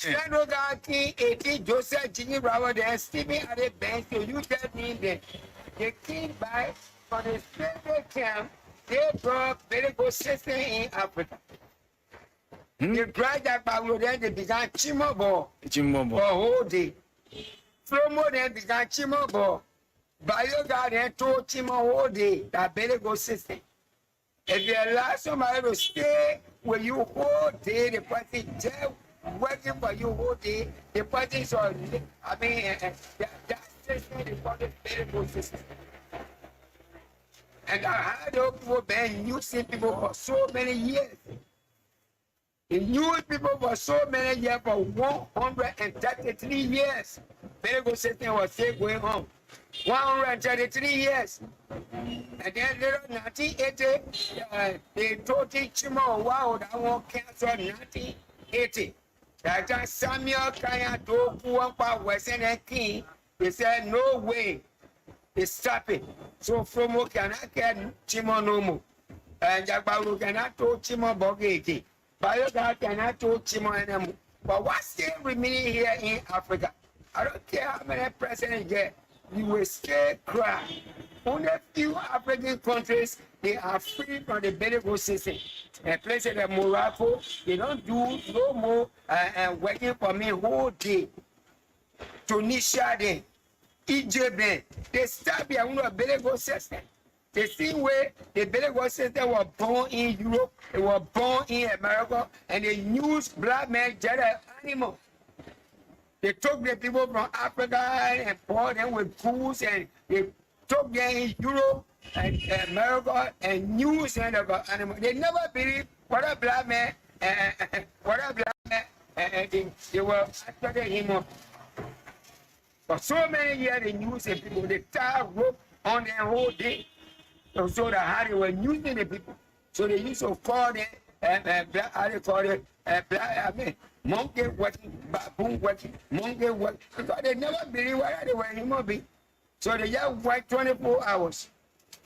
Senegal King 18 Joseph Jimmy Bravo then Stephen at the bench to use that name then. The king by from the slave camp, they brought very good system in Africa. They dried that Bible then they began Chimobo for a whole day. Flomo then began Chimobo. Bayoga then told Chimo whole day that very good system. If you allow somebody to stay with you whole day, the person jail working for you whole day, the person is on, I mean, that system is called a very good system. And I had those people been using people for so many years. They used people for so many years, for 133 years. Very good system was still going on. 133 years. And then later 1980, they told Chimo, wow, that one canceled 1980. That time Samuel Kaya Doku Wampa Western and King, they said, no way. They stop it. So from cannot get Chimo no more. And Jagbaru cannot told Chimo Bogeti. Bayoga cannot told Chimo anymore. But what's still remaining here in Africa? I don't care how many presidents get. You will still cry. Only a few African countries, they are free from the medical system. And places like Morocco, they don't do no more working for me whole day. Tunisia, then, Egypt, then, they start their own medical system. The same way the medical system was born in Europe, it was born in America, and they used black men just as animals. They took the people from Africa and brought them with goods, and they took them in Europe and America and used them as animals. They never believed what a black man, they were after him. For so many years, they used the people. They tied rope on them whole day. So that how they were using the people. So they used to call them, how they call it, monkey working, baboon working, monkey working. Because they never believe what they were human beings. So they just work 24 hours.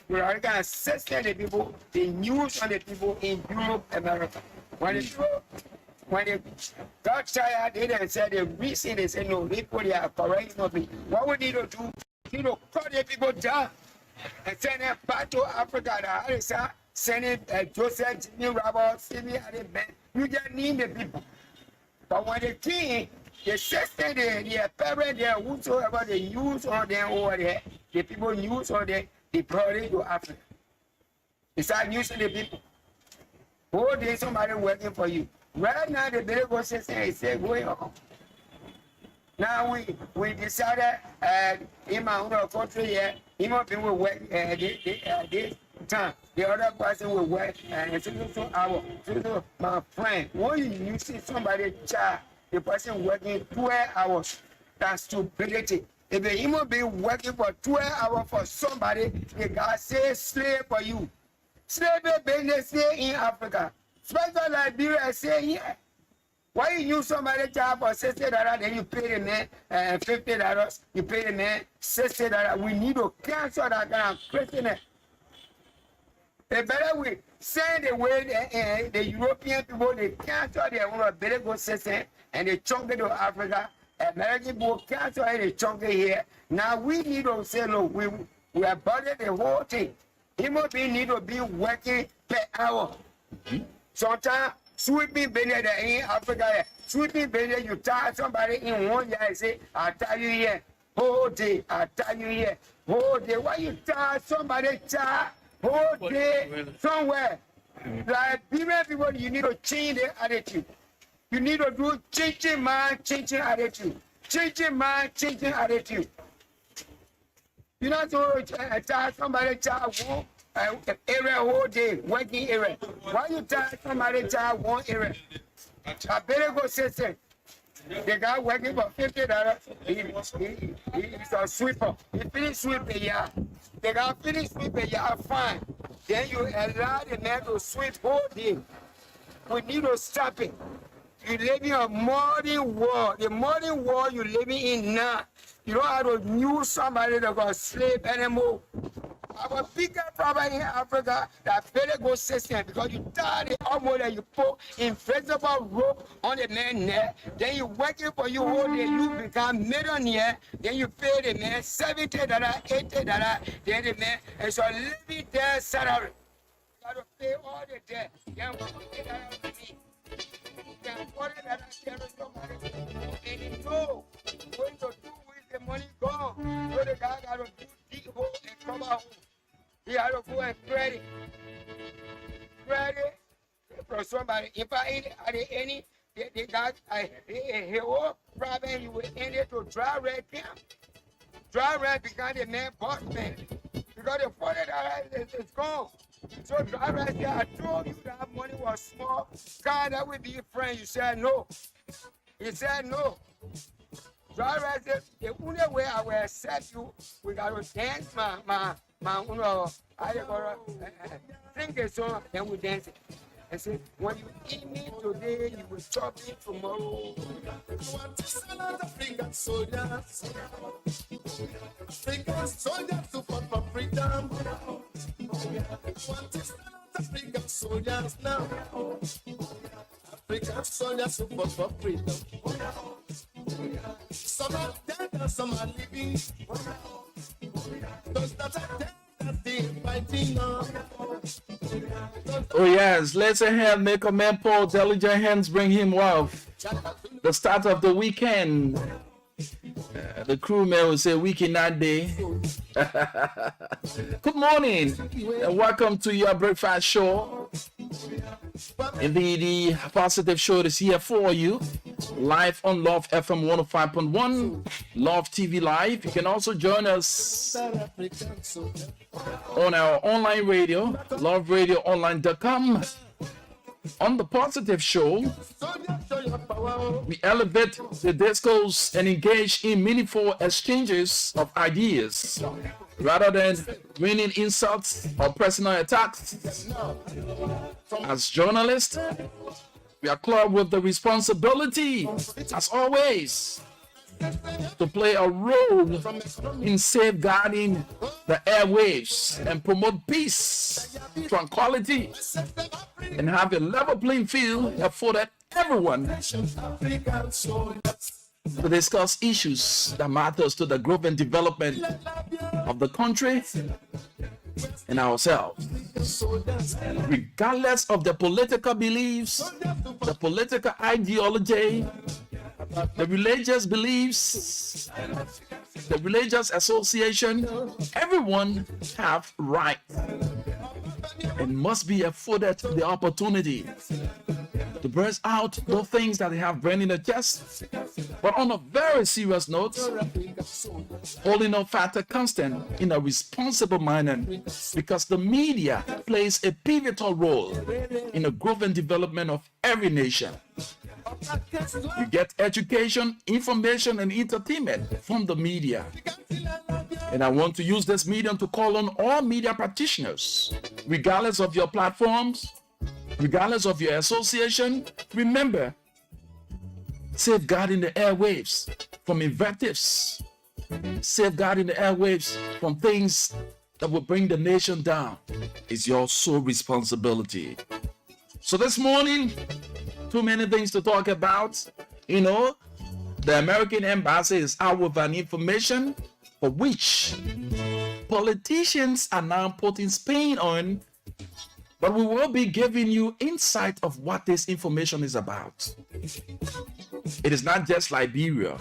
You know, they can assist the people, they use on the people in Europe, America. When they got tired, they then said the reason they said no, they put their correct human being. What we need to do, you know, cut the people down and send them back to Africa. Sending Joseph Jimmy Robert, Stevie Adeben. You just need the people. But when the king, the sister, their parents, their whosoever they use on them over there, the people use on them, they brought it to Africa. They start using the people. Whole day somebody working for you. Right now the medical system is still going on. Now we decided in my own country here, even people work this time. The other person will work and so hour. So my friend, when you see somebody child, the person working 12 hours, that's stupidity. If a human being working for 12 hours for somebody, they got say slave for you. Slave business stay in Africa. Especially Liberia say here. Why you use somebody job for $60, then you pay the man $50, you pay the man $60. We need to cancel that kind of craziness. A better way, send away the European people, they cancel their own medical system and they chunk it to Africa. American people cancel it, they chunk it here. Now we need to say, no, we are burning the whole thing. Human beings need to be working per hour. Sometimes, sweeping business in Africa, sweeping business, you tie somebody in 1 year and say, I'll tie you here, whole day, I'll tie you here, whole day. Why you tie somebody whole day somewhere? Like people, you need to change their attitude. You need to do changing mind, changing attitude. Changing mind, changing attitude. You know, so tie somebody one area whole day, working area. Why you tie somebody one area? A better go system. The guy working for $50, he's a sweeper. He finished sweeping, yeah. The guy finished sweeping, yeah, fine. Then you allow the man to sweep whole day. We need to stop it. You living a modern world. The modern world you're living in now. You don't have to use somebody that got slave anymore. Our biggest problem in Africa, that very good system, because you tie the armor and you put invisible rope on the man's neck, then you working for you whole day, you become millionaire, then you pay the man $70, $80, then the man, and so living there salary. You got to pay all the debt. Then $40 to me. Then $40 carry your money. And you know what to do with the money gone. So the guy got to do deep hole and cover hole. He had to go and credit from somebody. If I ain't any, they got a whole problem. You will end it to dry red camp. Dry red become the man boss man. Because the $40 is gone. So dry red said, I told you that money was small. God, that would be a friend. You said no. He said no. Dry red said, the only way I will accept you, we got to dance my I gotta sing a song, then we dance it. And say, when you eat me today, you will chop me tomorrow. African soldiers, African soldiers to fight for freedom. African soldiers now, African soldiers to fight for freedom. Some are dead and some are living. Those that are dead. Oh yes, let's hand make a man Paul, diligent hands bring him wealth. The start of the weekend. The crewman will say weekend not day. Good morning and welcome to your breakfast show. Indeed, the positive show is here for you. Live on Love FM 105.1, Love TV Live. You can also join us on our online radio, loveradioonline.com. On the positive show, we elevate the discourse and engage in meaningful exchanges of ideas rather than winning insults or personal attacks. As journalists, we are clothed with the responsibility, as always, to play a role in safeguarding the airwaves and promote peace, tranquility, and have a level playing field afforded everyone to discuss issues that matters to the growth and development of the country and ourselves, regardless of the political beliefs, the political ideology, the religious beliefs, the religious association. Everyone have right and must be afforded the opportunity to burst out those things that they have burning in the chest. But on a very serious note, holding no factor constant in a responsible manner, because the media plays a pivotal role in the growth and development of every nation. You get education, information, and entertainment from the media. And I want to use this medium to call on all media practitioners, regardless of your platforms, regardless of your association. Remember, safeguarding the airwaves from invectives, safeguarding the airwaves from things that will bring the nation down is your sole responsibility. So this morning, too many things to talk about. You know, the American embassy is out with an information for which politicians are now putting Spain on, but we will be giving you insight of what this information is about. It is not just Liberia.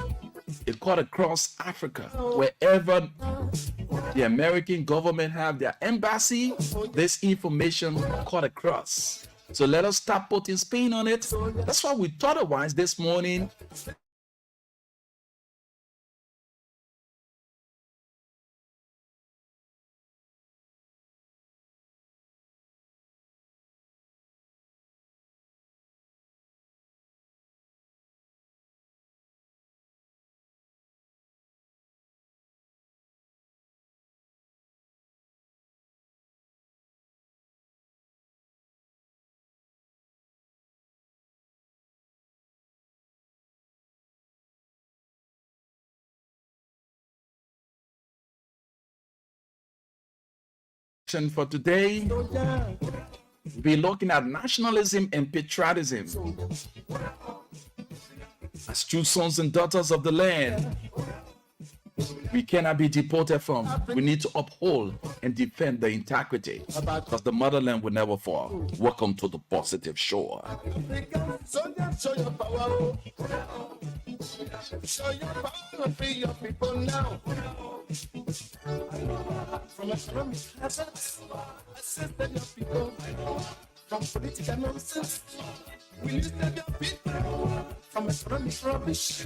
It cut across Africa. Wherever the American government have their embassy, this information cut across. So let us stop putting Spain on it. That's why we thought otherwise this morning. For today, soldier, we'll be looking at nationalism and patriotism. As true sons and daughters of the land, we cannot be deported from. We need to uphold and defend the integrity because the motherland will never fall. Welcome to the positive shore. African soldier, show your power. Oh. Show your power and free your people now. From economic hazards, assist your people. From political nonsense, we listed your people. From economic rubbish,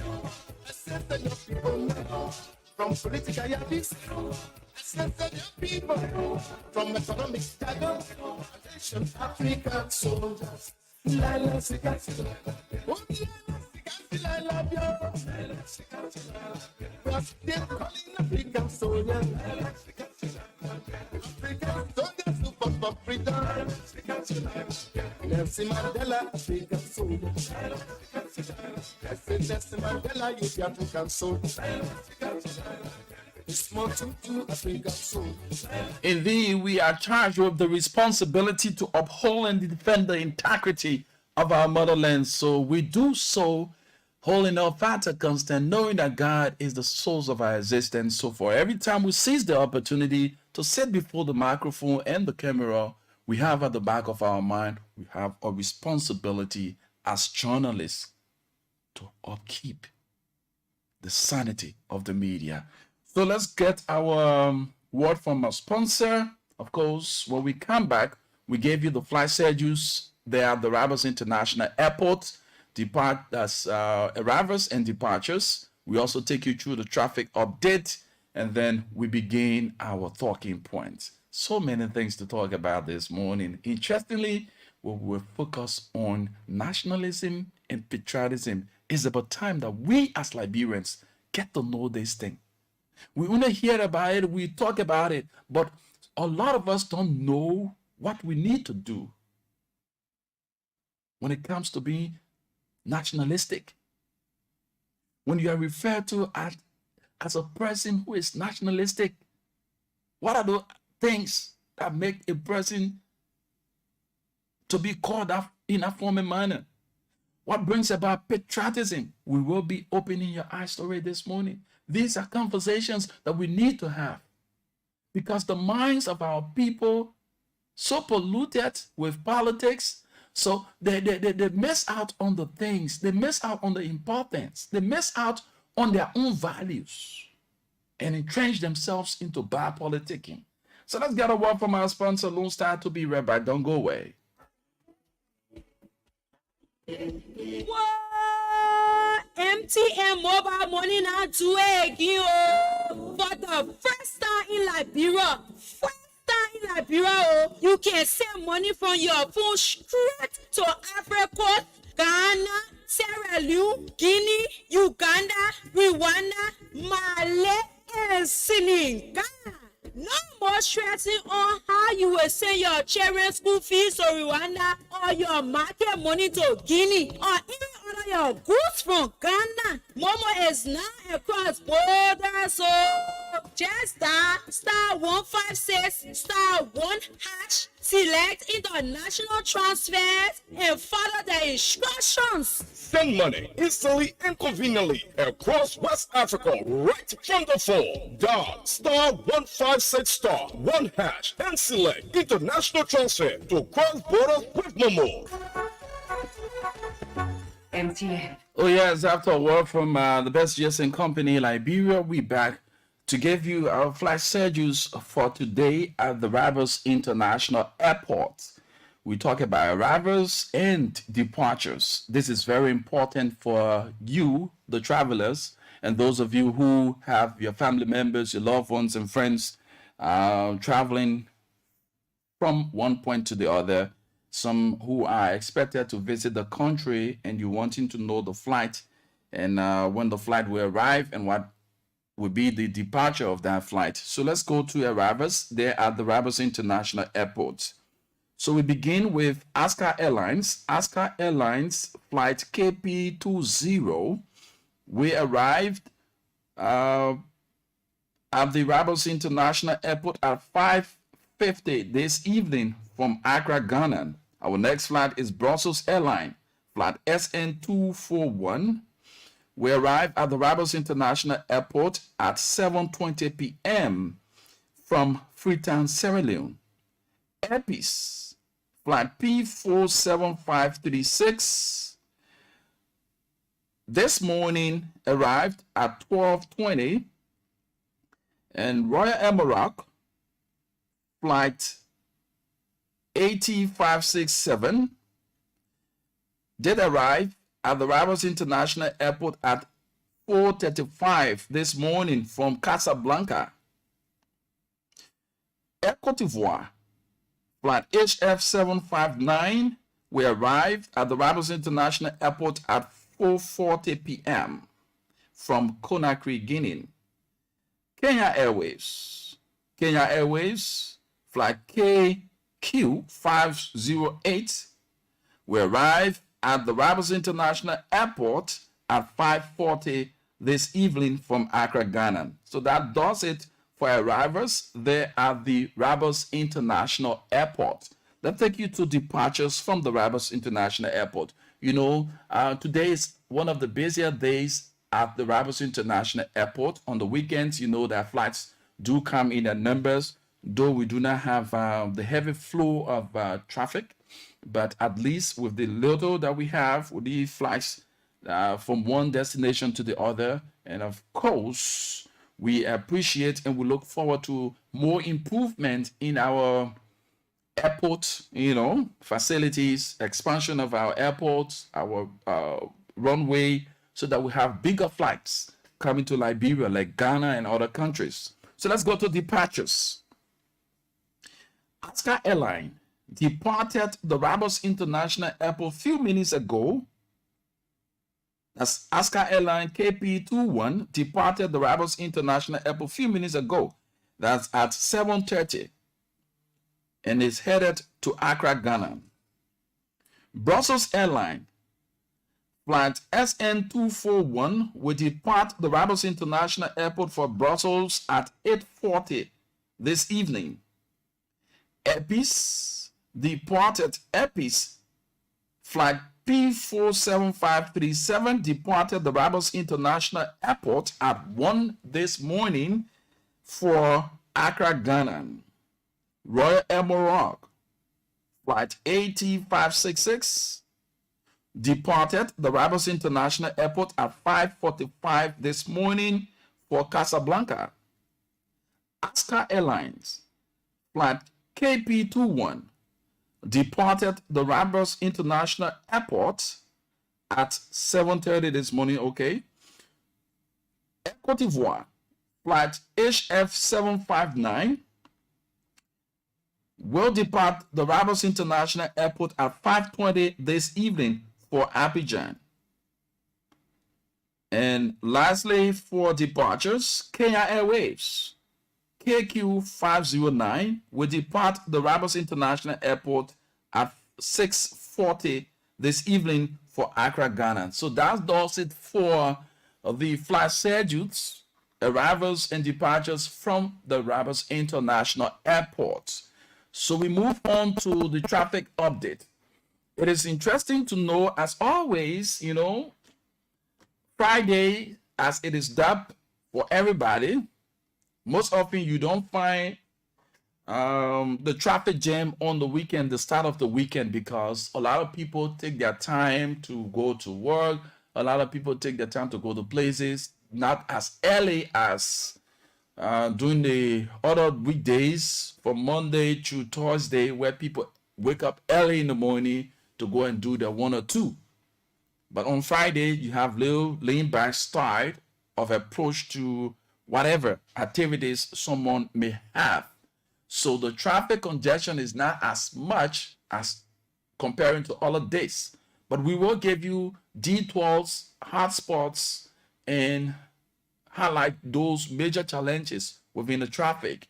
assist your people now. From political yabbies, assist your people. From economic struggle, attention African soldiers. Lila, Sikati, oh, I love you. Because they're calling African soldiers. African soldiers who fought for freedom. Nelson Mandela, African soldier. I said Nelson Mandela, you the African soldier. It's more to African soldier. Indeed, we are charged with the responsibility to uphold and defend the integrity of our motherland. So we do so holding our faith constant, knowing that God is the source of our existence. So for every time we seize the opportunity to sit before the microphone and the camera, we have at the back of our mind, we have a responsibility as journalists to upkeep the sanity of the media. So let's get our word from our sponsor. Of course, when we come back, we gave you the flight schedules. They are the Ravers International Airport, arrivals and departures. We also take you through the traffic update, and then we begin our talking points. So many things to talk about this morning. Interestingly, we will focus on nationalism and patriotism. It's about time that we as Liberians get to know this thing. We only hear about it, we talk about it, but a lot of us don't know what we need to do when it comes to being nationalistic. When you are referred to as a person who is nationalistic, what are the things that make a person to be called up in a formal manner? What brings about patriotism? We will be opening your eyes to it this morning. These are conversations that we need to have because the minds of our people so polluted with politics, so they miss out on the things, they miss out on the importance, they miss out on their own values and entrench themselves into bad politicking. So let's get a word from our sponsor, Lone Star, to be read by. Don't go away. Whoa! MTN mobile money now to again for the first time in Liberia. You can send money from your phone straight to Africa, Ghana, Sierra Leone, Guinea, Uganda, Rwanda, Mali, and Senegal. No more stressing on how you will send your children's school fees to Rwanda or your market money to Guinea or even order your goods from Ghana. Momo is now across borders, so just star 156 *1#, select international transfers and follow the instructions. Send money instantly and conveniently across West Africa right from the phone. Dial star 156 *1# and select international transfer to cross borders with Momo. MTN. Oh yes, after a word from the best GSM company, Liberia, we back to give you our flight schedules for today at the Ravers International Airport. We talk about arrivals and departures. This is very important for you, the travelers, and those of you who have your family members, your loved ones and friends traveling from one point to the other. Some who are expected to visit the country and you wanting to know the flight and when the flight will arrive and what will be the departure of that flight. So let's go to arrivals. They're at the Ravers International Airport. So we begin with Aska Airlines. Aska Airlines flight KP20. We arrived at the Ravers International Airport at 5 5:50 this evening from Accra, Ghana. Our next flight is Brussels Airline, flight SN241. We arrive at the Rabat International Airport at 7:20 p.m. from Freetown, Sierra Leone. Air Peace, flight P47536. This morning arrived at 12:20, and Royal Air Morocco, flight 8567, did arrive at the Rabat International Airport at 4:35 this morning from Casablanca. Air Cote d'Ivoire, flight HF759, we arrived at the Rabat International Airport at 4:40 p.m. from Conakry, Guinea. Kenya Airways, flight KQ508, we arrived at the Rabat International Airport at 5:40 this evening from Accra, Ghana. So that does it for arrivals there at the Rabat International Airport. Let's take you to departures from the Rabat International Airport. You know, today is one of the busier days at the Rabat International Airport. On the weekends, you know that flights do come in numbers, though we do not have the heavy flow of traffic. But at least with the little that we have, with the flights from one destination to the other, and of course, we appreciate and we look forward to more improvement in our airport, facilities, expansion of our airports, our runway, so that we have bigger flights coming to Liberia, like Ghana and other countries. So let's go to departures. Aska Airline departed the Rabat International Airport a few minutes ago. That's Aska Airline KP21 departed the Rabat International Airport a few minutes ago. That's at 7:30 and is headed to Accra, Ghana. Brussels Airline flight SN241 will depart the Rabat International Airport for Brussels at 8:40 this evening. Air Peace departed Air Peace flight P47537 departed the Rabat International Airport at 1 this morning for Accra, Ghana. Royal Air Morocco flight AT566 departed the Rabat International Airport at 5:45 this morning for Casablanca. Aska Airlines flight KP21 departed the Rabat International Airport at 7:30 this morning, okay? Air Cote d'Ivoire flight HF759 will depart the Rabat International Airport at 5:20 this evening for Abidjan. And lastly, for departures, Kenya Airways KQ509 will depart the Rabat International Airport at 6:40 this evening for Accra, Ghana. So that does it for the flight schedules, arrivals and departures from the Rabat International Airport. So we move on to the traffic update. It is interesting to know, as always, Friday, as it is dubbed for everybody, most often you don't find the traffic jam on the weekend, the start of the weekend, because a lot of people take their time to go to work. A lot of people take their time to go to places, not as early as during the other weekdays from Monday to Thursday, where people wake up early in the morning to go and do their one or two. But on Friday, you have little lean back style of approach to whatever activities someone may have. So the traffic congestion is not as much as comparing to other days. But we will give you detours, hotspots, and highlight those major challenges within the traffic.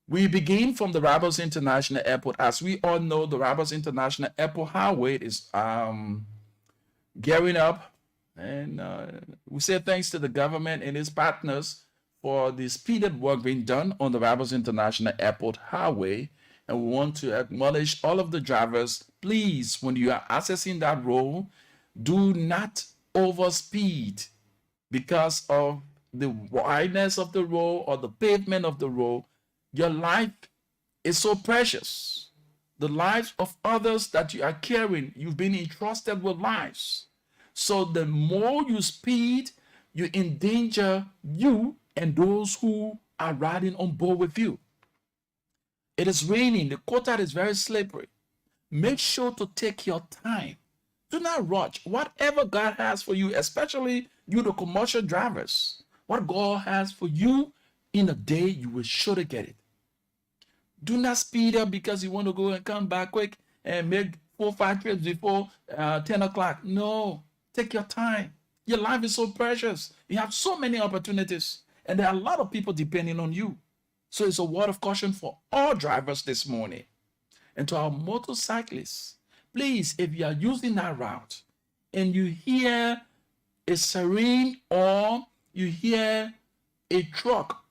We begin from the Rabat International Airport. As we all know, the Rabat International Airport highway is gearing up, and we say thanks to the government and its partners for the speeded work being done on the Barbados International Airport Highway. And we want to acknowledge all of the drivers. Please, when you are accessing that road, do not overspeed because of the wideness of the road or the pavement of the road. Your life is so precious. The lives of others that you are carrying, you've been entrusted with lives. So the more you speed, you endanger you and those who are riding on board with you. It is raining. The quota is very slippery. Make sure to take your time. Do not rush. Whatever God has for you, especially you, the commercial drivers, what God has for you in a day, you will surely get it. Do not speed up because you want to go and come back quick and make 4 or 5 trips before 10 o'clock. No, take your time. Your life is so precious. You have so many opportunities, and there are a lot of people depending on you. So it's a word of caution for all drivers this morning. And to our motorcyclists, please, if you are using that route and you hear a siren or you hear a truck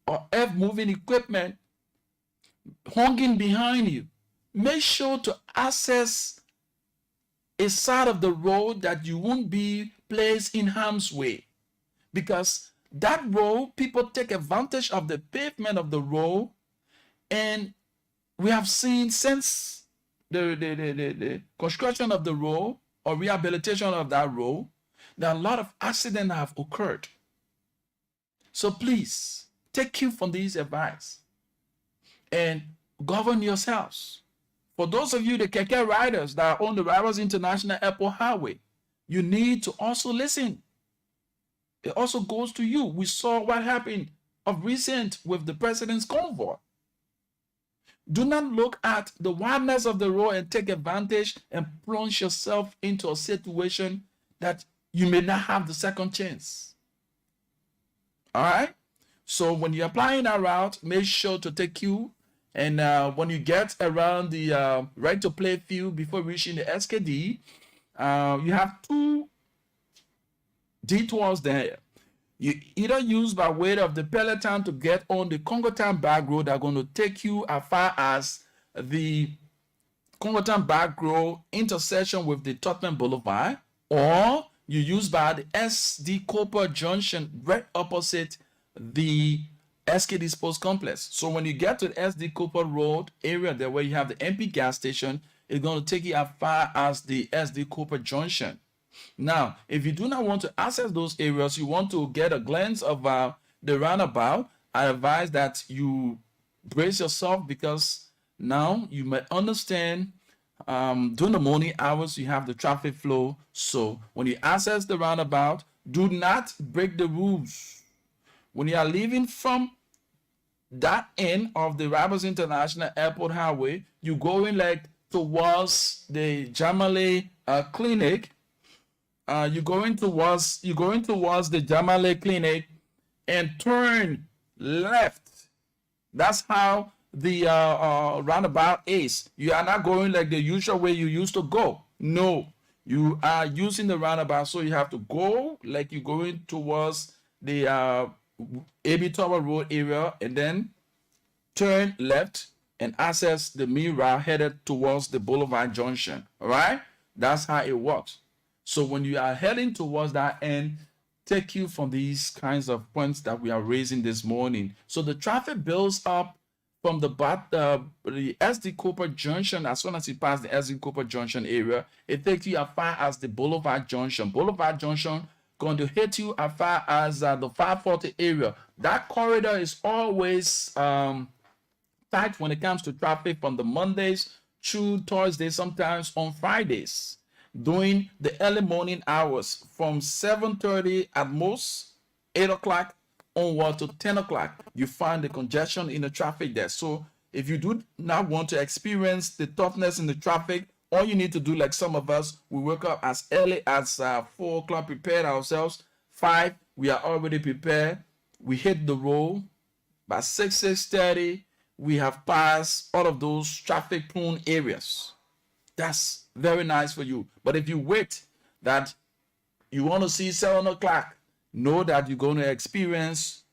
or moving equipment honking behind you, make sure to access a side of the road that you won't be placed in harm's way, because that road, people take advantage of the pavement of the road, and we have seen since the construction of the road or rehabilitation of that road, that a lot of accidents have occurred. So please take cue from these advice and govern yourselves. For those of you, the keke riders that are on the Barbados International Airport Highway, you need to also listen. It also goes to you. We saw what happened of recent with the president's convoy. Do not look at the wideness of the road and take advantage and plunge yourself into a situation that you may not have the second chance. All right? So when you're applying that route, make sure to take cue. And when you get around the right to play field before reaching the SKD, you have 2 detours there. You either use by way of the peloton to get on the Congotown back road that are going to take you as far as the Congotown back road intersection with the Tottenham Boulevard, or you use by the SD Cooper Junction right opposite the SKD Sports Complex. So when you get to the SD Cooper Road area there where you have the MP gas station, it's going to take you as far as the SD Cooper Junction. Now, if you do not want to access those areas, you want to get a glance of the roundabout, I advise that you brace yourself, because now you might understand during the morning hours you have the traffic flow. So when you access the roundabout, do not break the rules. When you are leaving from that end of the Barbados International Airport Highway, you going like towards the Jamale Clinic. You're going towards the Jamale Clinic and turn left. That's how the roundabout is. You are not going like the usual way you used to go. No, you are using the roundabout, so you have to go like you're going towards the AB Tower Road area, and then turn left and access the main route headed towards the Boulevard Junction. All right, that's how it works. So when you are heading towards that end, take you from these kinds of points that we are raising this morning. So the traffic builds up from the SD Cooper Junction. As soon as you pass the SD Cooper Junction area, it takes you as far as the Boulevard Junction. Boulevard Junction going to hit you as far as the 540 area. That corridor is always tight when it comes to traffic from the Mondays through Thursdays, sometimes on Fridays. During the early morning hours from 7:30 at most, 8 o'clock onward to 10 o'clock, you find the congestion in the traffic there. So if you do not want to experience the toughness in the traffic, all you need to do, like some of us, we wake up as early as 4 o'clock, prepare ourselves. 5, we are already prepared. We hit the road. By 6:30, we have passed all of those traffic-prone areas. That's very nice for you. But if you wait that you want to see 7 o'clock, know that you're going to experience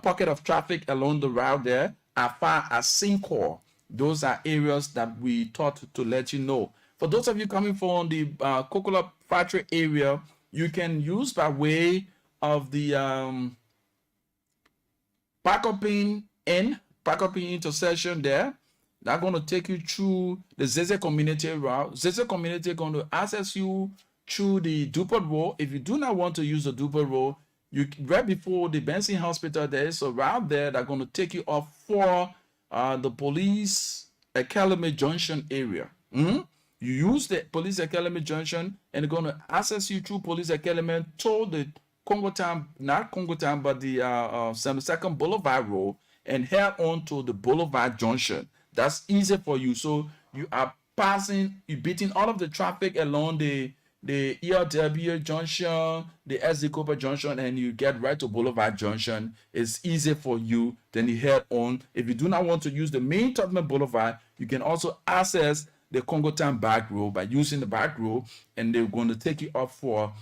pocket of traffic along the route there, as far as Sincor. Those are areas that we thought to let you know. For those of you coming from the Cocoa Factory area, you can use by way of the Pakopin intersection there. That's going to take you through the Zeze community route. Zeze community going to access you through the Dupont Road. If you do not want to use the Dupont Road, you right before the Benson Hospital, there is a route there that's going to take you off for the Police Academy Junction area. You use the Police Academy Junction, and they're going to access you through Police Academy to the Congo Town, not Congo Town, but the 72nd Boulevard Road, and head on to the Boulevard Junction. That's easy for you. So you are beating all of the traffic along the ERW Junction, the SD Cooper Junction, and you get right to Boulevard Junction. It's easy for you. Then you head on. If you do not want to use the main Tubman Boulevard, you can also access the Congo Town back road by using the back road, and they're going to take you up for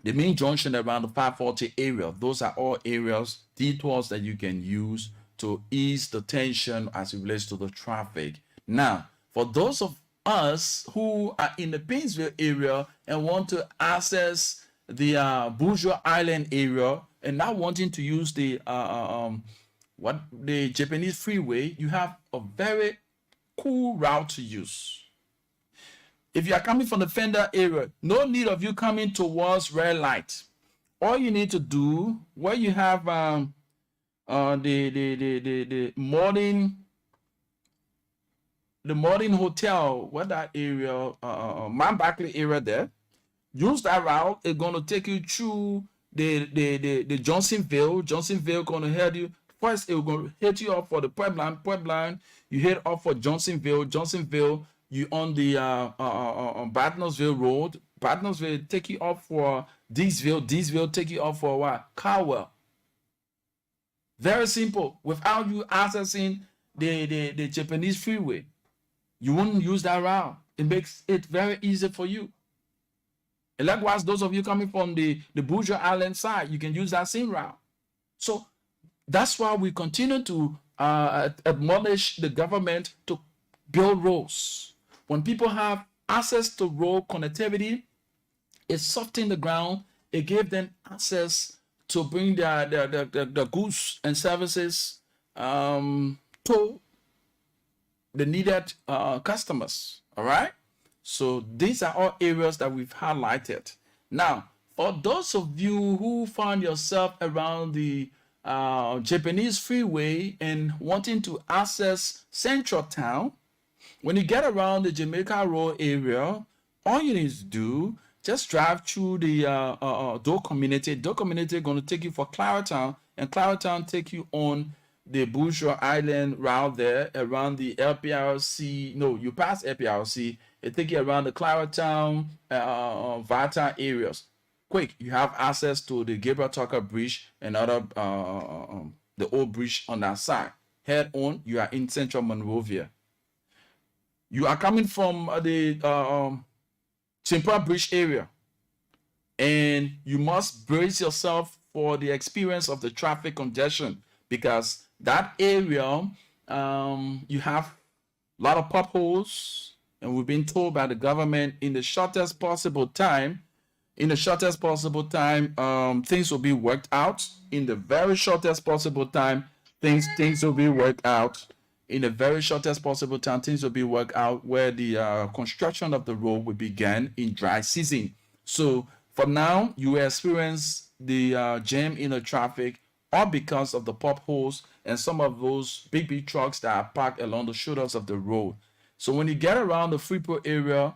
the main junction around the 540 area. Those are all areas, detours that you can use to ease the tension as it relates to the traffic. Now, for those of us who are in the Painesville area and want to access the Bourgeois Island area and not wanting to use the Japanese freeway, you have a very cool route to use. If you are coming from the Fender area, no need of you coming towards red light. All you need to do, where you have the modern hotel, what that area, Mount Barkley area there, use that route. It's going to take you through the Johnsonville. Johnsonville going to head you. First, it will going to hit you off for the Pueblan. You head off for Johnsonville. You on the Bartonsville Road. Bartonsville take you off for Deesville take you off for what? Cowell. Very simple. Without you accessing the Japanese freeway, you wouldn't use that route. It makes it very easy for you. And likewise, those of you coming from the Bourgeois Island side, you can use that same route. So that's why we continue to admonish the government to build roads. When people have access to road connectivity, it softens the ground. It gives them access to bring the goods and services to the needed customers. All right. So these are all areas that we've highlighted. Now, for those of you who find yourself around the Japanese freeway and wanting to access Central Town, when you get around the Jamaica Road area, all you need to do, just drive through the Doe Community. Doe Community is going to take you for Claretown, and Claretown take you on the Bourgeois Island route there around the LPRC. No, you pass LPRC. It take you around the Claretown, Vata areas. Quick, you have access to the Gabriel Tucker Bridge and other the old bridge on that side. Head on, you are in Central Monrovia. You are coming from the Chimpra Bridge area, and you must brace yourself for the experience of the traffic congestion, because that area, you have a lot of potholes, and we've been told by the government in the shortest possible time, things will be worked out. In the very shortest possible time, things will be worked out. In the very shortest possible time, things will be worked out where the construction of the road will begin in dry season. So for now, you will experience the jam in the traffic, all because of the potholes and some of those big trucks that are parked along the shoulders of the road. So when you get around the Freeport area,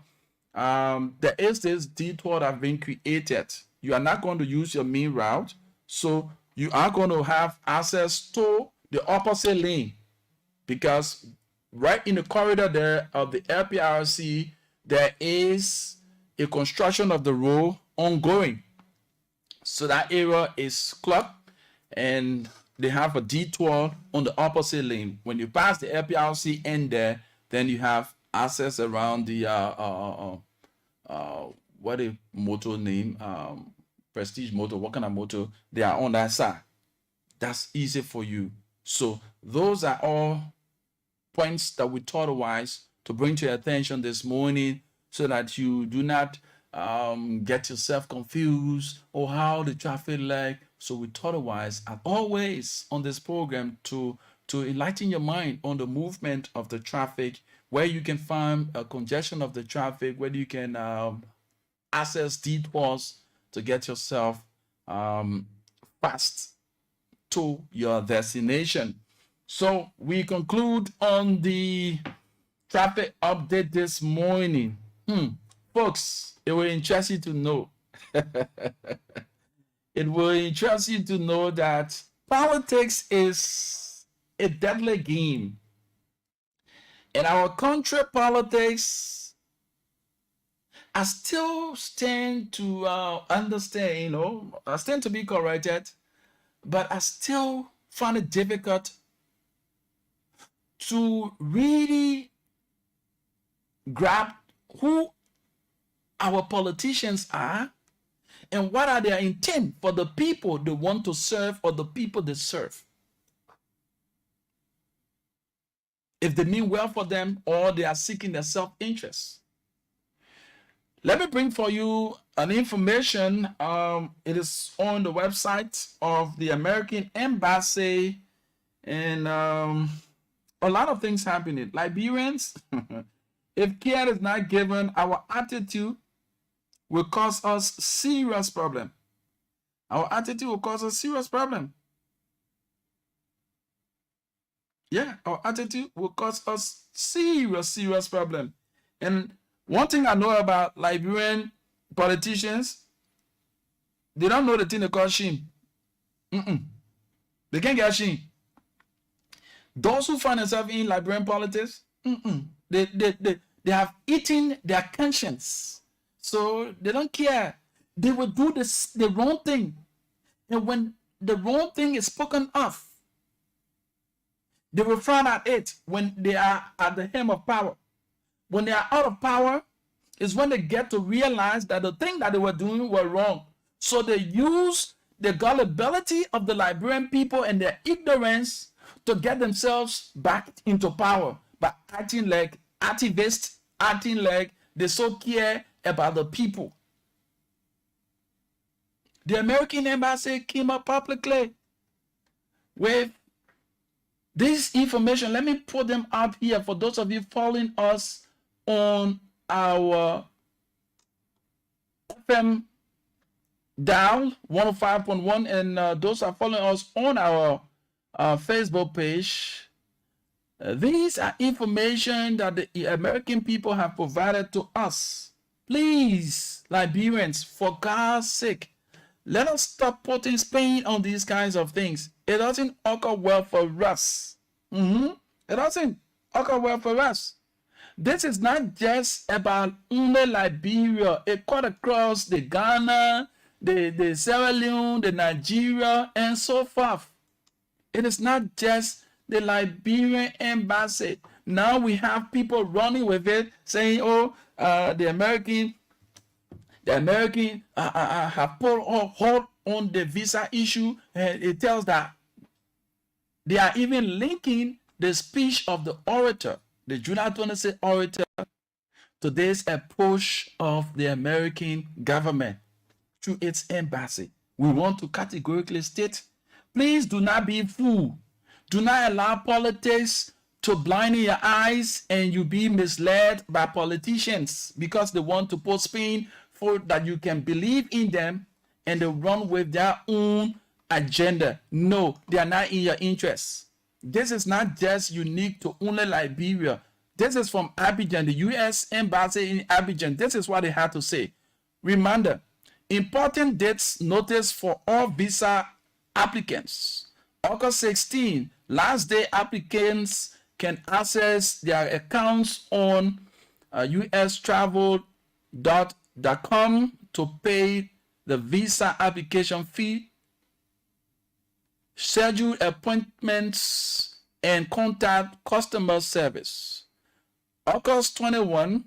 there is this detour that has been created. You are not going to use your main route, so you are going to have access to the opposite lane, because right in the corridor there of the LPRC, there is a construction of the road ongoing. So that area is clogged, and they have a detour on the opposite lane. When you pass the LPRC end there, then you have access around the what a motor name, Prestige Motor, what kind of motor, they are on that side. that's easy for you. So those are all points that we thought wise to bring to your attention this morning, so that you do not get yourself confused or how the traffic like. So we thought wise, as always on this program, to enlighten your mind on the movement of the traffic, where you can find a congestion of the traffic, where you can access detours to get yourself fast to your destination. So we conclude on the traffic update this morning. Folks, it will interest you to know. It will interest you to know that politics is a deadly game. In our country, politics, I still stand to understand, I stand to be corrected, but I still find it difficult to really grab who our politicians are and what are their intent for the people they want to serve or the people they serve. If they mean well for them or they are seeking their self-interest. Let me bring for you an information. It is on the website of the American Embassy, and a lot of things happening. Liberians, if care is not given, our attitude will cause us serious problem. Our attitude will cause us serious problem. Yeah, our attitude will cause us serious problem. And one thing I know about Liberian politicians, they don't know the thing they call shame. They can't get shame. Those who find themselves in Liberian politics, they have eaten their conscience. So they don't care. They will do the wrong thing. And when the wrong thing is spoken of, they will frown at it when they are at the helm of power. When they are out of power is when they get to realize that the thing that they were doing were wrong. So they use the gullibility of the Liberian people and their ignorance to get themselves back into power by acting like activists, acting like they so care about the people. The American Embassy came up publicly with this information. Let me put them up here for those of you following us on our FM dial 105.1, and those are following us on our Facebook page. These are information that the American people have provided to us. Please, Liberians, for God's sake, let us stop putting Spain on these kinds of things. It doesn't occur well for us. It doesn't occur well for us. This is not just about only Liberia. It cut across the Ghana, the Sierra Leone, the Nigeria, and so forth. It is not just the Liberian Embassy. Now we have people running with it, saying, the American have put a hold on the visa issue, and it tells that they are even linking the speech of the orator, the July 26th orator, to this approach of the American government to its embassy. We want to categorically state, please do not be fooled. Do not allow politics to blind your eyes and you be misled by politicians because they want to put spin for that you can believe in them and they run with their own agenda. No, they are not in your interests. This is not just unique to only Liberia. This is from Abidjan, the U.S. Embassy in Abidjan. This is what they had to say. Reminder, important dates notice for all visa applicants. August 16, last day applicants can access their accounts on ustravel.com to pay the visa application fee, schedule appointments, and contact customer service. August 21,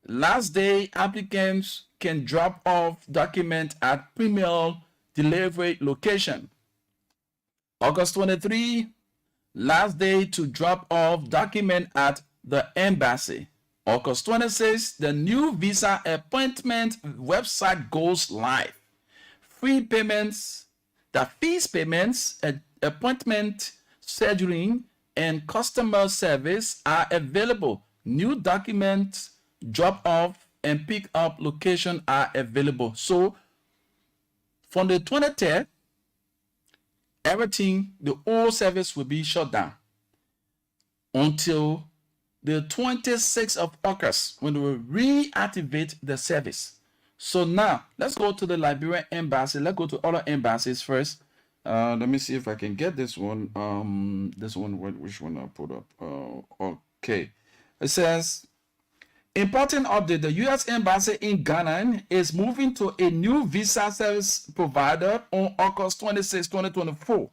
last day applicants can drop off document at premium delivery location. August 23, last day to drop off document at the embassy. August 26, the new visa appointment website goes live. Free payments, the fees payments, appointment scheduling, and customer service are available. New documents drop off and pick up location are available. So from the 23rd, everything, the old service will be shut down until the 26th of August when we will reactivate the service. So now let's go to the Liberian embassy. Let's go to other embassies first. Let me see if I can get this one. Which one I put up? Okay. It says, important update. The U.S. Embassy in Ghana is moving to a new visa service provider on August 26, 2024.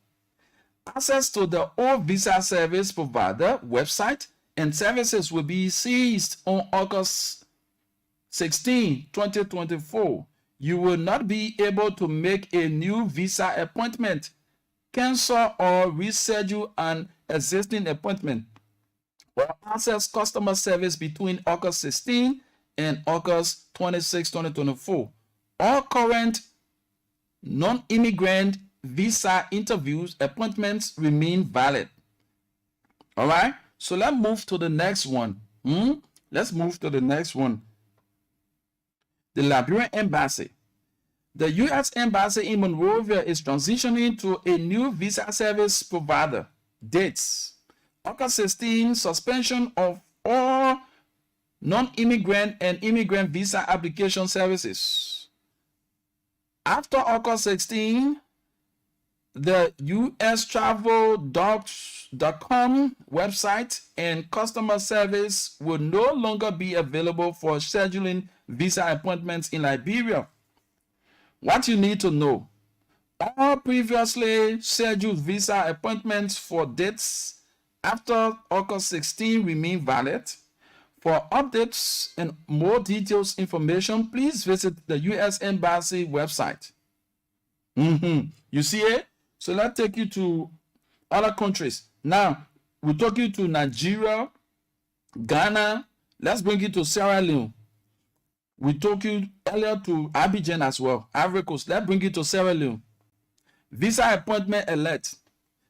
Access to the old visa service provider website and services will be ceased on August 16, 2024. You will not be able to make a new visa appointment, cancel or reschedule an existing appointment, or access customer service between August 16 and August 26, 2024. All current non-immigrant visa interviews appointments remain valid. All right, so let's move to the next one. Let's move to the next one. The Liberian Embassy. The U.S. Embassy in Monrovia is transitioning to a new visa service provider. Dates: August 16, suspension of all non-immigrant and immigrant visa application services. After August 16, the ustravel.com website and customer service will no longer be available for scheduling visa appointments in Liberia. What you need to know: all previously scheduled visa appointments for dates after August 16 remain valid. For updates and more details information, please visit the U.S. Embassy website. You see it? So let's take you to other countries. Now, we'll take you to Nigeria, Ghana. Let's bring you to Sierra Leone. We took you earlier to Abidjan as well, Ivory Coast. Let's bring you to Sierra Leone. Visa appointment alert.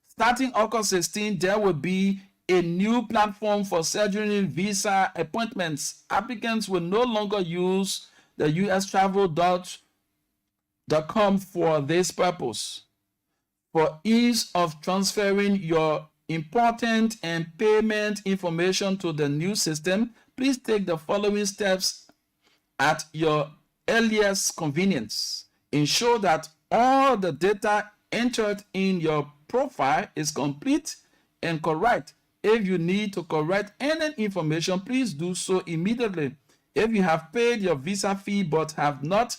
Starting August 16, there will be a new platform for scheduling visa appointments. Applicants will no longer use the ustravel.com for this purpose. For ease of transferring your important and payment information to the new system, please take the following steps at your earliest convenience. Ensure that all the data entered in your profile is complete and correct. If you need to correct any information, please do so immediately. If you have paid your visa fee but have not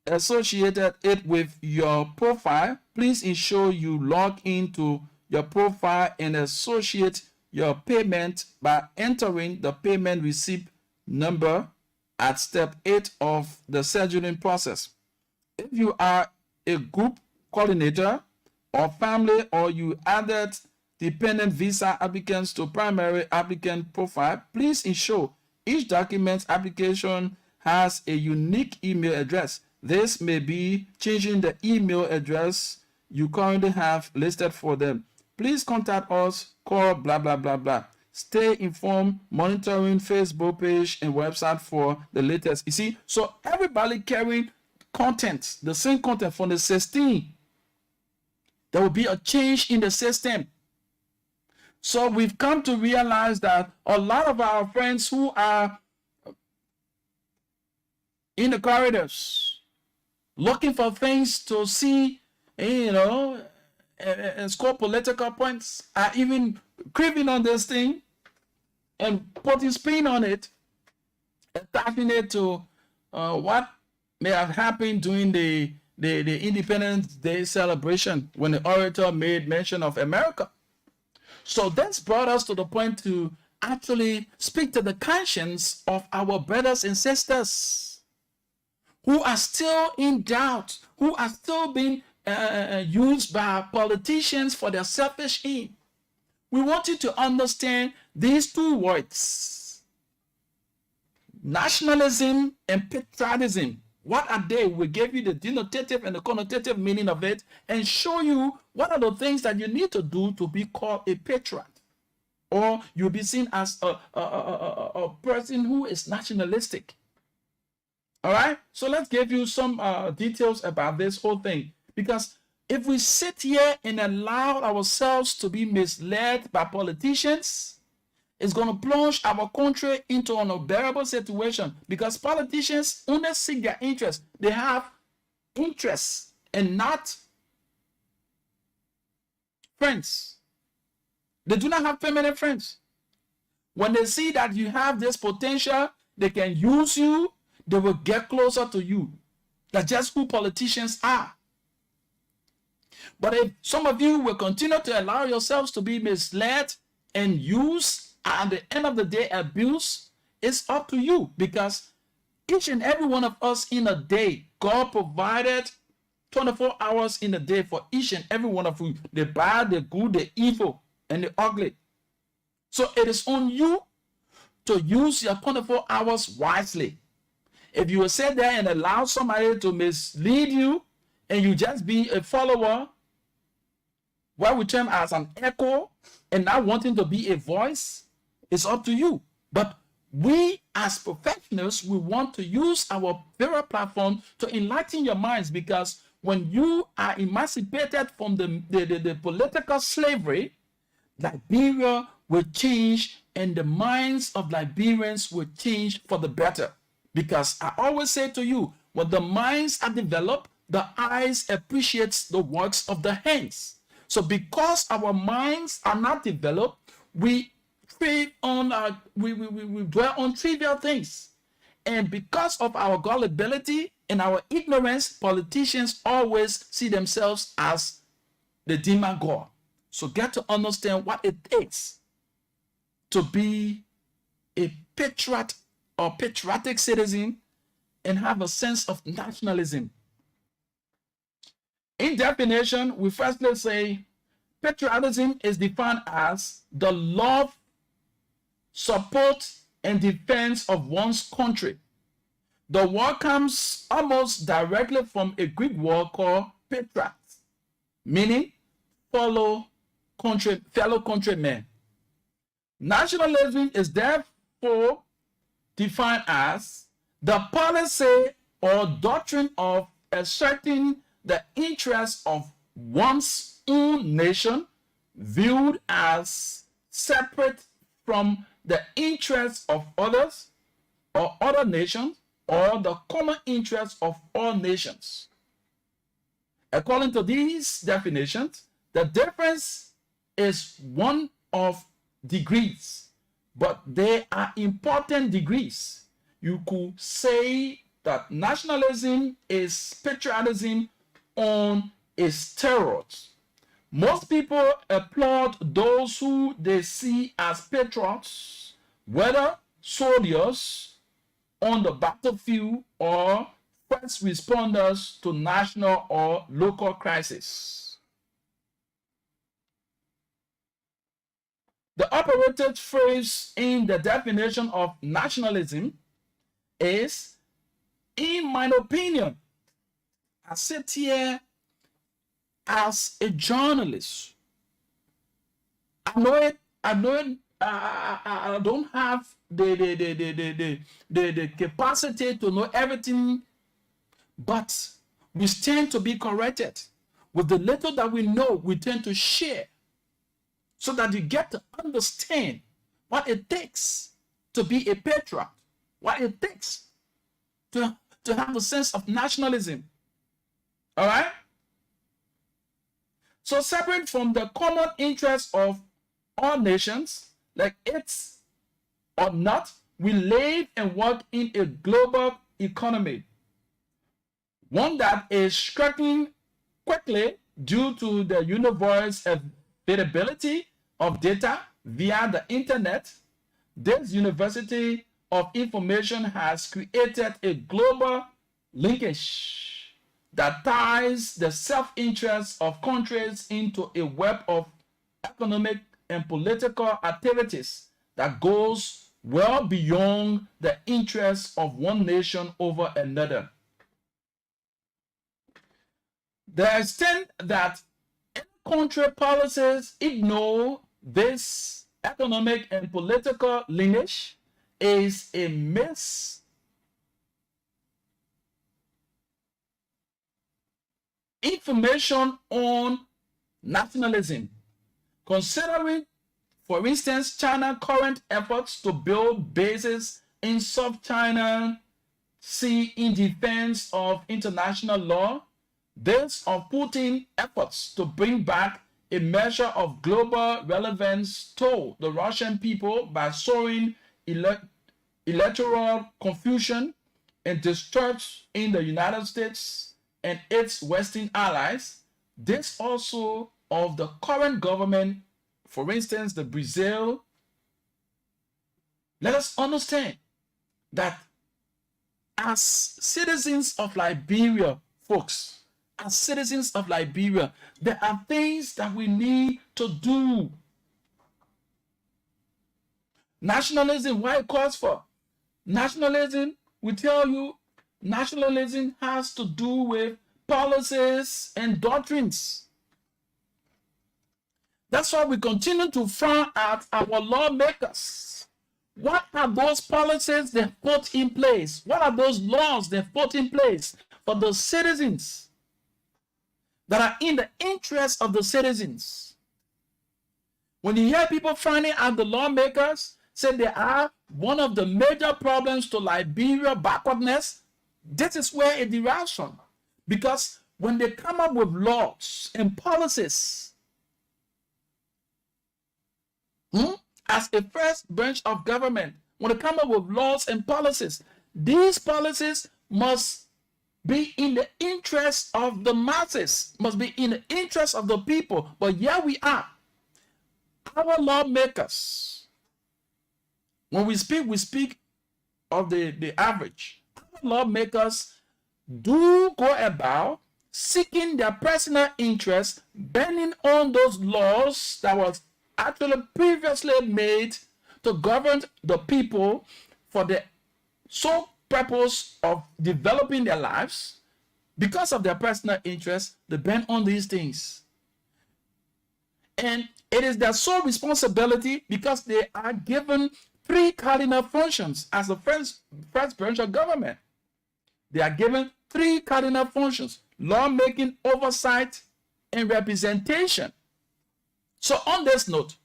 associated it with your profile, please ensure you log into your profile and associate your payment by entering the payment receipt number at step 8 of the scheduling process. If you are a group coordinator or family, or you added dependent visa applicants to primary applicant profile, please ensure each document application has a unique email address. This may be changing the email address you currently have listed for them. Please contact us, call blah blah blah blah. Stay informed, monitoring Facebook page and website for the latest. You see, so everybody carrying content, the same content from the 16. There will be a change in the system. So we've come to realize that a lot of our friends who are in the corridors looking for things to see, and score political points are even craving on this thing and putting spin on it, attaching it to what may have happened during the Independence Day celebration when the orator made mention of America. So that's brought us to the point to actually speak to the conscience of our brothers and sisters who are still in doubt, who are still being used by politicians for their selfish aim. We want you to understand these two words, nationalism and patriotism. What are they? We gave you the denotative and the connotative meaning of it and show you what are the things that you need to do to be called a patriot. Or you'll be seen as a person who is nationalistic. All right? So let's give you some details about this whole thing. Because if we sit here and allow ourselves to be misled by politicians, it's going to plunge our country into an unbearable situation, because politicians only seek their interests. They have interests and not friends. They do not have permanent friends. When they see that you have this potential, they can use you, they will get closer to you. That's just who politicians are. But if some of you will continue to allow yourselves to be misled and used, at the end of the day, abuse, it's up to you, because each and every one of us in a day, God provided 24 hours in a day for each and every one of you, the bad, the good, the evil, and the ugly. So it is on you to use your 24 hours wisely. If you will sit there and allow somebody to mislead you and you just be a follower, what we term as an echo, and not wanting to be a voice, it's up to you. But we as professionals, we want to use our very platform to enlighten your minds, because when you are emancipated from the political slavery, Liberia will change, and the minds of Liberians will change for the better. Because I always say to you, when the minds are developed, the eyes appreciates the works of the hands. So because our minds are not developed, we dwell on trivial things. And because of our gullibility and our ignorance, politicians always see themselves as the demagogue. So get to understand what it takes to be a patriot or patriotic citizen and have a sense of nationalism. In definition, we firstly say patriotism is defined as the love, support, and defense of one's country. The word comes almost directly from a Greek word called patria, meaning fellow countrymen. Nationalism is therefore defined as the policy or doctrine of asserting the interests of one's own nation, viewed as separate from the interests of others or other nations, or the common interests of all nations. According to these definitions, the difference is one of degrees, but they are important degrees. You could say that nationalism is patriotism on a steroid. Most people applaud those who they see as patriots, whether soldiers on the battlefield or first responders to national or local crisis. The operative phrase in the definition of nationalism is, in my opinion. I sit here as a journalist. I know it. I don't have the capacity to know everything, but we tend to be corrected. With the little that we know, we tend to share, so that you get to understand what it takes to be a patriot, what it takes to have a sense of nationalism. All right? So separate from the common interests of all nations, like it's or not, we live and work in a global economy, one that is struggling quickly due to the universal availability of data via the internet. This university of information has created a global linkage that ties the self-interest of countries into a web of economic and political activities that goes well beyond the interests of one nation over another. The extent that country policies ignore this economic and political lineage is a misinformation on nationalism. Considering, for instance, China's current efforts to build bases in South China Sea in defense of international law, this of Putin's efforts to bring back a measure of global relevance to the Russian people by sowing electoral confusion and distrust in the United States and its Western allies. This also of the current government, for instance, the Brazil. Let us understand that as citizens of Liberia, folks, as citizens of Liberia, there are things that we need to do. Nationalism, why it calls for? Nationalism, we tell you, nationalism has to do with policies and doctrines. That's why we continue to frown at our lawmakers. What are those policies they put in place? What are those laws they put in place for the citizens that are in the interest of the citizens? When you hear people frowning at the lawmakers, say they are one of the major problems to Liberia backwardness, this is where it derives from. Because when they come up with laws and policies, as a first branch of government, when they come up with laws and policies, these policies must be in the interest of the masses, must be in the interest of the people. But here we are. Our lawmakers, when we speak of the average. Our lawmakers do go about seeking their personal interest, bending on those laws that was actually previously made to govern the people for the sole purpose of developing their lives. Because of their personal interest, they bend on these things. And it is their sole responsibility, because they are given three cardinal functions as the first branch of government. They are given three cardinal functions: lawmaking, oversight, and representation. So on this note,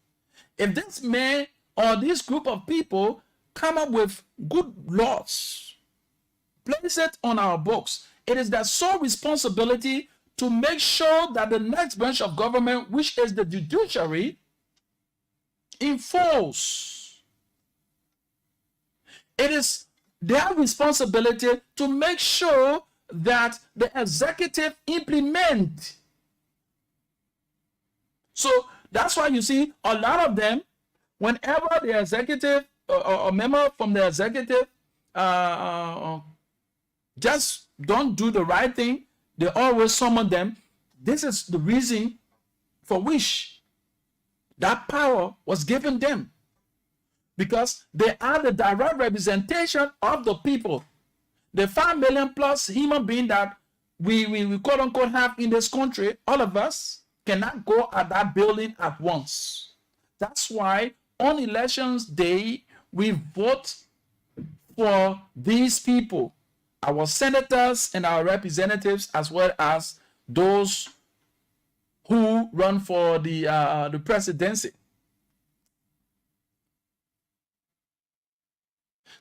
if this man or this group of people come up with good laws, place it on our books, it is their sole responsibility to make sure that the next branch of government, which is the judiciary, enforce. It is their responsibility to make sure that the executive implement. So that's why you see a lot of them, whenever the executive or a member from the executive just don't do the right thing, they always summon them. This is the reason for which that power was given them, because they are the direct representation of the people. The 5 million plus human being that we quote unquote have in this country, all of us cannot go at that building at once. That's why on elections day, we vote for these people, our senators and our representatives, as well as those who run for the presidency.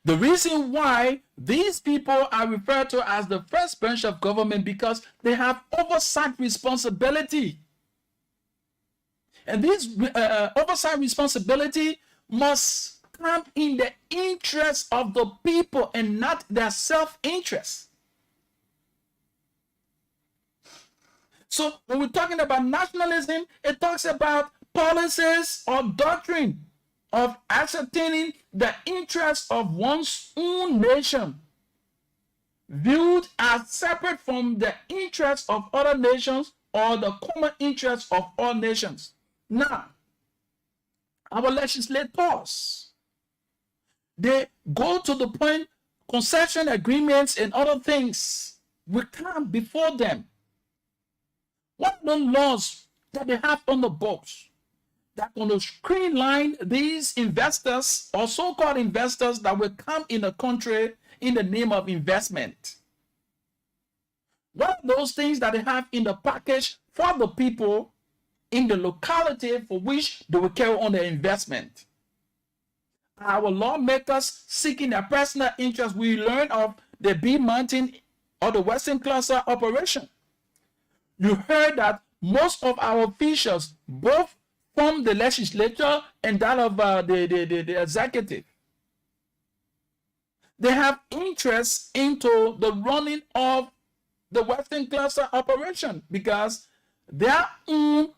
The reason why these people are referred to as the first branch of government, because they have oversight responsibility. And this oversight responsibility must come in the interest of the people and not their self-interest. So when we're talking about nationalism, it talks about policies or doctrine of ascertaining the interest of one's own nation. viewed as separate from the interests of other nations or the common interests of all nations. Now, our legislators, they go to the point, concession agreements and other things will come before them. What are the laws that they have on the books that are going to streamline these investors or so-called investors that will come in the country in the name of investment? What are those things that they have in the package for the people in the locality for which they will carry on their investment? Our lawmakers seeking their personal interest, we learn of the B Mountain or the Western Cluster operation. You heard that most of our officials, both from the legislature and that of the executive, they have interest into the running of the Western Cluster operation because their own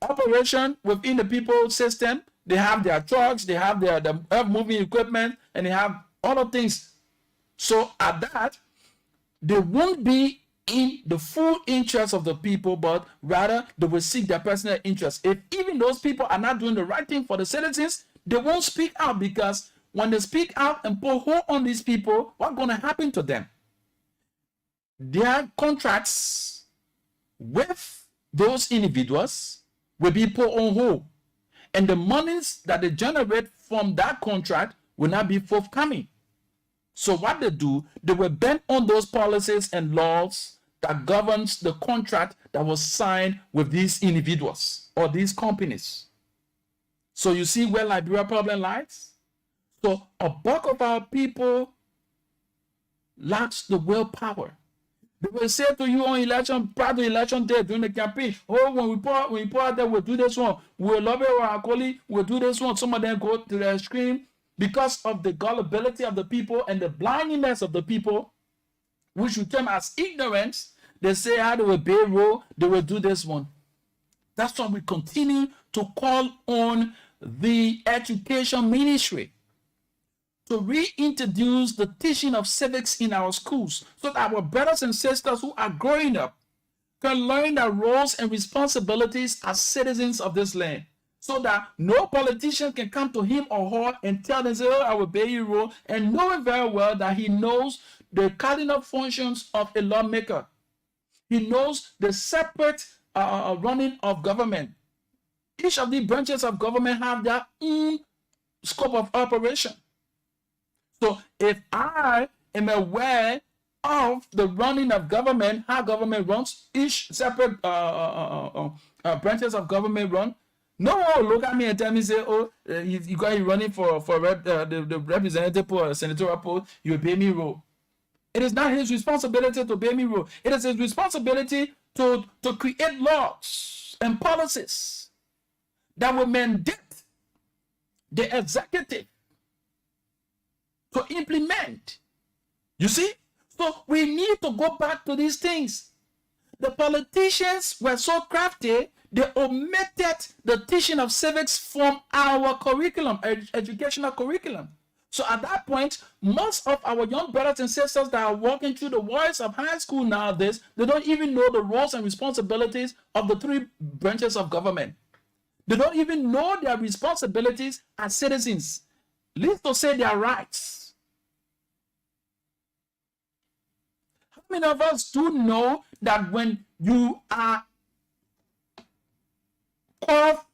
operation within the people system, they have their trucks, they have their moving equipment, and they have other things. So at that, they won't be in the full interest of the people, but rather they will seek their personal interest. If even those people are not doing the right thing for the citizens, they won't speak out, because when they speak out and put hold on these people, what's going to happen to them? Their contracts with those individuals will be put on hold, and the monies that they generate from that contract will not be forthcoming. So what they do, they will bend on those policies and laws that governs the contract that was signed with these individuals or these companies. So you see where Liberia problem lies? So a bulk of our people lacks the willpower. They will say to you on election, prior to election day, during the campaign, oh, when we pour out there, we'll do this one. We'll lobby our colleague, we'll do this one. Some of them go to the extreme because of the gullibility of the people and the blindness of the people, which we term as ignorance. They say how they will payroll, they will do this one. That's why we continue to call on the education ministry to reintroduce the teaching of civics in our schools, so that our brothers and sisters who are growing up can learn their roles and responsibilities as citizens of this land, so that no politician can come to him or her and tell them, say, oh, I will pay you role, and knowing very well that he knows the cardinal functions of a lawmaker. He knows the separate running of government. Each of the branches of government have their own scope of operation. So if I am aware of the running of government, how government runs, each separate branches of government run, no one will look at me and tell me, say, oh, you guys running for the representative or senatorial post, you will pay me role. It is not his responsibility to pay me role. It is his responsibility to create laws and policies that will mandate the executive to implement. You see? So we need to go back to these things. The politicians were so crafty, they omitted the teaching of civics from our curriculum, educational curriculum. So at that point, most of our young brothers and sisters that are walking through the walls of high school nowadays, they don't even know the roles and responsibilities of the three branches of government. They don't even know their responsibilities as citizens, least to say their rights. How many of us do know that when you are caught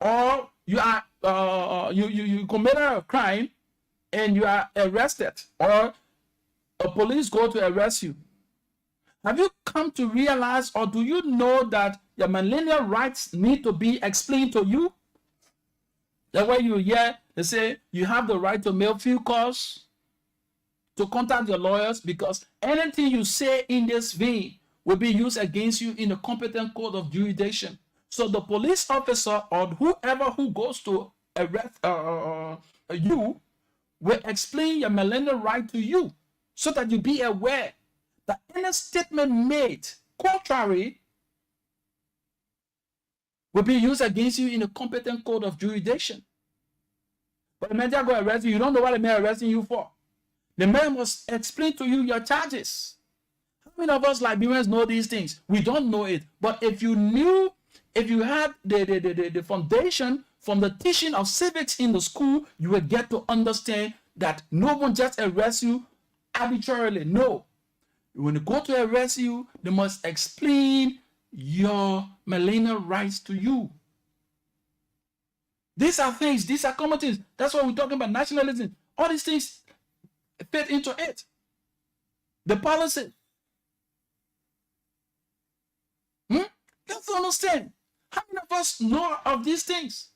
or you are you committed a crime and you are arrested, or a police go to arrest you, have you come to realize, or do you know that your millennial rights need to be explained to you? That way you hear they say you have the right to mail few calls, to contact your lawyers, because anything you say in this vein will be used against you in the competent court of jurisdiction. So the police officer or whoever who goes to arrest you will explain your millennial right to you, so that you be aware that any statement made contrary will be used against you in a competent court of jurisdiction. But the man go arrest you, you don't know what the man arresting you for. The man must explain to you your charges. How many of us Liberians know these things? We don't know it. But if you knew, if you had the foundation from the teaching of civics in the school, you will get to understand that no one just arrests you arbitrarily. No. When they go to arrest you, they must explain your millennial rights to you. These are things, these are common things. That's why we're talking about nationalism. All these things fit into it. The policy. Let's understand. How many of us know of these things?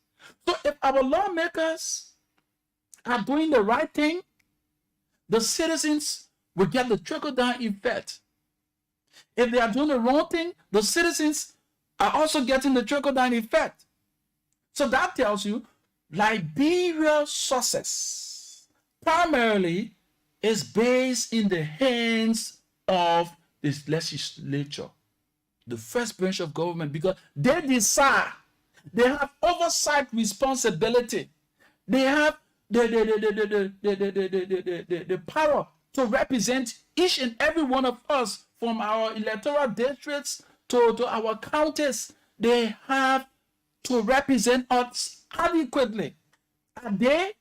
So if our lawmakers are doing the right thing, the citizens will get the trickle-down effect. If they are doing the wrong thing, the citizens are also getting the trickle-down effect. So that tells you Liberia's success primarily is based in the hands of this legislature, the first branch of government, because they decide, they have oversight responsibility, they have the power to represent each and every one of us from our electoral districts to our counties. They have to represent us adequately. And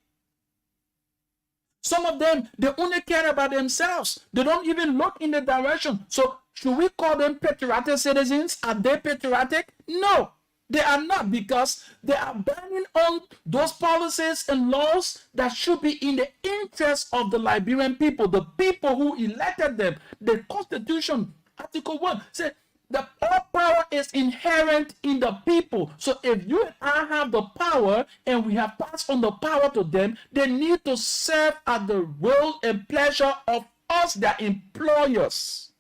some of them, they only care about themselves. They don't even look in the direction. So should we call them patriotic citizens? Are they patriotic? No, they are not, because they are banning on those policies and laws that should be in the interest of the Liberian people, the people who elected them. The Constitution, Article 1, said that all power is inherent in the people. So if you and I have the power and we have passed on the power to them, they need to serve at the will and pleasure of us, their employers.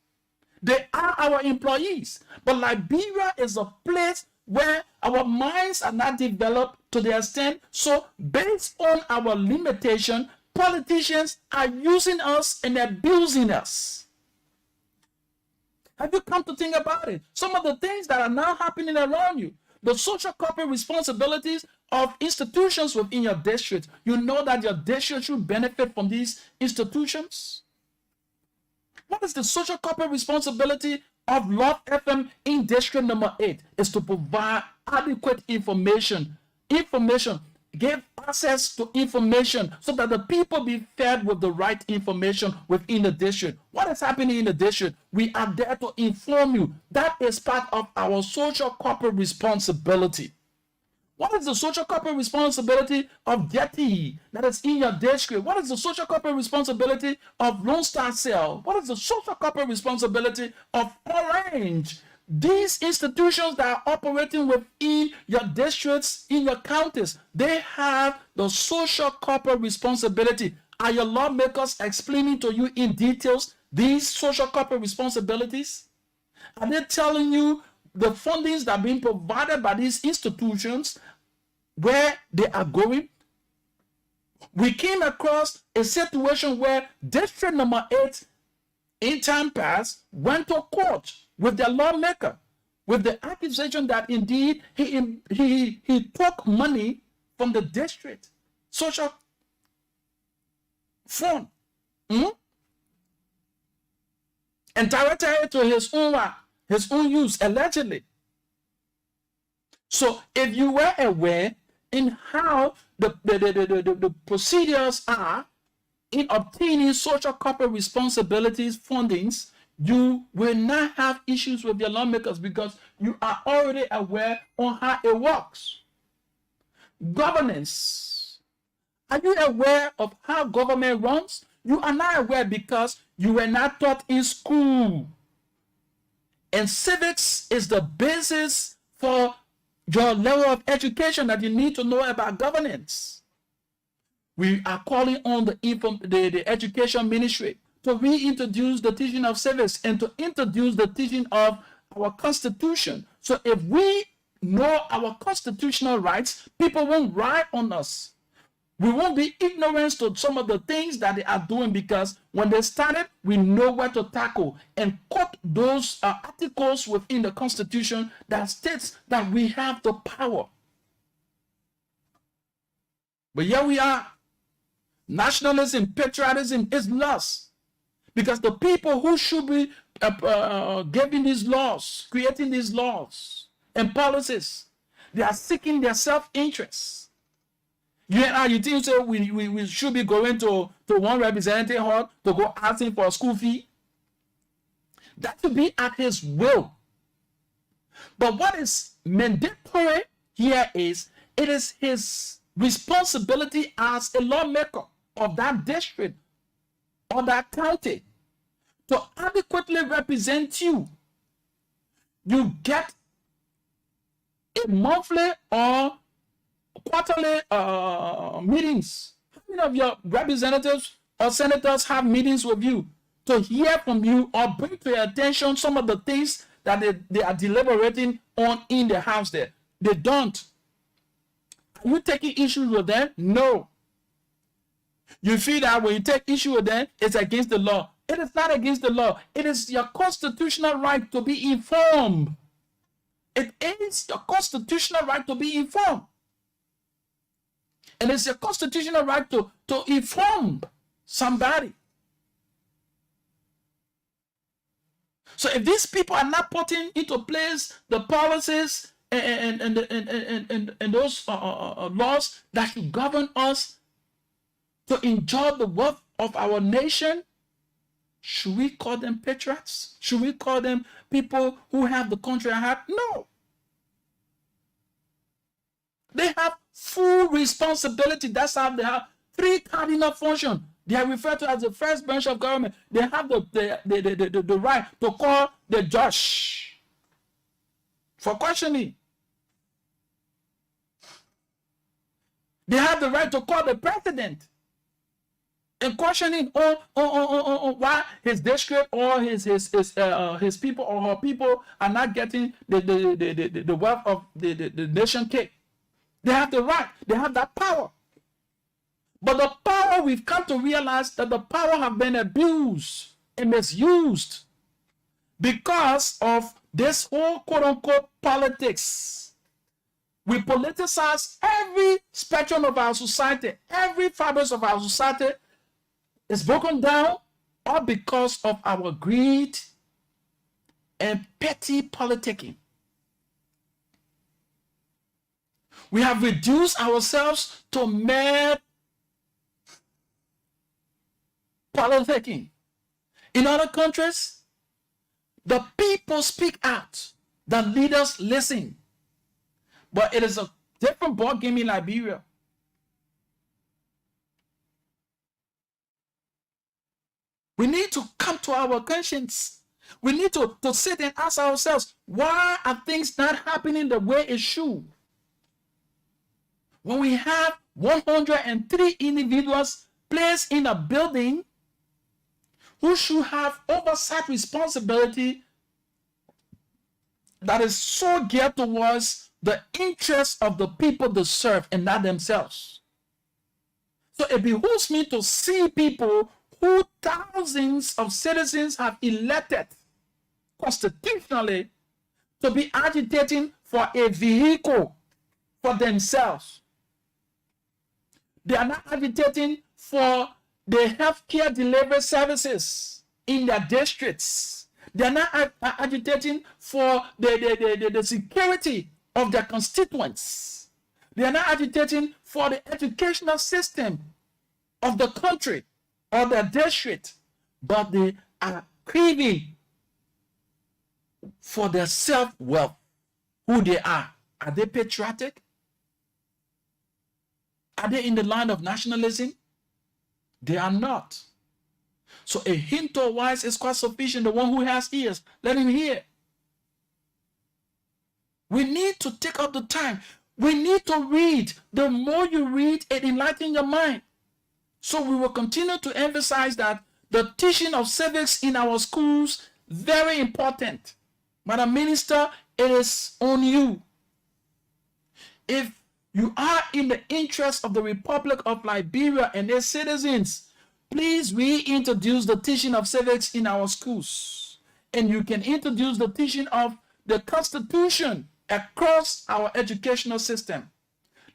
They are our employees. But Liberia is a place where our minds are not developed to the extent. So based on our limitation, politicians are using us and abusing us. Have you come to think about it? Some of the things that are now happening around you, the social corporate responsibilities of institutions within your district. You know that your district should benefit from these institutions. What is the social corporate responsibility of Love FM in district number 8? Is to provide adequate information, give access to information so that the people be fed with the right information within the district. What is happening in the district? We are there to inform you. That is part of our social corporate responsibility. What is the social corporate responsibility of Getty that is in your district? What is the social corporate responsibility of Lone Star Cell? What is the social corporate responsibility of Orange? These institutions that are operating within your districts, in your counties, they have the social corporate responsibility. Are your lawmakers explaining to you in details these social corporate responsibilities? Are they telling you the fundings that are being provided by these institutions, where they are going? We came across a situation where district number 8 in time past went to court with their lawmaker with the accusation that indeed he took money from the district social fund and directed it to his own use, allegedly. So if you were aware in how the procedures are in obtaining social corporate responsibilities fundings, you will not have issues with your lawmakers because you are already aware on how it works. Governance. Are you aware of how government runs? You are not aware because you were not taught in school. And civics is the basis for your level of education that you need to know about governance. We are calling on the education ministry to reintroduce the teaching of civics and to introduce the teaching of our Constitution. So if we know our constitutional rights, people won't ride on us. We won't be ignorant to some of the things that they are doing, because when they started, we know where to tackle and quote those articles within the Constitution that states that we have the power. But here we are. Nationalism, patriotism is lost. Because the people who should be giving these laws, creating these laws and policies, they are seeking their self-interest. You think so we should be going to one representative hall to go asking for a school fee? That should be at his will. But what is mandatory here is, it is his responsibility as a lawmaker of that district or that county to adequately represent you. You get a monthly or quarterly meetings. How many of your representatives or senators have meetings with you to hear from you or bring to your attention some of the things that they are deliberating on in the house there? They don't. Are you taking issues with them? No. You feel that when you take issue with them, it's against the law. It is not against the law. It is your constitutional right to be informed. It is your constitutional right to be informed. And it's your constitutional right to inform somebody. So if these people are not putting into place the policies and those laws that should govern us to enjoy the wealth of our nation, should we call them patriots? Should we call them people who have the country at heart? No. They have full responsibility. That's how they have three cardinal functions. They are referred to as the first branch of government. They have the right to call the judge for questioning. They have the right to call the president and questioning on why his district or his people or her people are not getting the wealth of the nation cake. They have the right. They have that power. But the power, we've come to realize that the power have been abused and misused because of this whole quote-unquote politics. We politicize every spectrum of our society. Every fabric of our society is broken down, all because of our greed and petty politicking. We have reduced ourselves to mere politicking. In other countries, the people speak out, the leaders listen. But it is a different ballgame in Liberia. We need to come to our conscience. We need to sit and ask ourselves, why are things not happening the way it should? When we have 103 individuals placed in a building who should have oversight responsibility that is so geared towards the interests of the people they serve and not themselves. So it behooves me to see people who thousands of citizens have elected constitutionally to be agitating for a vehicle for themselves. They are not agitating for the healthcare delivery services in their districts. They are not agitating for the security of their constituents. They are not agitating for the educational system of the country or their district, but they are craving for their self-wealth, who they are. Are they patriotic? Are they in the line of nationalism? They are not. So a hint or wise is quite sufficient. The one who has ears, let him hear. We need to take up the time. We need to read. The more you read, it enlightens your mind. So we will continue to emphasize that the teaching of civics in our schools, very important. Madam Minister, it is on you. If you are in the interest of the Republic of Liberia and its citizens, please reintroduce the teaching of civics in our schools. And you can introduce the teaching of the Constitution across our educational system.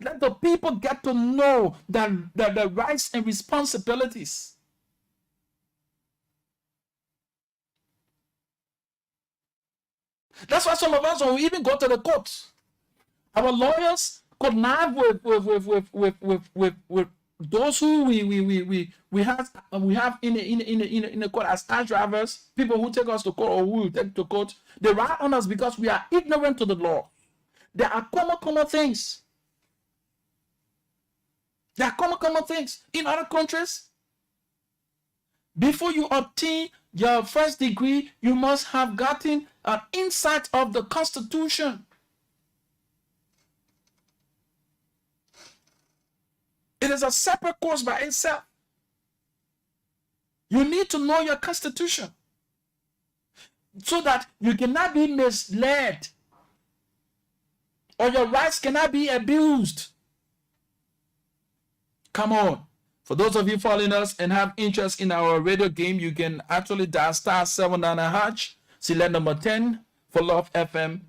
Let the people get to know the rights and responsibilities. That's why some of us, when we even go to the courts, our lawyers connive with those who we have in the court as car drivers, people who take us to court or who will take to court. They write on us because we are ignorant to the law. There are common things. There are common things in other countries. Before you obtain your first degree, you must have gotten an insight of the Constitution. It is a separate course by itself. You need to know your Constitution so that you cannot be misled or your rights cannot be abused. Come on. For those of you following us and have interest in our radio game, you can actually dial *799#, select number 10 for Love FM.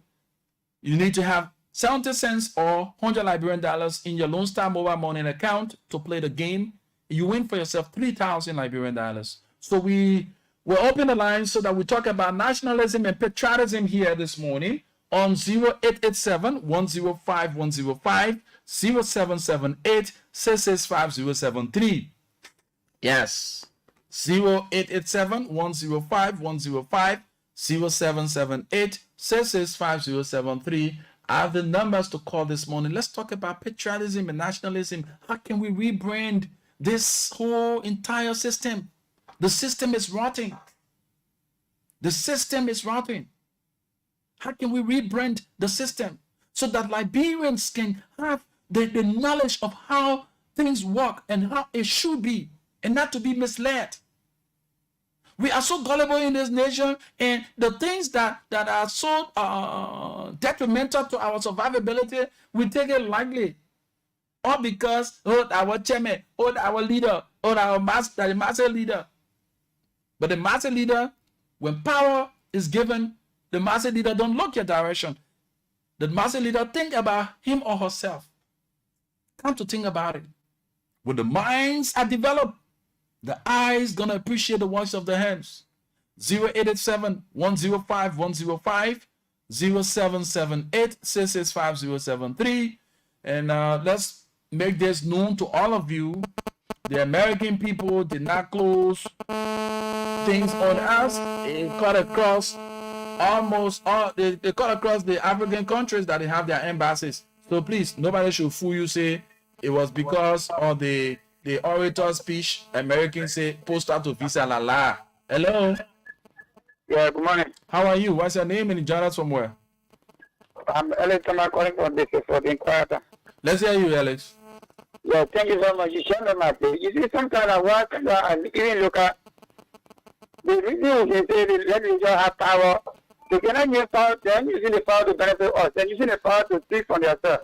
You need to have 70 cents or 100 Liberian dollars in your Lone Star mobile money account to play the game. You win for yourself 3,000 Liberian dollars. So we will open the lines so that we talk about nationalism and patriotism here this morning on 0887-105-105, 0778-665-073. Yes, 0887-105-105, 0778-665-073. I have the numbers to call this morning. Let's talk about patriotism and nationalism. How can we rebrand this whole entire system? The system is rotting. The system is rotting. How can we rebrand the system so that Liberians can have the knowledge of how things work and how it should be and not to be misled? We are so gullible in this nation, and the things that are so detrimental to our survivability, we take it lightly. All because our chairman, our leader, our master leader. But the master leader, when power is given, the master leader don't look your direction. The master leader think about him or herself. Come to think about it. When the minds are developed, the eyes gonna appreciate the voice of the hands. 0887-105-105, 0778-665-073. And let's make this known to all of you. The American people did not close things on us. It cut across almost all, they cut across the African countries that they have their embassies. So please, nobody should fool you, say it was because of the orator speech. Americans say post out to visa la la. Hello. Yeah, good morning. How are you? What's your name and you join us from where? I'm Alex. I'm calling from this for the Inquirer. Let's hear you, Alex. Yeah, thank you very much. You share them up. You see some kind of work and even look at the reason you say let me just have power. You cannot use power, then using the power to benefit us, then using the power to speak from yourself.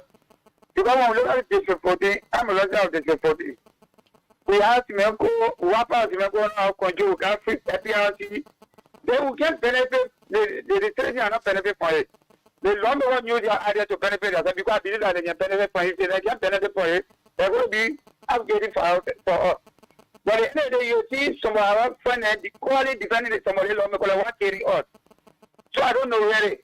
Because when we look at District 14, I'm a resident of District 14. We have Simenko, Wapa Simenko now, Conju, Free PRC. They will get benefit, the restrictions are not benefit for it. The longer one use their idea to benefit us, because I believe that they can benefit for it, they can benefit for it, they will be upgrading for us. But at the end of the day, you see some of our friends equally depending on somebody who want carry us. So I don't know really.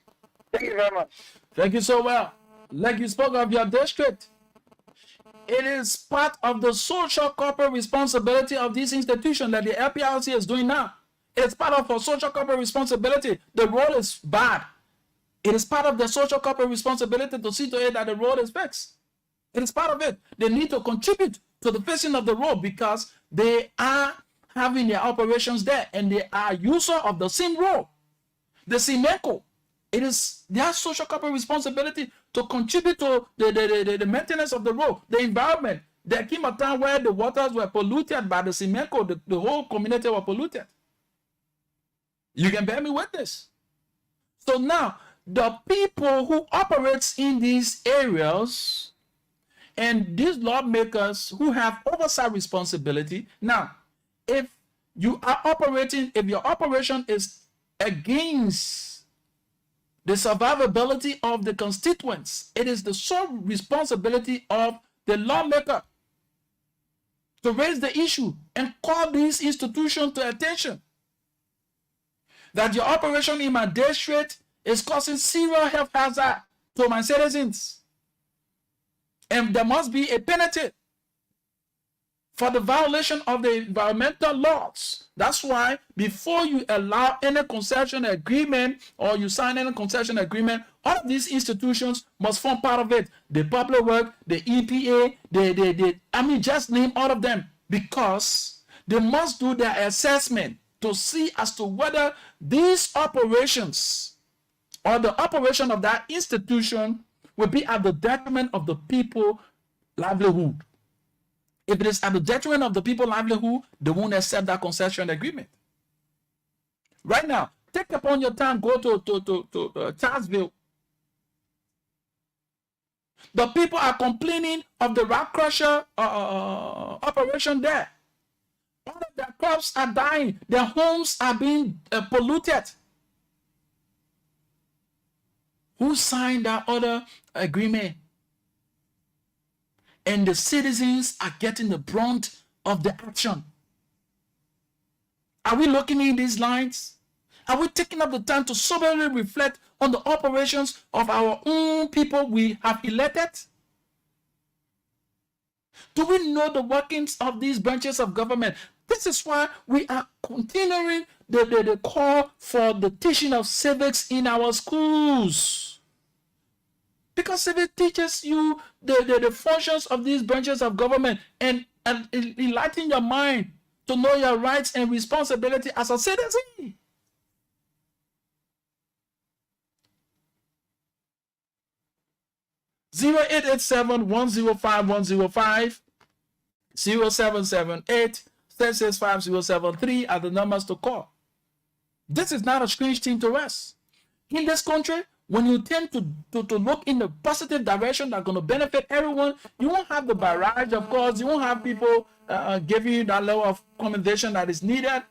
Thank you very much. Thank you so well. Like you spoke of your district, it is part of the social corporate responsibility of this institution that the LPRC is doing now. It's part of our social corporate responsibility. The road is bad. It is part of the social corporate responsibility to see to it that the road is fixed. It is part of it. They need to contribute to the fixing of the road because they are having their operations there and they are user of the same road. The Simenko, it is their social corporate responsibility to contribute to the maintenance of the road, the environment. There came a time where the waters were polluted by the Simenko, the whole community was polluted. You can bear me witness. So now, the people who operate in these areas and these lawmakers who have oversight responsibility. Now, if you are operating, if your operation is against the survivability of the constituents. It is the sole responsibility of the lawmaker to raise the issue and call these institutions to attention. That your operation in my district is causing serious health hazard to my citizens. And there must be a penalty for the violation of the environmental laws. That's why before you allow any concession agreement or you sign any concession agreement, all of these institutions must form part of it. The public work, the EPA, I mean, just name all of them, because they must do their assessment to see as to whether these operations or the operation of that institution will be at the detriment of the people's livelihood. If it is at the detriment of the people's livelihood, they won't accept that concession agreement. Right now, take upon your time, go to Charlesville. The people are complaining of the rock crusher operation there. All of their crops are dying. Their homes are being polluted. Who signed that other agreement? And the citizens are getting the brunt of the action. Are we looking in these lines? Are we taking up the time to soberly reflect on the operations of our own people we have elected? Do we know the workings of these branches of government? This is why we are continuing the call for the teaching of civics in our schools. Because civics teaches you the functions of these branches of government and enlighten your mind to know your rights and responsibility as a citizen. Zero 887-105-105, 0778-665-073 are the numbers to call. This is not a strange thing to us. In this country, when you tend to look in the positive direction that's going to benefit everyone, you won't have the barrage of calls. You won't have people giving you that level of commendation that is needed.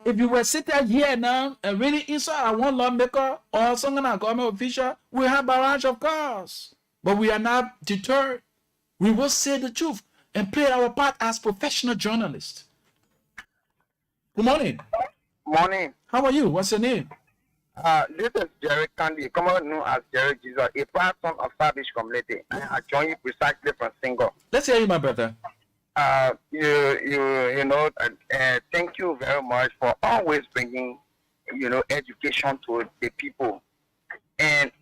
If you were sitting here now and really inside one lawmaker or some kind of government official, we have barrage of calls. But we are not deterred. We will say the truth and play our part as professional journalists. Good morning. Morning. How are you? What's your name? This is Jerry Candy, commonly known as Jerry Jesus, a proud son of Savage community. I join you precisely from Single. Let's hear you, my brother. Thank you very much for always bringing, education to the people. And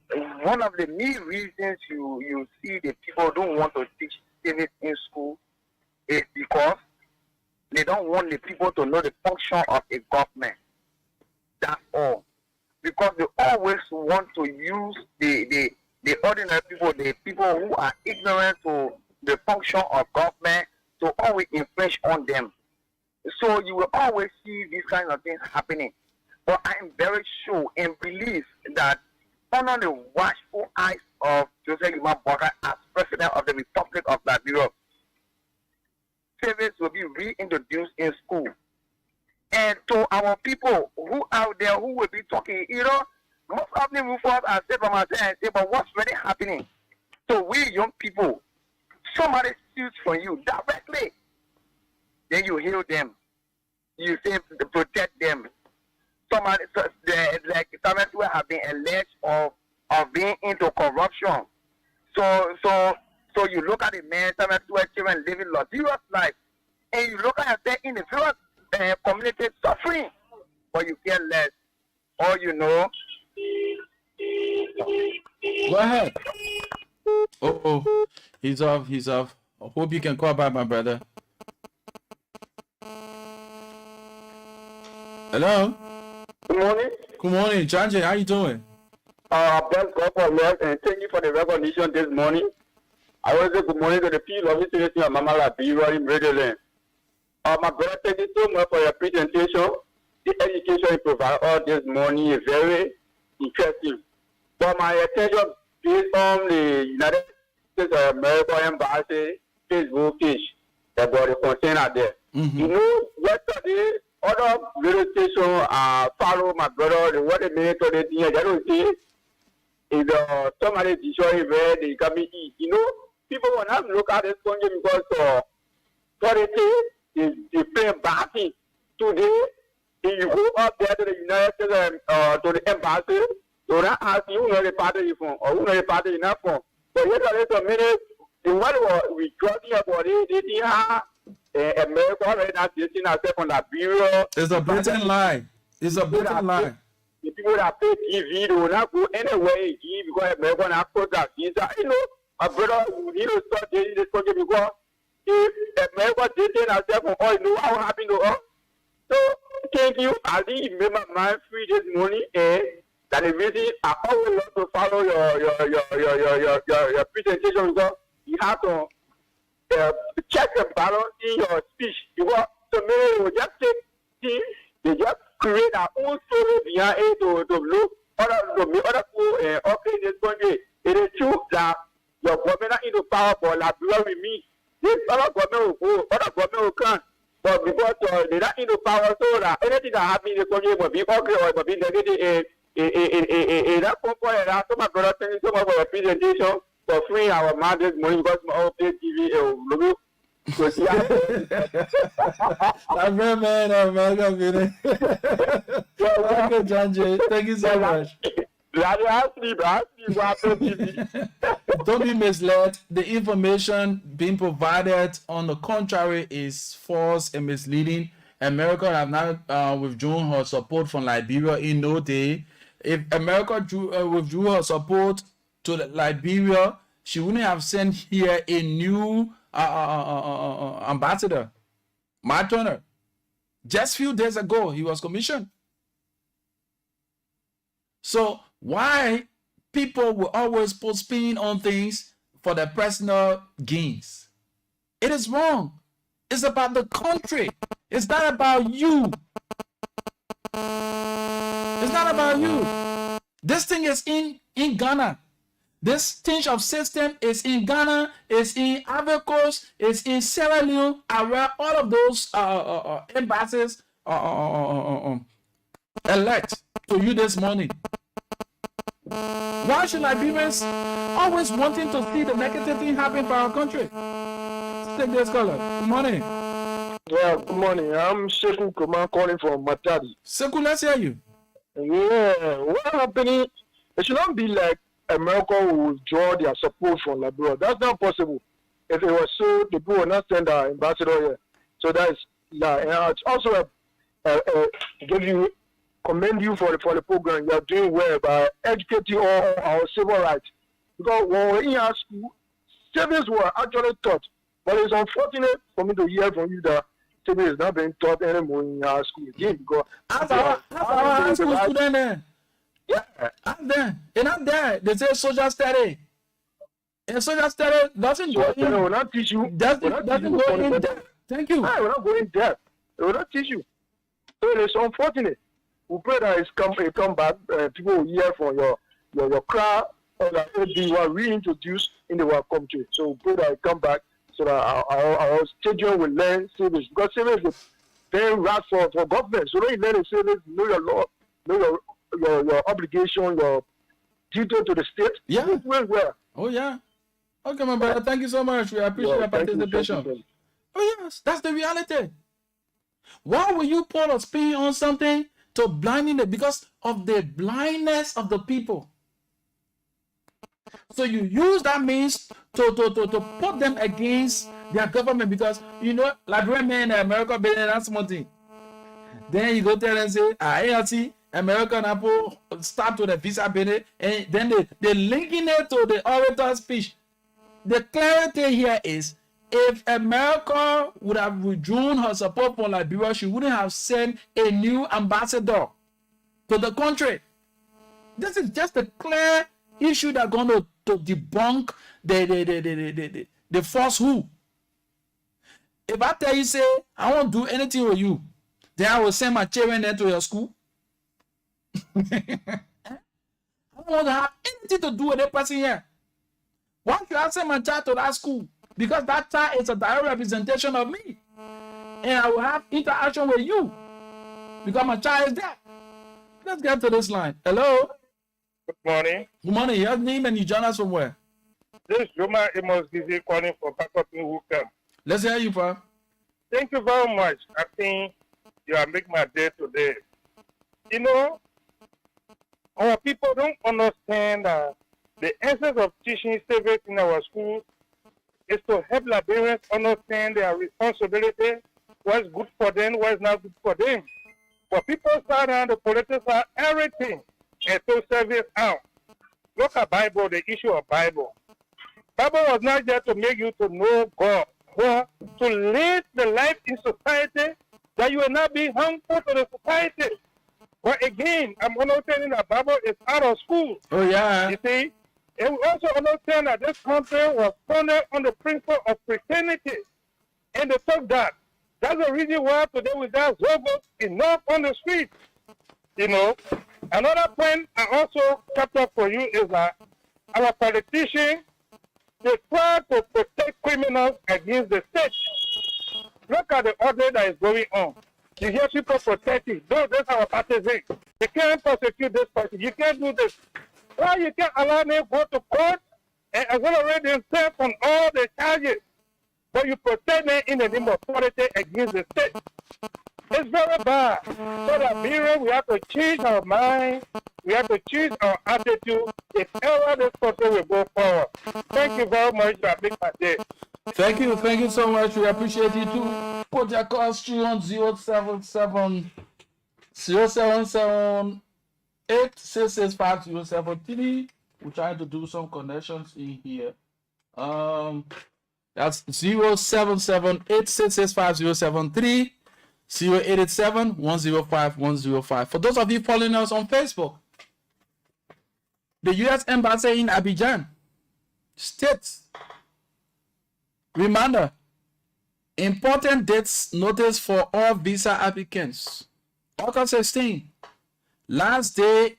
one of the main reasons you see the people don't want to teach civics in school is because they don't want the people to know the function of a government. That's all. Because they always want to use the ordinary people, the people who are ignorant to the function of government, to always infringe on them. So you will always see these kind of things happening. But I am very sure and believe that under the watchful eyes of Joseph Imam-Baka as President of the Republic of Liberia, civics will be reintroduced in school. And to our people who out there who will be talking, most of them will fall and say from ourselves and say, but what's really happening? So we young people, somebody steals from you directly. Then you heal them. You say to protect them. Somebody like some people have been alleged of being into corruption. So you look at the man, some children living luxurious life, and you look at yourself in the field. Community suffering, but you care less. Or Go ahead. Oh, he's off. I hope you can call back, my brother. Hello. Good morning. Good morning, Janji. How you doing? Bless God for Lord, and thank you for the recognition this morning. I want to say good morning to the people of this city of Mama Labira in Redland. My brother, thank you so much for your presentation. The education you provide all this morning is very interesting. But my attention based on the United States of America Embassy Facebook page about the concern out there. Mm-hmm. Yesterday other radio station follow my brother. The what they made to the thing. That was it. If somebody destroy where they come in, you know, people will not look at this country because authority is playing backing today. If you go up there to the United States to the embassy, they will not ask you who the party from or who the party is not from. But yet there is a minute. In what we talking about it, they didn't have America already not dating ourselves on that bureau. It's a blatant lie. It's a blatant lie. The people that pay TV, they will not go anywhere again because America not put that visa. You know, my brother, we need to start dating this country because if America dating ourselves on oil, you know what will happen to us? So, thank you. I think it made my mind free this morning. That the reason I always love to follow your presentation because you have to check and balance in your speech. Because so many will just take things, they just create our own story behind it to look other people okay in this country. It is true that your government are into power for Liberia with me. This other government will go, other government will come. But because they're not into power, so that anything that happens in the country will be okay or will be negative. That comfort and so my brother, thank you so much for your presentation for freeing our mind this morning because my own pay TV. I'm very man, I'm welcome. Okay, John J. Thank you so much. Don't be misled. The information being provided on the contrary is false and misleading. America have now withdrawn her support from Liberia in no day. If America withdrew her support to Liberia, she wouldn't have sent here a new ambassador, Matt Turner. Just few days ago, he was commissioned. So why people will always put spin on things for their personal gains? It is wrong. It's about the country. It's not about you. It's not about you. This thing is in Ghana. This change of system is in Ghana, is in Ivory Coast, is in Sierra Leone, where all of those embassies elect to you this morning. Why should Liberians always wanting to see the negative thing happen for our country? Take this caller. Good morning. Yeah, good morning. I'm Sekou Koma calling from Matadi. Sekou, let's hear you. Yeah, what happening? It should not be like America will withdraw their support from Liberia. That's not possible. If it was so, the people will not send our ambassador here. So that is and I also commend you for the program. You are doing well by educating all our civil rights. Because when we're in our school, civics were actually taught. But it's unfortunate for me to hear from you that civics is not being taught anymore in our school again. Because as our high school student, yeah, I'm there. And I'm there. They say social study. And social study doesn't go in. They will not teach you. Doesn't go in depth. Thank you. No, we're not going there. They will not teach you. So it's unfortunate. We pray that it's come back. People will hear from your crowd or that you are reintroduced in the country. So we pray that it come back so that our children will learn civics. Because civics is very right for government. So when you learn the civics, know your law, know your obligation, your duty to the state. Yeah. Well. Oh, yeah. Okay, my brother. Thank you so much. We appreciate your participation. Oh, yes. That's the reality. Why will you put a spin on something to blinding it? Because of the blindness of the people. So you use that means to put them against their government because, you know, Liberian men in America, that's one thing. Then you go tell them, say, ALC, American Apple, start to the visa benefit, and then they linking it to the orator's speech. The clarity here is, if America would have withdrawn her support for Liberia, she wouldn't have sent a new ambassador to the country. This is just a clear issue that's going to debunk the falsehood. If I tell you, say, I won't do anything with you, then I will send my children there to your school. I don't want to have anything to do with that person here. Why should I send my child to that school? Because that child is a direct representation of me. And I will have interaction with you. because my child is there. Let's get to this line. Hello. Good morning. Good morning. Your name and you join us from where? This is Joma Amos Gizi calling for Pakopin Wukam. Let's hear you, pa. Thank you very much. I think you are making my day today. You know, our people don't understand the essence of teaching civics in our schools is to help Liberians understand their responsibility, what's good for them, what's not good for them. But people start on the politics are everything and to service out. Look at Bible, the issue of Bible. Bible was not just to make you to know God, but to live the life in society that you will not be harmful to the society. But again, I'm understanding that Bible is out of school. Oh, yeah. You see? And we also understand that this country was founded on the principle of Christianity. And they took that. That's the reason why today we got robots enough on the street. You know? Another point I also kept up for you is that our politicians, they try to protect criminals against the state. Look at the order that is going on. You hear people protecting. No, that's our partisans. You can't prosecute this person. You can't do this. Why you can't allow them to go to court and exonerate themselves from all the charges? But you protect them in the name of politics against the state. It's very bad. So that period, we have to change our mind. We have to change our attitude. If ever this country will go forward. Thank you very much. You have made my day. Thank you so much. We appreciate you too. Put your calls through on 077 8665073. We're trying to do some connections in here. That's 077 8665073. 0887-105-105. For those of you following us on Facebook, the U.S. Embassy in Abidjan states, reminder, important dates notice for all visa applicants. August 16, last day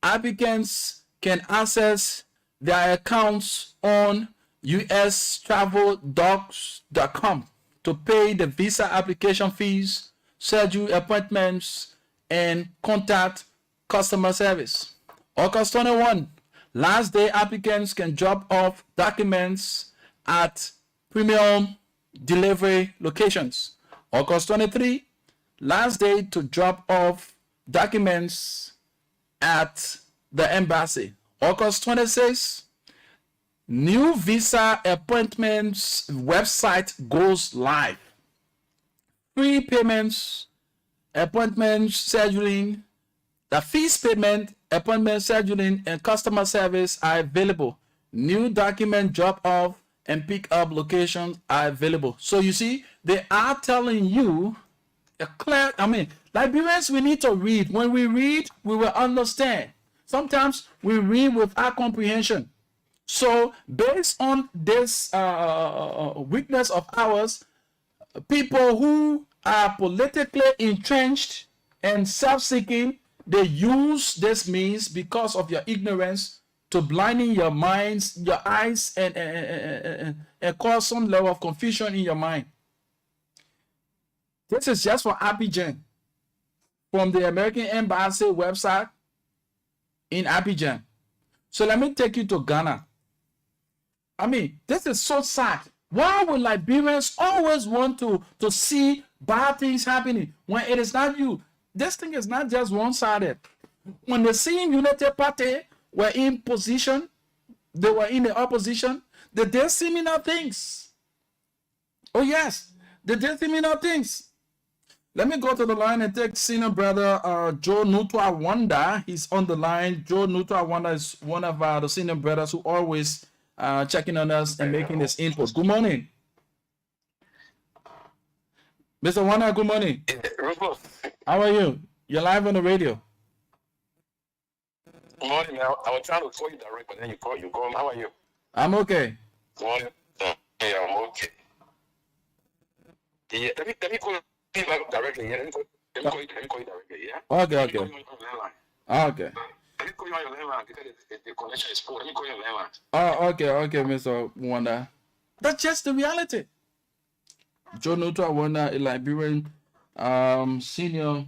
applicants can access their accounts on ustraveldocs.com to pay the visa application fees, schedule appointments, and contact customer service. August 21, last day applicants can drop off documents at premium delivery locations. August 23, last day to drop off documents at the embassy. August 26, new visa appointments website goes live. Free payments, appointment scheduling, the fees payment, appointment scheduling, and customer service are available. New document drop off and pick up locations are available. So you see, they are telling you a clear, Liberians, we need to read. When we read, we will understand. Sometimes we read without comprehension. So based on this weakness of ours, people who are politically entrenched and self-seeking, they use this means because of your ignorance to blinding your minds, your eyes, and cause some level of confusion in your mind. This is just for Abidjan, from the American Embassy website in Abidjan. So let me take you to Ghana. This is so sad. Why would Liberians always want to see bad things happening when it is not you? This thing is not just one-sided. When the same United Party were in position, they were in the opposition, they did similar things. Oh yes, they did similar things. Let me go to the line and take senior brother Joe Nutwa Wanda. He's on the line. Joe Nutwa Wanda is one of the senior brothers who always checking on us and making this input. Good morning. Mr. Wanda, good morning. How are you? You're live on the radio. Good morning. I was trying to call you direct, but then you call. How are you? I'm okay. Good morning. Yeah, I'm okay. Yeah, let me call you directly. Yeah, let me call you directly. Yeah. Okay. Okay. Okay. Let me call you on your landline because the connection is poor. Let me call you on your landline. Oh, okay, Mr. Wanda. That's just the reality. Joe Nutwa Wanda, a Liberian senior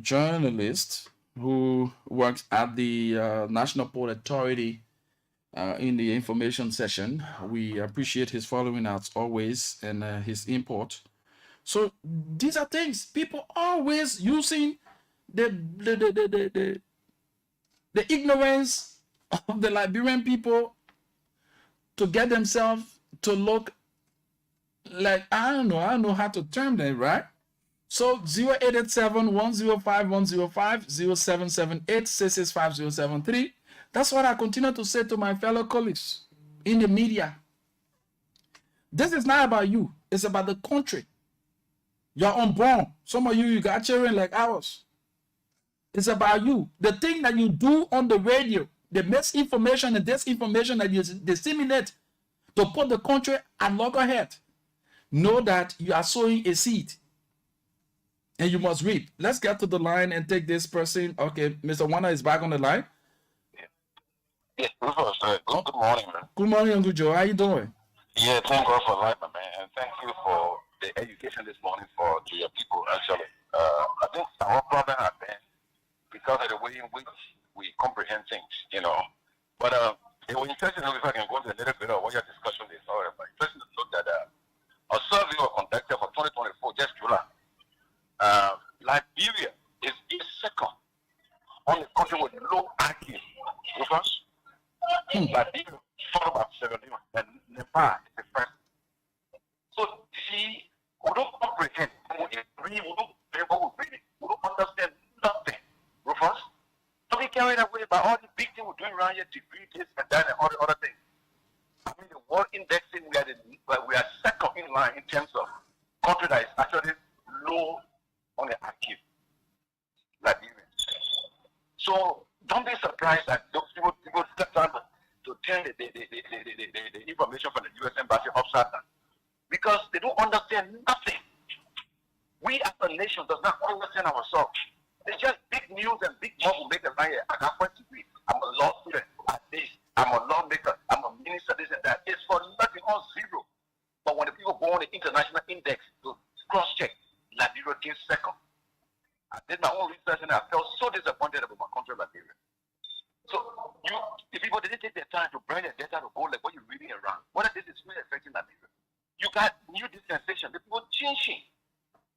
journalist who works at the National Port Authority in the information session. We appreciate his following as always and his input. So these are things people always using the ignorance of the Liberian people to get themselves to look like, I don't know how to term them, right? So 0887-105-105, 0778-665-073. That's what I continue to say to my fellow colleagues in the media. This is not about you. It's about the country. You're unborn. Some of you got children like ours. It's about you. The thing that you do on the radio, the misinformation and disinformation that you disseminate to put the country at loggerhead. Know that you are sowing a seed and you must reap. Let's get to the line and take this person. Okay, Mr. Wanda is back on the line. Yeah, good morning, man. Good morning, Uncle Joe. How you doing? Yeah, thank God for life, my man, and thank you for the education this morning to your people. Actually, I think our problem has been because of the way in which we comprehend things, you know. But it was interesting if I can go into a little bit of what your discussion is. Sorry, but interesting to look at a survey was conducted for 2024, just July. Liberia is second on the country with low IQ. Liberia followed by Sierra Leone and Nepal is the first. So we don't comprehend, we don't understand nothing. Rufus, don't be carried away by all the big things we're doing around here, degree this and that and all the other things. I mean, the world indexing, we are second in line in terms of country that is actually low on the IQ. Liberia. So don't be surprised that those people step down to turn the information from the U.S. Embassy upside down because they don't understand nothing. We as a nation does not understand ourselves. It's just big news and big money will make it right here. I got one degree. I'm a law student. At this, I'm a lawmaker. I'm a minister. This and that. It's for nothing on zero. But when the people go on the international index to cross-check, Liberia came second. I did my own research and I felt so disappointed about my country, Liberia. So the people didn't take their time to bring their data to go like what you're reading around. What if this is really affecting Liberia? You got new dispensation. The people changing.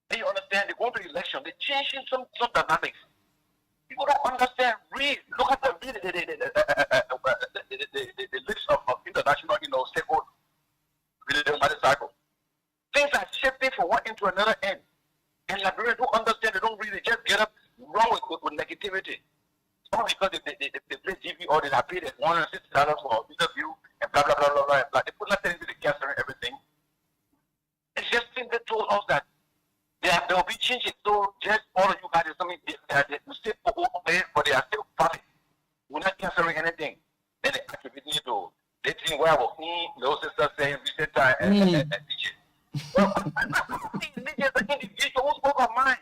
And you understand they go to election. They're changing some dynamics. People don't understand. Read. Look at the list of international, stakeholders. The cycle. Things are shifting from one end to another end. And Liberians don't understand, they don't read, they just get up, run with negativity. All because they play TV or they are paid at $160 for interview and blah, blah, blah, blah, blah, blah. They put nothing into the cancer and everything. It's just simply told us that there will be changes. So just all of you guys, something they still obey, but they are still funny. We're not canceling anything. Then they attribute me to they think, well, no sister saying recent time and DJ. Well, DJ is an individual who spoke of mine.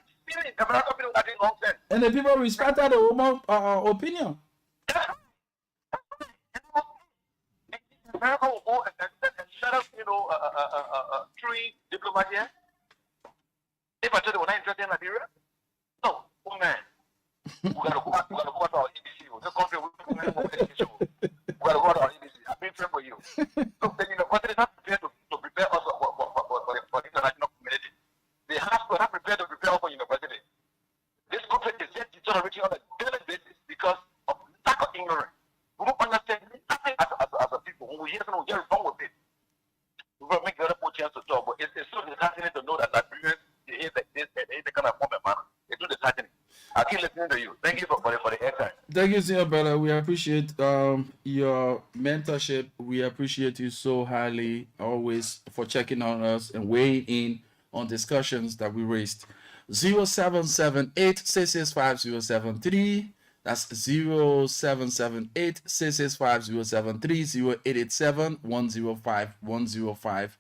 And the people respected the woman's opinion. America will go and set up, three diplomats here. If I tell you we're not interested in Liberia, no, oh man, we gotta go back to our EBC. The country we gotta go to our EBC. I've been praying for you. So the university is not prepared to prepare us for the international community. They have to have prepared to prepare us for university. This country is yet deteriorating on a daily basis because of lack of ignorance. We don't understand nothing as a people. When we hear something, we get wrong with it. We will make the other people chance to talk, but it's so disheartening to know that Liberians behave like this and they kind of form a manner. It's too disheartening. I keep listening to you. Thank you for the airtime. Thank you, senior brother. We appreciate your mentorship. We appreciate you so highly, always, for checking on us and weighing in on discussions that we raised. 0778-665-073. That's 0778-665-073, 0887-105-105.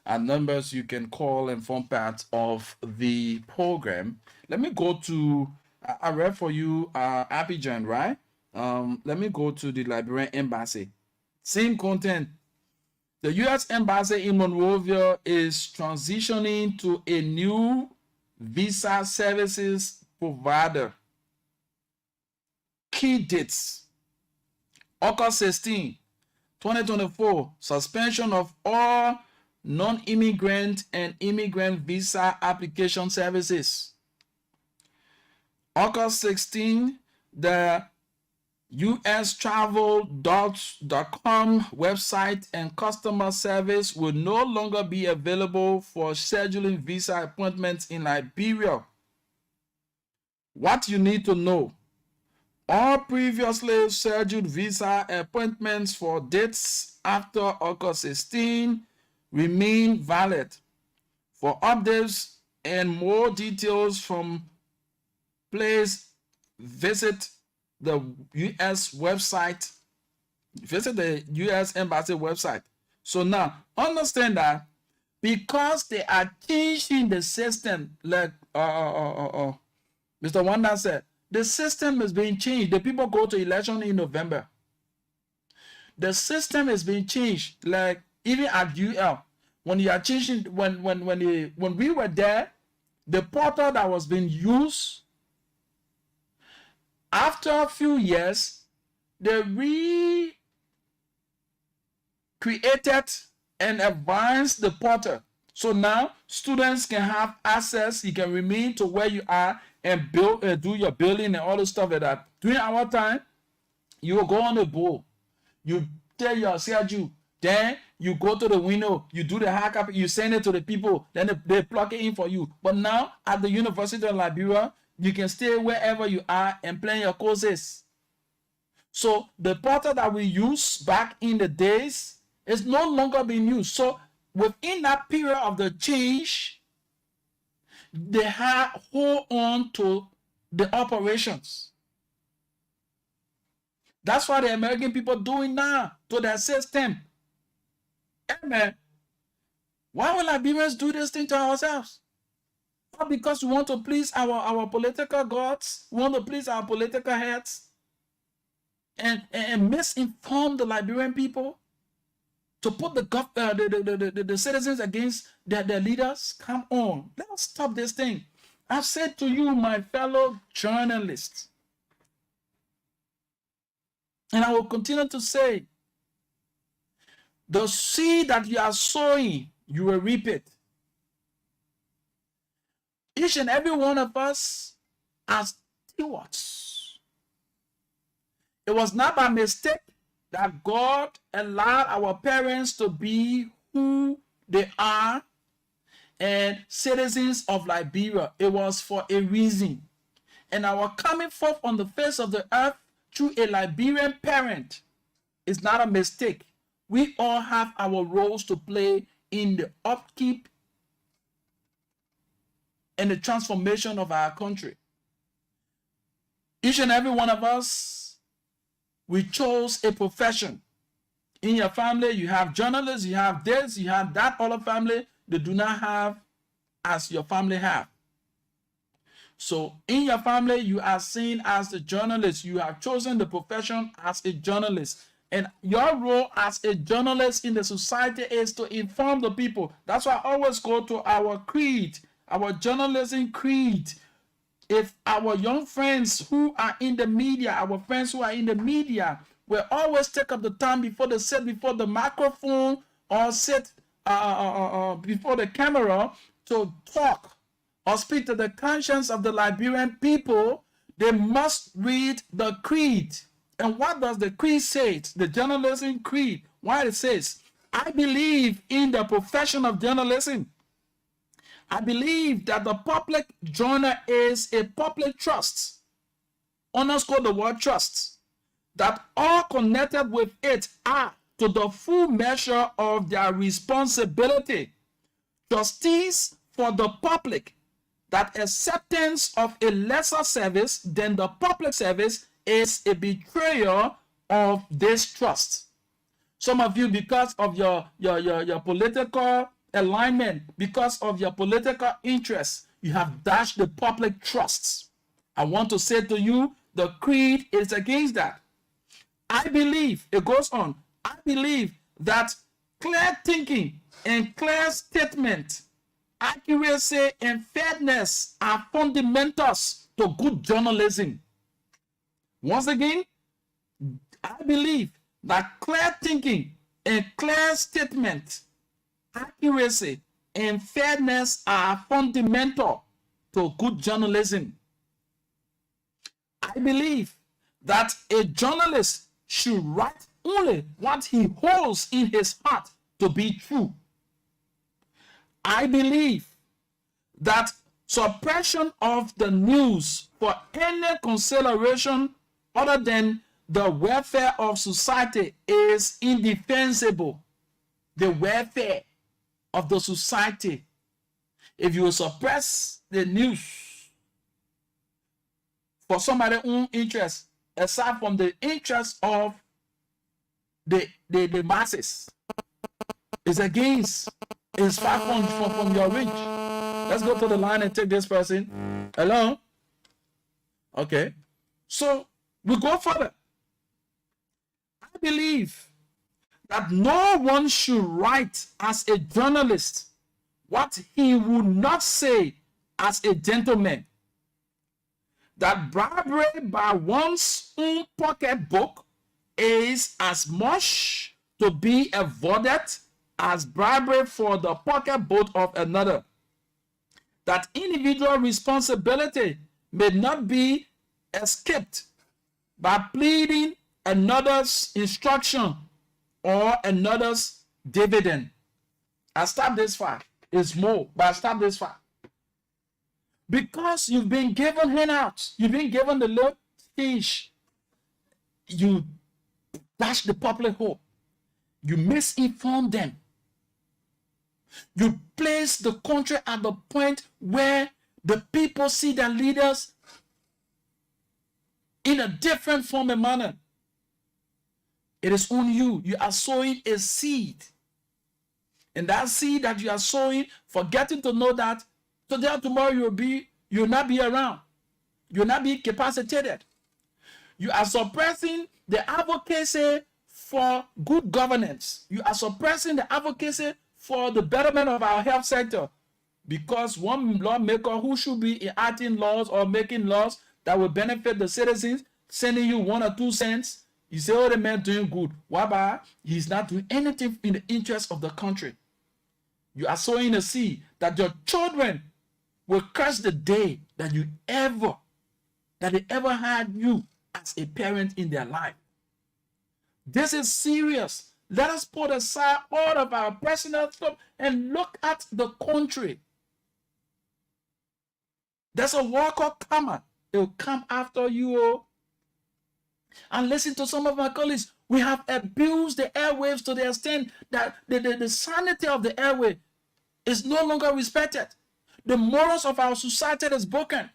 Are numbers you can call and form part of the program. Let me go to, I read for you Abidjan, right? Let me go to the Liberian Embassy. Same content. The U.S. Embassy in Monrovia is transitioning to a new visa services provider. Key dates. August 16, 2024, suspension of all non-immigrant and immigrant visa application services. August 16, the ustravel.com website and customer service will no longer be available for scheduling visa appointments in Liberia. What you need to know: all previously scheduled visa appointments for dates after August 16 remain valid. For updates and more details from please visit the U.S. website, visit the U.S. Embassy website. So now, understand that because they are changing the system, like Mr. Wanda said, the system is being changed. The people go to election in November. The system is being changed, like even at UL. When you are changing, when we were there, the portal that was being used, after a few years, they recreated and advanced the portal. So now students can have access. You can remain to where you are and build, do your building and all the stuff like that. During our time, you will go on the boat, you tell your CRG, then you go to the window, you do the hack-up, you send it to the people, then they plug it in for you. But now at the University of Liberia, you can stay wherever you are and plan your courses. So the portal that we used back in the days is no longer being used. So within that period of the change, they had hold on to the operations. That's what the American people doing now to their system. Amen. Why will Liberians do this thing to ourselves? Not because we want to please our political gods, we want to please our political heads, and misinform the Liberian people to put the citizens against their leaders. Come on, let's stop this thing. I've said to you, my fellow journalists, and I will continue to say, the seed that you are sowing, you will reap it. Each and every one of us are stewards. It was not by mistake that God allowed our parents to be who they are and citizens of Liberia. It was for a reason. And our coming forth on the face of the earth through a Liberian parent is not a mistake. We all have our roles to play in the upkeep and the transformation of our country. Each and every one of us, we chose a profession. In your family, you have journalists, you have this, you have that. Other family, they do not have as your family have. So in your family, you are seen as the journalist. You have chosen the profession as a journalist. And your role as a journalist in the society is to inform the people. That's why I always go to our creed, our journalism creed. If our young friends who are in the media, our friends who are in the media, will always take up the time before they sit before the microphone or sit before the camera to talk or speak to the conscience of the Liberian people, they must read the creed. And what does the creed say? The journalism creed. Why it says, I believe in the profession of journalism. I believe that the public journal is a public trust. Underscore the word trust. That all connected with it are to the full measure of their responsibility. Trustees for the public, that acceptance of a lesser service than the public service is a betrayal of this trust. Some of you, because of your political alignment, because of your political interests, you have dashed the public trusts. I want to say to you, the creed is against that. I believe, it goes on, I believe that clear thinking and clear statement, accuracy and fairness are fundamentals to good journalism. Once again, I believe that clear thinking and clear statement, accuracy and fairness are fundamental to good journalism. I believe that a journalist should write only what he holds in his heart to be true. I believe that suppression of the news for any consideration other than the welfare of society is indefensible. The welfare of the society. If you suppress the news for somebody's own interest, aside from the interest of the masses, it's against, it's far from your reach. Let's go to the line and take this person. Hello? Okay. So we go further. I believe that no one should write as a journalist what he would not say as a gentleman. That bribery by one's own pocketbook is as much to be avoided as bribery for the pocketbook of another. That individual responsibility may not be escaped by pleading another's instruction or another's dividend. I stop this far. It's more, but I stop this far. Because you've been given handouts, you've been given the little speech, you dash the public hope, you misinform them, you place the country at the point where the people see their leaders in a different form and manner. It is on you. You are sowing a seed. And that seed that you are sowing, forgetting to know that today or tomorrow you'll not be around. You'll not be capacitated. You are suppressing the advocacy for good governance. You are suppressing the advocacy for the betterment of our health sector. Because one lawmaker who should be enacting laws or making laws that will benefit the citizens, sending you 1 or 2 cents, you say, oh, the man doing good. Why? He's not doing anything in the interest of the country. You are sowing a seed that your children will curse the day that they ever had you as a parent in their life. This is serious. Let us put aside all of our personal stuff and look at the country. There's a war called karma. It will come after you. And listen to some of my colleagues. We have abused the airwaves to the extent that the sanity of the airway is no longer respected. The morals of our society is broken.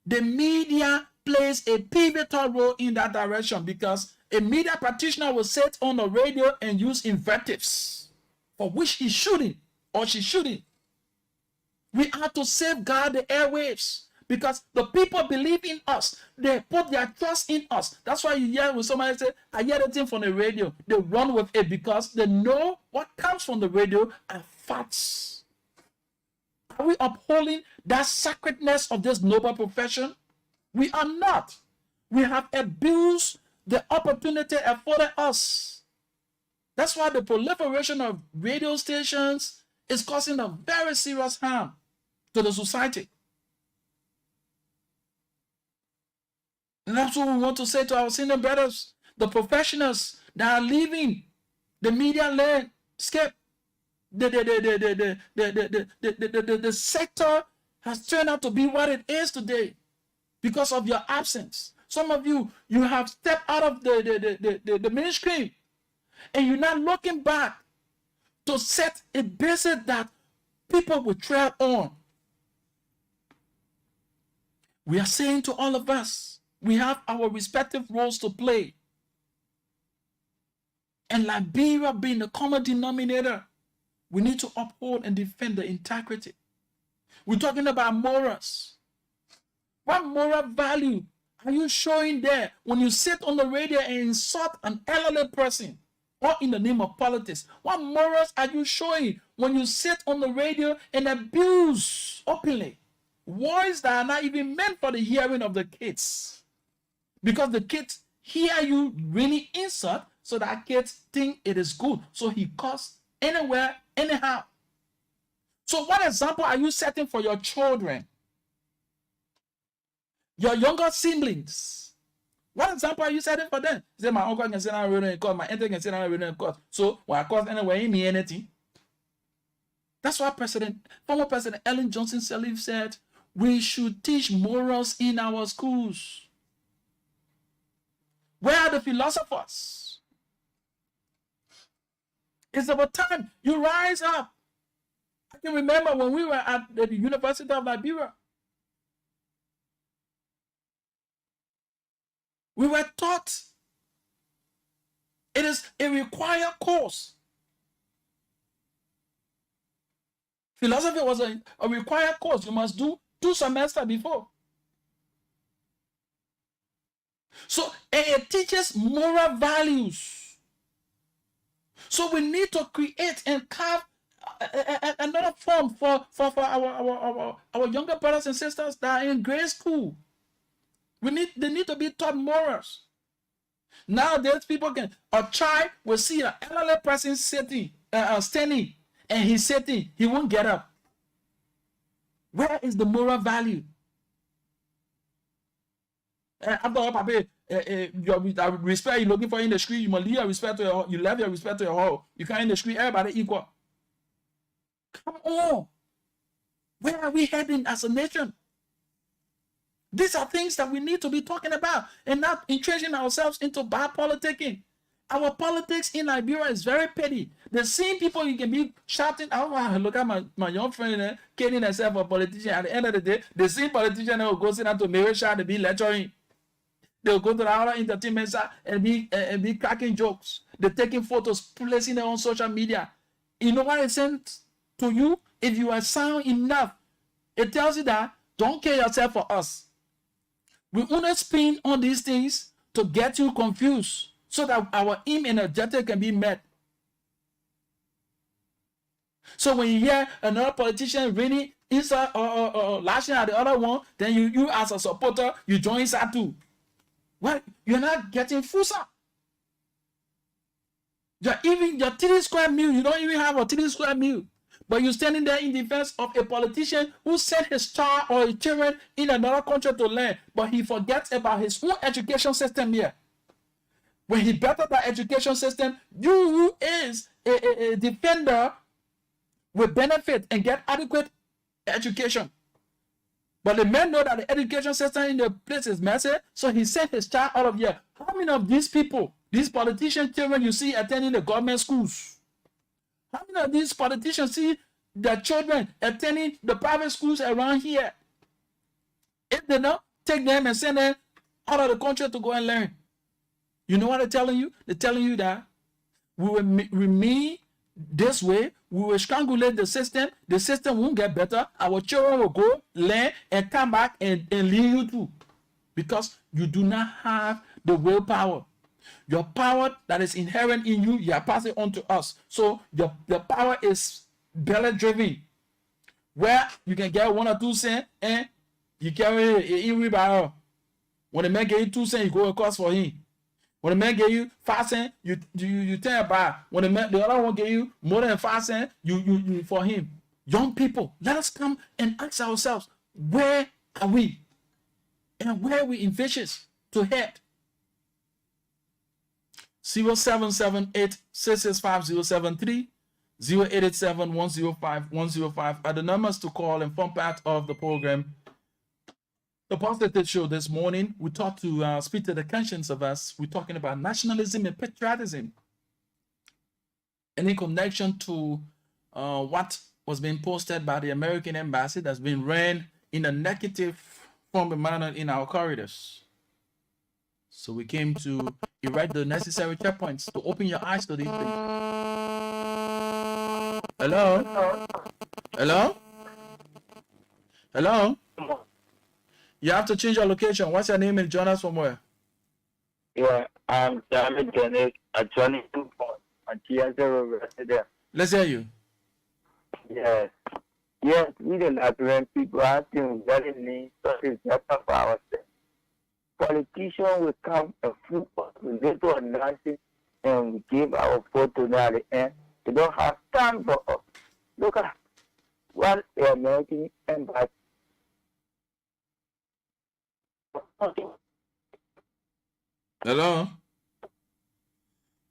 The media plays a pivotal role in that direction because a media practitioner will sit on the radio and use invectives for which he shouldn't or she shouldn't. We have to safeguard the airwaves because the people believe in us. They put their trust in us. That's why you hear when somebody say, I hear the thing from the radio. They run with it because they know what comes from the radio are facts. Are we upholding that sacredness of this noble profession? We are not. We have abused the opportunity afforded us. That's why the proliferation of radio stations is causing a very serious harm to the society. And that's what we want to say to our senior brothers, the professionals that are leaving the media landscape. The sector has turned out to be what it is today because of your absence. Some of you have stepped out of the mainstream and you're not looking back to set a basis that people will tread on. We are saying to all of us, we have our respective roles to play. And Liberia being the common denominator, we need to uphold and defend the integrity. We're talking about morals. What moral value are you showing there when you sit on the radio and insult an elderly person or in the name of politics? What morals are you showing when you sit on the radio and abuse openly Words that are not even meant for the hearing of the kids. Because the kids hear you really insult, so that kids think it is good. So he cursed anywhere, anyhow. So what example are you setting for your children? Your younger siblings? What example are you setting for them? Say my uncle can say I'm reading in court, my auntie can say I'm reading in court. So when I cause anywhere, he mean anything. That's why former President Ellen Johnson Sirleaf said, we should teach morals in our schools. Where are the philosophers? It's about time you rise up. I can remember when we were at the University of Liberia. We were taught it is a required course. Philosophy was a required course. You must do 2 semesters before. So it teaches moral values. So we need to create and carve another form for our younger brothers and sisters that are in grade school. They need to be taught morals. Nowadays, a child will see an elderly person standing, and he's sitting, he won't get up. Where is the moral value? Your respect you're looking for in the street, you must leave your respect to your, you love your respect to your home. You can't in the street, everybody equal. Come on. Where are we heading as a nation? These are things that we need to be talking about and not entrenching ourselves into bad politicking. Our politics in Liberia is very petty. The same people you can be shouting, oh, look at my young friend killing herself a politician. At the end of the day, the same politician will go sit down to Mary Shah to be lecturing. They'll go to the other entertainment side and be cracking jokes. They're taking photos, placing them on social media. You know what it sent to you? If you are sound enough, it tells you that don't kill yourself for us. We only spin on these things to get you confused so that our aim and objective can be met. So when you hear another politician really inside or lashing at the other one, then you as a supporter, you join inside too. Well, you're not getting FUSA. Your 3 square meal, you don't even have a 3 square meal. But you're standing there in defense of a politician who sent his child or his children in another country to learn, but he forgets about his own education system here. When he bettered that education system, you who is a defender will benefit and get adequate education. But the men know that the education system in the place is messy, so he sent his child out of here. How many of these people, these politician children you see attending the government schools? How many of these politicians see their children attending the private schools around here? If they don't, take them and send them out of the country to go and learn. You know what they're telling you? They're telling you that we will remain this way, we will strangulate the system won't get better, our children will go, learn, and come back and leave you too. Because you do not have the willpower. Your power that is inherent in you, you are passing on to us. So your power is belly driven, where you can get 1 or 2 cents and you carry in wheelbarrow. When the man give you 2 cents, you go across for him. When the man give you 5 cents, you turn back. When the other one give you more than 5 cents, you for him. Young people, let us come and ask ourselves, where are we? And where are we ambitious to head? 0778-665-073, 0887-105-105 are the numbers to call and form part of the program. The Positive Show this morning, we talk to speak to the conscience of us. We're talking about nationalism and patriotism. And in connection to what was being posted by the American embassy that's been ran in a negative form and manner in our corridors. So we came to erect the necessary checkpoints to open your eyes to these things. Hello? Hello? Hello? You have to change your location. What's your name and join us from where? Yeah, I'm Janet joining from Let's hear you. Yes. Yes, we the Liberian people are doing very need something better for ourselves. Politicians will come and fool us with little nothing and we give our vote to them at the end. They don't have time for us. Look at what the American embassy. Hello?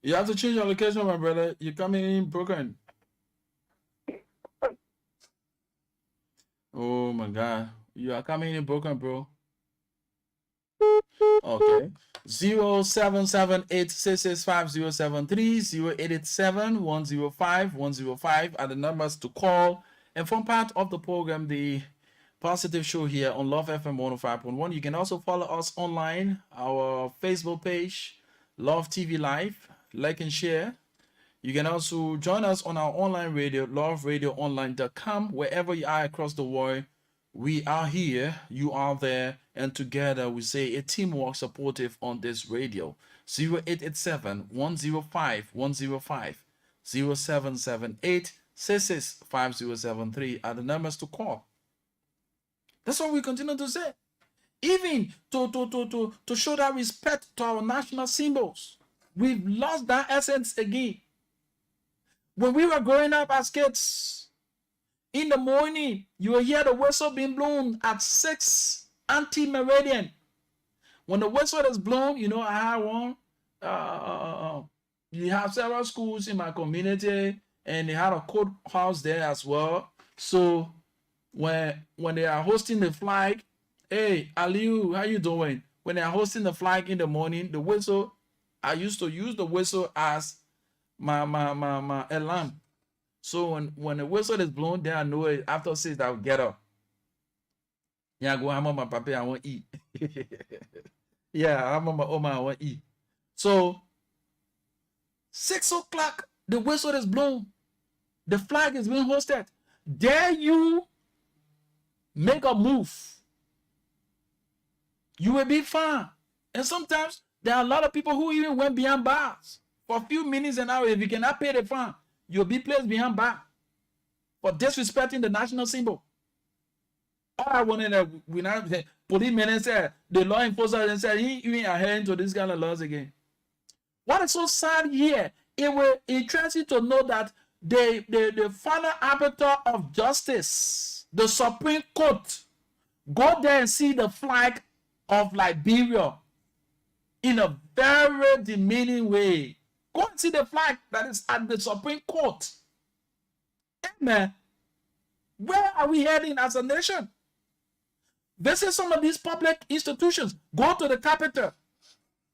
You have to change your location, my brother. You're coming in broken. Oh my God. You are coming in broken, bro. Okay. 0778665073 are the numbers to call and form part of the program, the Positive Show here on Love FM 105.1. You can also follow us online, our Facebook page, Love TV Live, like and share. You can also join us on our online radio, loveradioonline.com. Wherever you are across the world, we are here, you are there, and together we say a teamwork supportive on this radio. 0887-105-105, 0778-665073 are the numbers to call. That's what we continue to say. Even to show that respect to our national symbols. We've lost that essence again. When we were growing up as kids, in the morning, you will hear the whistle being blown at 6 anti-meridian. When the whistle is blown, you know, I had one. You have several schools in my community, and they had a courthouse there as well. So when they are hosting the flag, hey, Aliu, how you doing? When they are hosting the flag in the morning, the whistle, I used to use the whistle as my alarm. So when the whistle is blown, then I know it. After 6, I'll get up. Yeah, I go home on my papa, I want to eat. Yeah, I'm on my oma, I want to eat. So 6 o'clock, the whistle is blown. The flag is being hosted. Dare you make a move, you will be fine. And sometimes there are a lot of people who even went behind bars for a few minutes an hour. If you cannot pay the fine, you'll be placed behind bar for disrespecting the national symbol. All I wanted to, we now policemen said, the law enforcement and said, he ain't adhering to this kind of laws again. What is so sad here, it will interest you to know that the final arbiter of justice, the Supreme Court, go there and see the flag of Liberia in a very demeaning way. Go and see the flag that is at the Supreme Court. Amen. Where are we heading as a nation? Visit some of these public institutions. Go to the capital.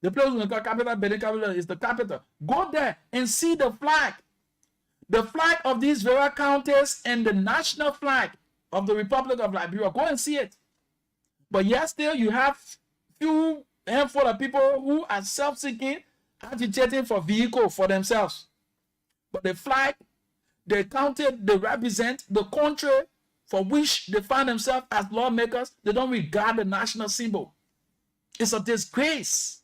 The place we call capital, Benin capital is the capital. Go there and see the flag. The flag of these various counties and the national flag of the Republic of Liberia. Go and see it. But yet still you have few handful of people who are self-seeking, agitating for vehicle for themselves. But the flag, the county they represent, the country for which they find themselves as lawmakers, they don't regard the national symbol. It's a disgrace.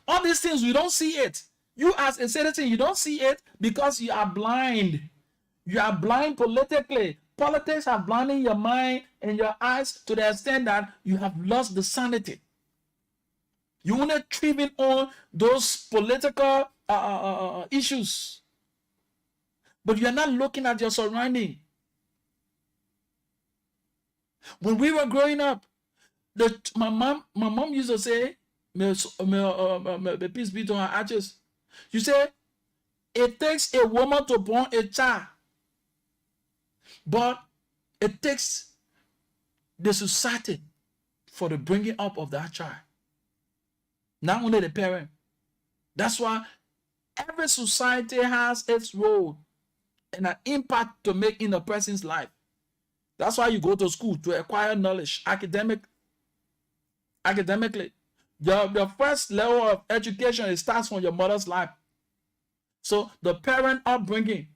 All these things, we don't see it. You as a citizen, you don't see it because you are blind. You are blind politically. Politics have blinded your mind and your eyes to the extent that you have lost the sanity. You want to tripping on those political issues, but you are not looking at your surrounding. When we were growing up, my mom used to say, peace be to her ashes. You say, it takes a woman to born a child, but it takes the society for the bringing up of that child. Not only the parent. That's why every society has its role and an impact to make in a person's life. That's why you go to school, to acquire knowledge academically. The first level of education, it starts from your mother's life. So the parent upbringing.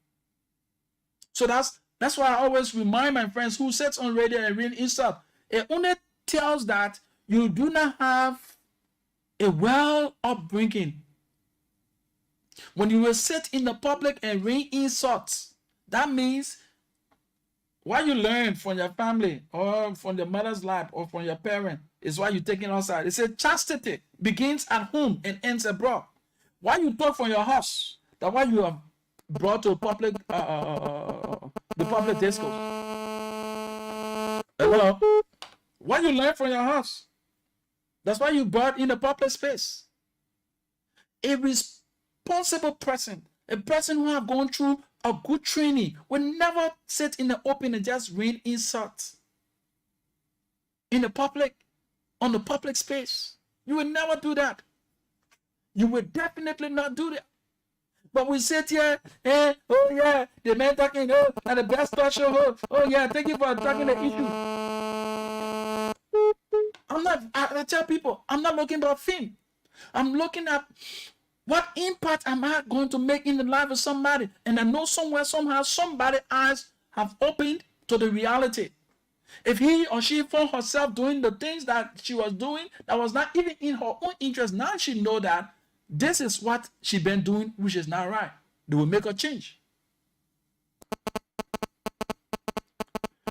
So that's why I always remind my friends who sits on radio and read insult. It only tells that you do not have a well upbringing. When you will sit in the public and read insults, that means What you learn from your family or from your mother's life or from your parent is what you're taking outside. It says chastity begins at home and ends abroad. What you talk from your house, that what you have brought to public, the public discourse. Hello? What you learn from your house, that's why you brought in the public space. A responsible person, a person who have gone through a good training, will never sit in the open and just rain insults in the public, on the public space. You will never do that. You will definitely not do that. But we sit here, oh yeah, the man talking, oh, and the best special, oh yeah, thank you for attacking the issue. I tell people, I'm not looking for fame. I'm looking at what impact am I going to make in the life of somebody? And I know somewhere, somehow, somebody's eyes have opened to the reality. If he or she found herself doing the things that she was doing that was not even in her own interest, now she know that this is what she been doing, which is not right. They will make a change.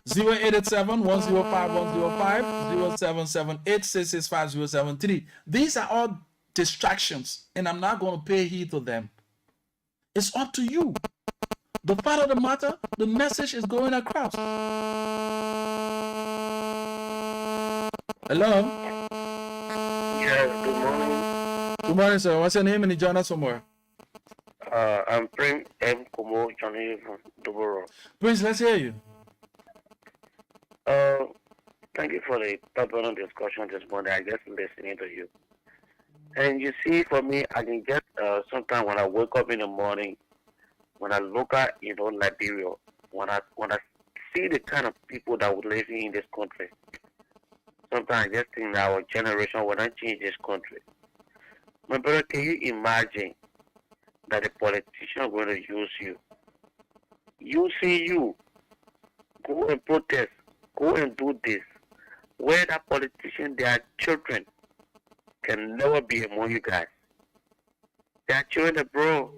0887-105-105, 0778-665-073. These are all distractions, and I'm not going to pay heed to them. It's up to you. The part of the matter, the message is going across. Hello? Yes, good morning. Good morning, sir. What's your name and you join us somewhere? I'm Prim M. Kumo, Johnny from Duboro. Prince, let's hear you. Thank you for the topic discussion this morning. I just listening to you. And you see, for me, I can get sometimes when I wake up in the morning, when I look at, Liberia, when I see the kind of people that would live in this country, sometimes I just think that our generation will not change this country. My brother, can you imagine that the politician are going to use you? You see you, go and protest, go and do this. Where that politician, their children, can never be among you guys. Their children abroad,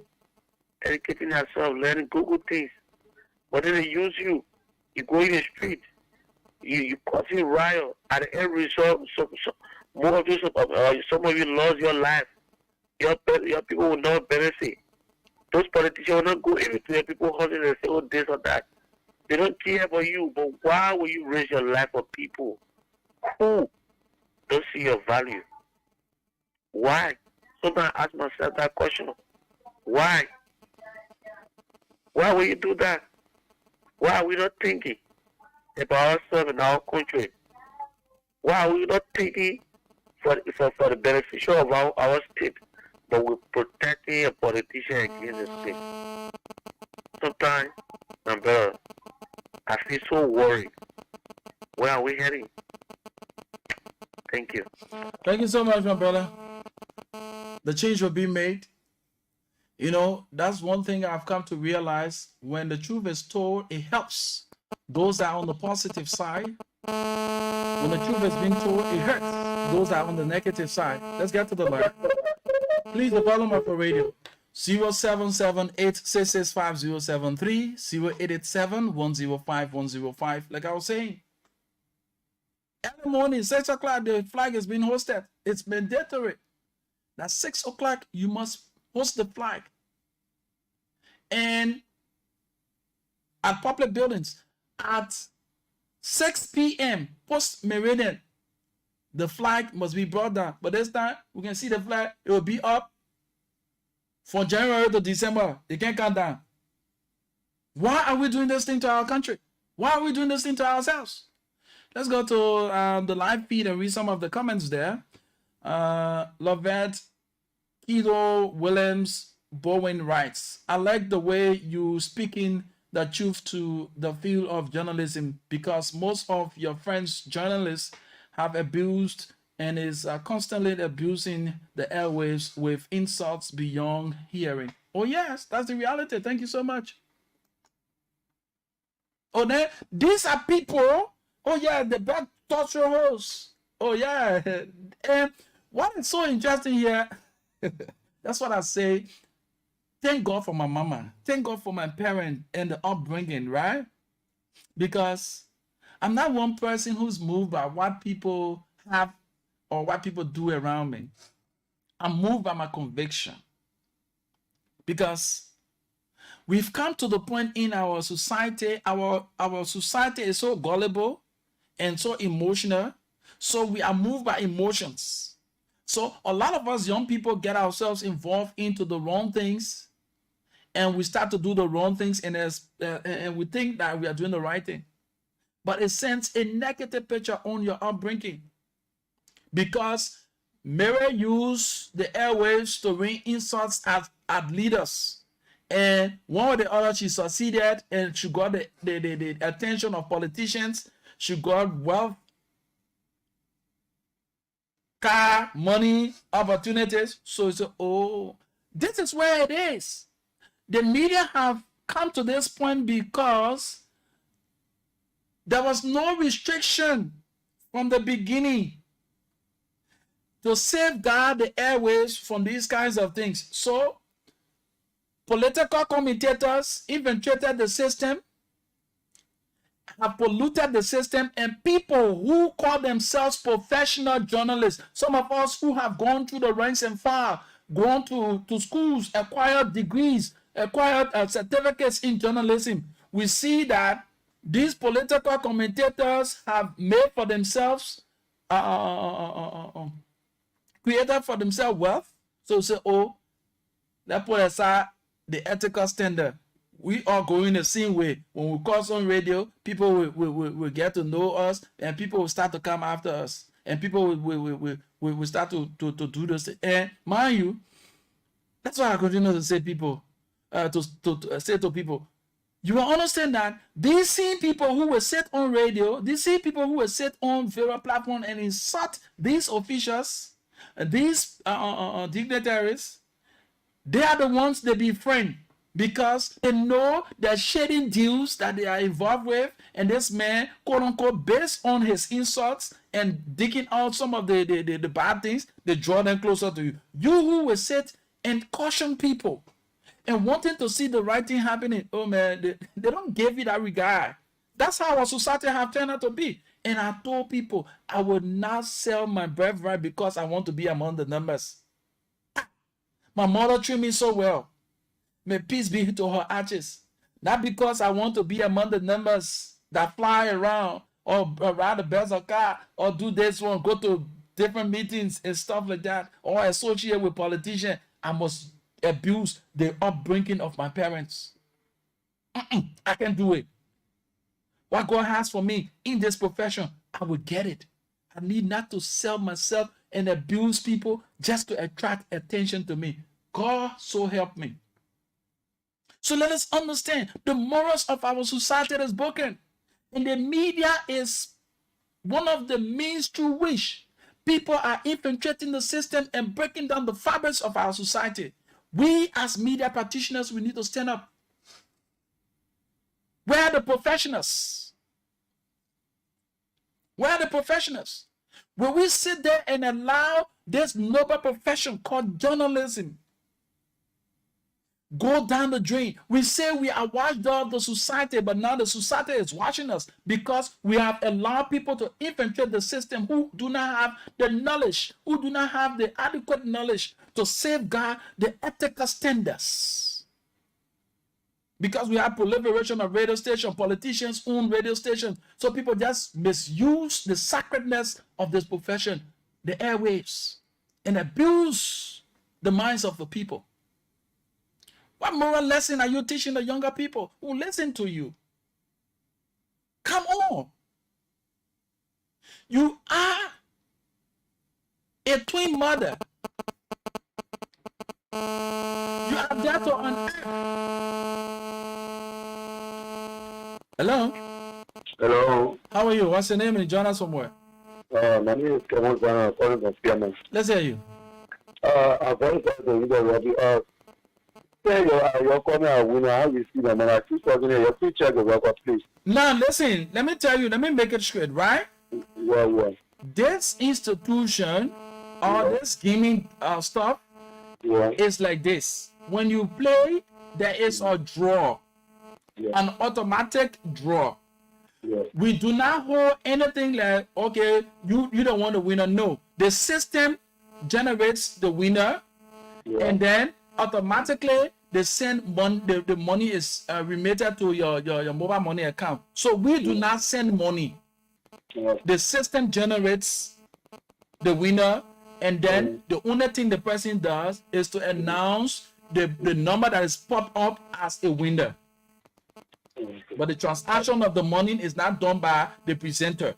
educating themselves, learning Google things. But then they use you. You go in the street, you causing riot. At the end result, more of you, some of you lost your life. Your people will not benefit. Those politicians will not go even to their people hustling and say, oh, this or that. They don't care about you, but why will you raise your life for people who don't see your value? Why? Sometimes I ask myself that question. Why? Why will you do that? Why are we not thinking about ourselves and our country? Why are we not thinking for the beneficial of our state, but we're protecting a politician against the state? Sometimes, my brother, I feel so worried. Where are we heading? Thank you. Thank you so much, my brother. The change will be made. That's one thing I've come to realize. When the truth is told, it helps those that are on the positive side. When the truth is being told, it hurts those that are on the negative side. Let's get to the line. Please, the volume of the radio. 0778-665-073, 0887-105-105. Like I was saying, every morning, 6 o'clock, the flag is being hosted. It's mandatory. At 6 o'clock, you must host the flag. And at public buildings, at 6 p.m. post-meridian, the flag must be brought down. But this time, we can see the flag. It will be up from January to December. It can't come down. Why are we doing this thing to our country? Why are we doing this thing to ourselves? Let's go to the live feed and read some of the comments there. Lovette Kido Williams Bowen writes, I like the way you speaking the truth to the field of journalism, because most of your friends journalists have abused and is constantly abusing the airwaves with insults beyond hearing. Oh yes, that's the reality. Thank you so much. Oh, these are people. Oh yeah, the bad torture hosts. Oh yeah. And what is so interesting here, that's what I say. Thank God for my mama. Thank God for my parents and the upbringing, right? because I'm not one person who's moved by what people have or what people do around me. I'm moved by my conviction, because we've come to the point in our society, our society is so gullible and so emotional, so we are moved by emotions. So a lot of us young people get ourselves involved into the wrong things, and we start to do the wrong things, and we think that we are doing the right thing. But it sends a negative picture on your upbringing, because Mary used the airwaves to rain insults at leaders. And one or the other, she succeeded, and she got the attention of politicians. She got wealth, car, money, opportunities. So it's oh, this is where it is. The media have come to this point because there was no restriction from the beginning to safeguard the airways from these kinds of things. So political commentators infiltrated the system, have polluted the system, and people who call themselves professional journalists, some of us who have gone through the ranks and file, gone to schools, acquired degrees, acquired certificates in journalism, we see that these political commentators have made for themselves, created for themselves wealth. So say, oh, let's put aside the ethical standard. We are going the same way. When we call on radio, people will get to know us, and people will start to come after us, and people will start to do this. And mind you, that's why I continue to say to say to people, you will understand that these same people who will sit on radio, these same people who will sit on various platforms and insult these officials, these dignitaries, they are the ones they befriend, because they know the shady deals that they are involved with, and this man, quote unquote, based on his insults and digging out some of the bad things, they draw them closer to you. You who will sit and caution people and wanting to see the right thing happening, oh man, they don't give you that regard. That's how our society have turned out to be. And I told people, I will not sell my birthright because I want to be among the numbers. My mother treated me so well. May peace be to her ashes. Not because I want to be among the numbers that fly around or ride the bells of car or do this one, go to different meetings and stuff like that, or associate with politicians. I must abuse the upbringing of my parents. I can do it. What God has for me in this profession, I will get it. I need not to sell myself and abuse people just to attract attention to me. God, so help me. So let us understand the morals of our society is broken. And the media is one of the means through which people are infiltrating the system and breaking down the fabrics of our society. We as media practitioners, we need to stand up. Where are the professionals? Where are the professionals? Will we sit there and allow this noble profession called journalism go down the drain? We say we are watchdog of the society, but now the society is watching us because we have allowed people to infiltrate the system who do not have the knowledge, who do not have the adequate knowledge to safeguard the ethical standards. Because we have proliferation of radio stations, politicians own radio stations, so people just misuse the sacredness of this profession, the airwaves, and abuse the minds of the people. What moral lesson are you teaching the younger people who listen to you? Come on. You are a twin mother. You are there to unearth. Hello? Hello. How are you? What's your name and join us somewhere? My name is Kevin Zana, calling from Spearman. Let's hear you. I've always got the leader, Robbie. Say your comment, winner, how you see them, and I keep talking here. Please check the record, please. Now, listen, let me tell you, let me make it straight, right? Yeah. This institution, or this gaming stuff, is like this. When you play, there is a draw, an automatic draw. Yes. We do not hold anything like, okay, you don't want the winner. No, the system generates the winner, and then automatically they send money. The money is remitted to your mobile money account. So we do not send money. The system generates the winner, and then the only thing the person does is to announce the number that is popped up as a winner. But the transaction of the money is not done by the presenter.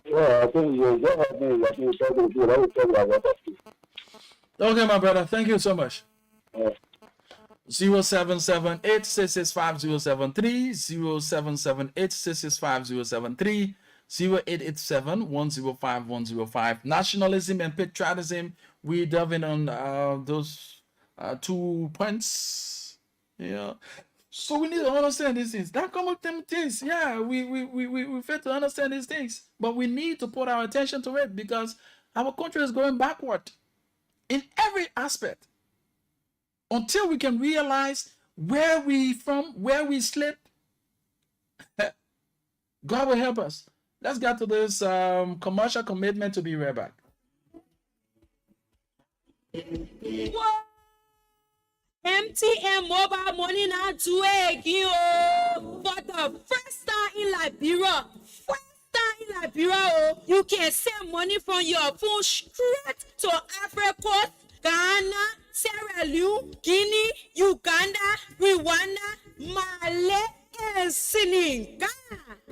Yeah, I think you just have me. I think I will tell you about that. Okay, my brother. Thank you so much. Yeah. 0778-665-073, 0778-665-073, 0887-105-105. Nationalism and patriotism. We delve in on those 2 points. Yeah. So we need to understand these things. That come up them things. Yeah, we fail to understand these things. But we need to put our attention to it because our country is going backward in every aspect. Until we can realize where we slipped, God will help us. Let's get to this commercial commitment to be right back. MTN mobile money now do again for the first time in Liberia. You can send money from your phone straight to Africa, Ghana, Sierra Leone, Guinea, Uganda, Rwanda, Mali, and Senegal.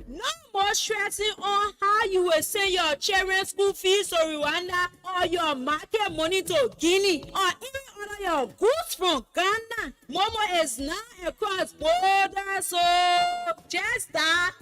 No more stressing on how you will send your children's school fees to Rwanda or your market money to Guinea or any other your goods from Ghana. Momo is now across borders, so just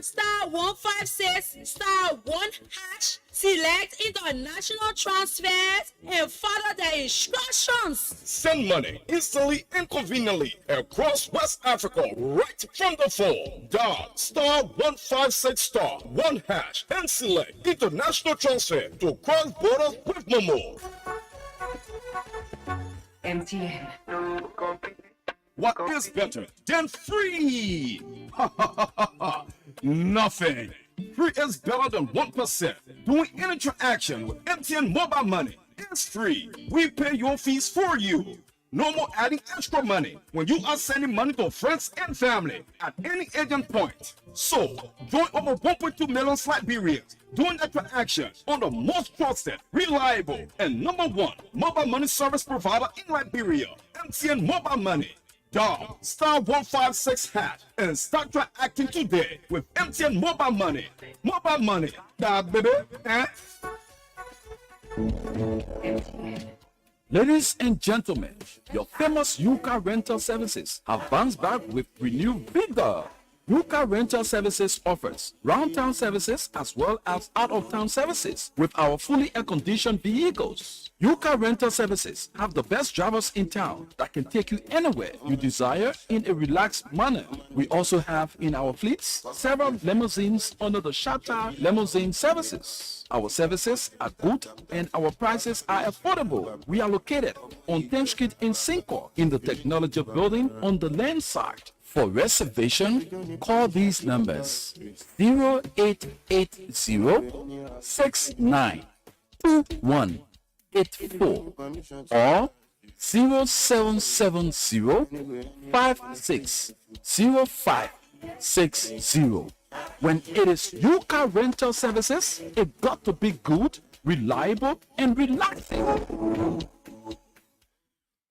star 156 *1#. Select international transfers and follow the instructions. Send money instantly and conveniently across West Africa right from the phone. Dial *156*1# and select international transfer to cross borders with Momo. MTN. What is better than free? Nothing. Free is better than 1%. Doing any interaction with MTN mobile money is free. We pay your fees for you. No more adding extra money when you are sending money to friends and family at any agent point. So, join over 1.2 million Liberians doing the transaction on the most trusted, reliable, and #1 mobile money service provider in Liberia, MTN Mobile Money. Dial *156# and start transacting today with MTN Mobile Money. Mobile Money, that baby, eh? Ladies and gentlemen, your famous Yuka Rental Services have bounced back with renewed vigor. Yuka Rental Services offers round-town services as well as out-of-town services with our fully air-conditioned vehicles. Yuka Rental Services have the best drivers in town that can take you anywhere you desire in a relaxed manner. We also have in our fleets several limousines under the Shatta Limousine Services. Our services are good and our prices are affordable. We are located on 10th Street in Cinco in the Technology Building on the land side. For reservation, call these numbers 0880-692184 or 0770-560560. When it is Yuka Rental Services, it got to be good, reliable, and relaxing.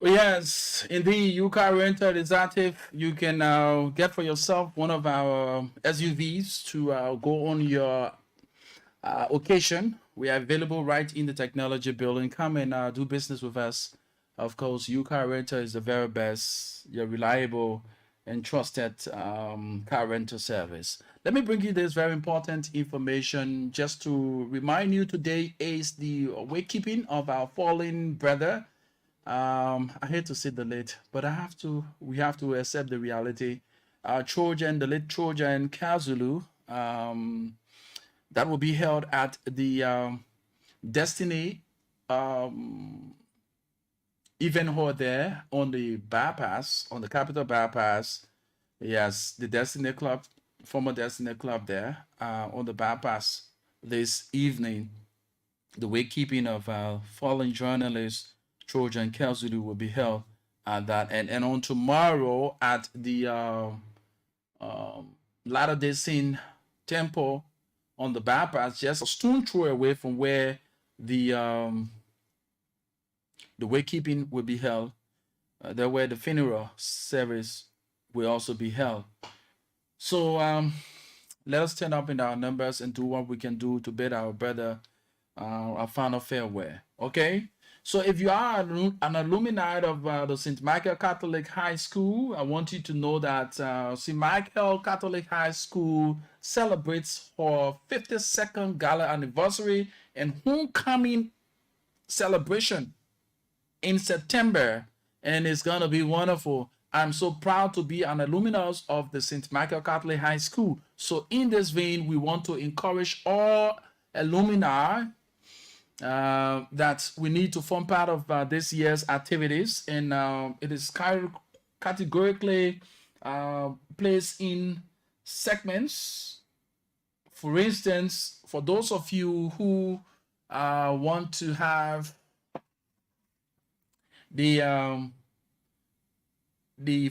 Yes, indeed, Yuka Rental is active. You can get for yourself one of our SUVs to go on your occasion. We are available right in the Technology Building. Come and do business with us. Of course, Yuka Rental is the very best, your reliable and trusted car rental service. Let me bring you this very important information just to remind you. Today is the wakekeeping of our fallen brother. I hate to say the late, but we have to accept the reality. The late Trojan Kazulu, that will be held at the Destiny event hall there on the bypass, on the Capital bypass. Yes, the Destiny Club former Destiny Club there on the bypass this evening. The wakekeeping of fallen journalist Trojan Kelzulu will be held at that, and on tomorrow at the Latter-day Saint Temple on the bypass, just a stone throw away from where the wakekeeping will be held. There where the funeral service will also be held. So let us turn up in our numbers and do what we can do to bid our brother a final farewell. Okay? So if you are an alumni of the St. Michael Catholic High School, I want you to know that St. Michael Catholic High School celebrates her 52nd gala anniversary and homecoming celebration in September, and it's gonna be wonderful. I'm so proud to be an alumnus of the St. Michael Catholic High School. So in this vein, we want to encourage all alumni that we need to form part of this year's activities, and it is categorically placed in segments. For instance, for those of you who want to have the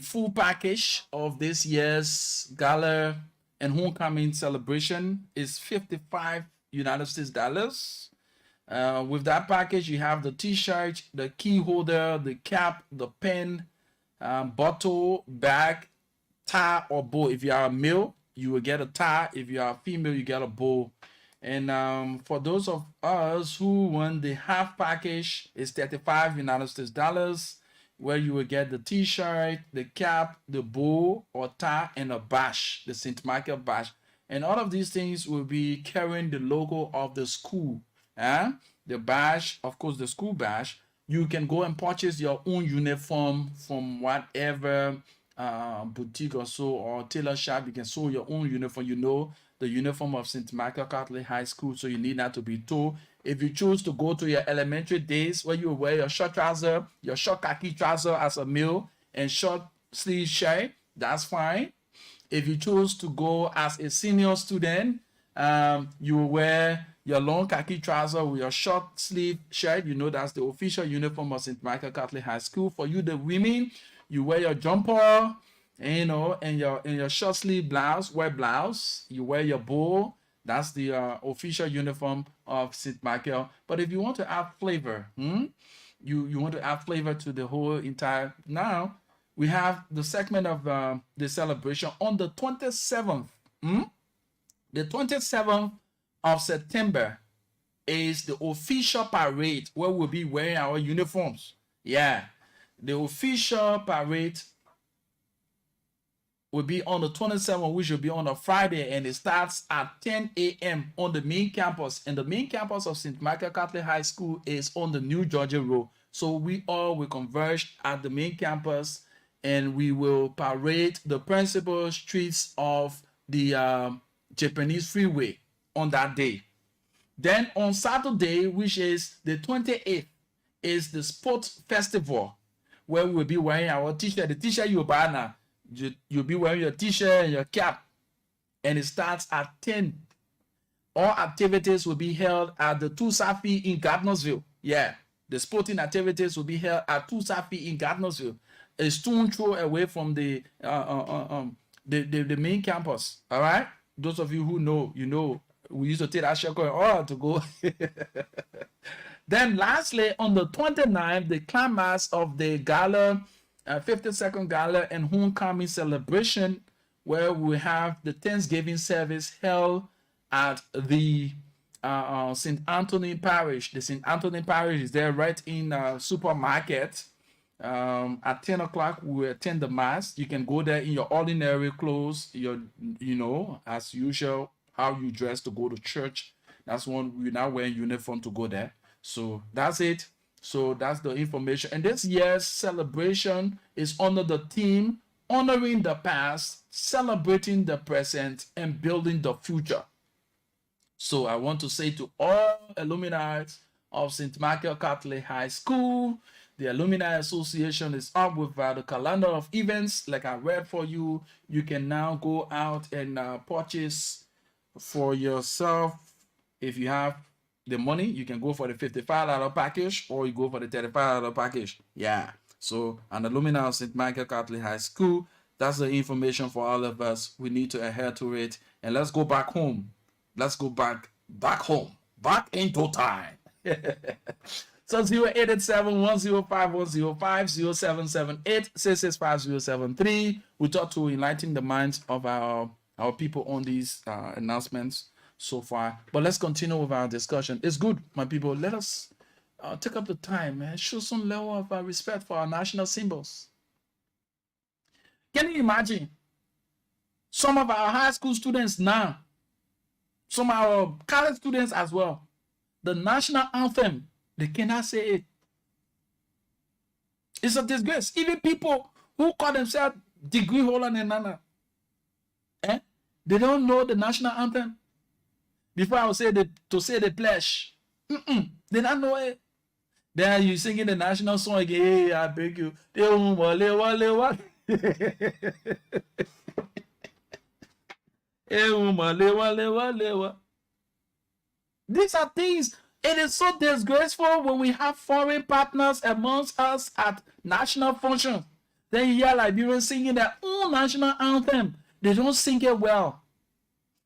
full package of this year's gala and homecoming celebration is $55 United States dollars. With that package, you have the t-shirt, the key holder, the cap, the pen, bottle, bag, tie, or bow. If you are a male, you will get a tie. If you are a female, you get a bow. And for those of us who want the half package, it's $35 United States dollars, where you will get the t-shirt, the cap, the bow or tie, and a badge, the St. Michael badge. And all of these things will be carrying the logo of the school. The badge, of course, the school badge. You can go and purchase your own uniform from whatever boutique or so, or tailor shop. You can sew your own uniform. You know the uniform of St. Michael Catholic High School, so you need not to be told. If you choose to go to your elementary days where you wear your short trouser, your short khaki trouser as a male, and short sleeve shirt, that's fine. If you choose to go as a senior student, you will wear your long khaki trouser with your short sleeve shirt. You know that's the official uniform of St. Michael Catholic High School. For you, the women, you wear your jumper, and your short sleeve blouse, white blouse. You wear your bow. That's the official uniform of St. Michael. But if you want to add flavor, you want to add flavor to the whole entire. Now we have the segment of the celebration on the 27th. The 27th of September is the official parade where we'll be wearing our uniforms. Yeah, the official parade will be on the 27th, which will be on a Friday, and it starts at 10 a.m. on the main campus. And the main campus of St. Michael Catholic High School is on the New Georgia Road. So we all will converge at the main campus, and we will parade the principal streets of the Japanese Freeway on that day. Then on Saturday, which is the 28th, is the sports festival, where we'll be wearing our t-shirt. The t-shirt you buy now, you'll be wearing your t-shirt and your cap, and it starts at 10. All activities will be held at the Tusafi in Gardnersville. Yeah, the sporting activities will be held at Tusafi in Gardnersville, a stone throw away from the main campus. All right, those of you who know, you know, we used to take that shuttle to go. Then lastly, on the 29th, the climax of the gala, 52nd gala and homecoming celebration, where we have the Thanksgiving service held at the St. Anthony Parish. The St. Anthony Parish is there right in supermarket. At 10 o'clock, we will attend the mass. You can go there in your ordinary clothes, as usual, how you dress to go to church. That's one we're now wearing uniform to go there. So that's it. So that's the information. And this year's celebration is under the theme, honoring the past, celebrating the present, and building the future. So I want to say to all alumni of St. Michael Catholic High School The Alumni Association is up with the calendar of events like I read for you. You can now go out and purchase for yourself. If you have the money, you can go for the $55 package or you go for the $35 package. Yeah. So an alumni of St. Michael Catholic High School, that's the information for all of us. We need to adhere to it. And let's go back home. Let's go back home, back into time. So 0887-105-105, 0778-665-073. We thought to enlighten the minds of our people on these announcements so far. But let's continue with our discussion. It's good, my people. Let us take up the time and show some level of respect for our national symbols. Can you imagine some of our high school students now, some of our college students as well, the national anthem, they cannot say it. It's a disgrace. Even people who call themselves degree holder and nana, they don't know the national anthem. Before I would say to say the pledge, they don't know it. Then you singing the national song again. Hey, I beg you. These are things. It is so disgraceful when we have foreign partners amongst us at national functions. Then you hear Liberians singing their own national anthem. They don't sing it well.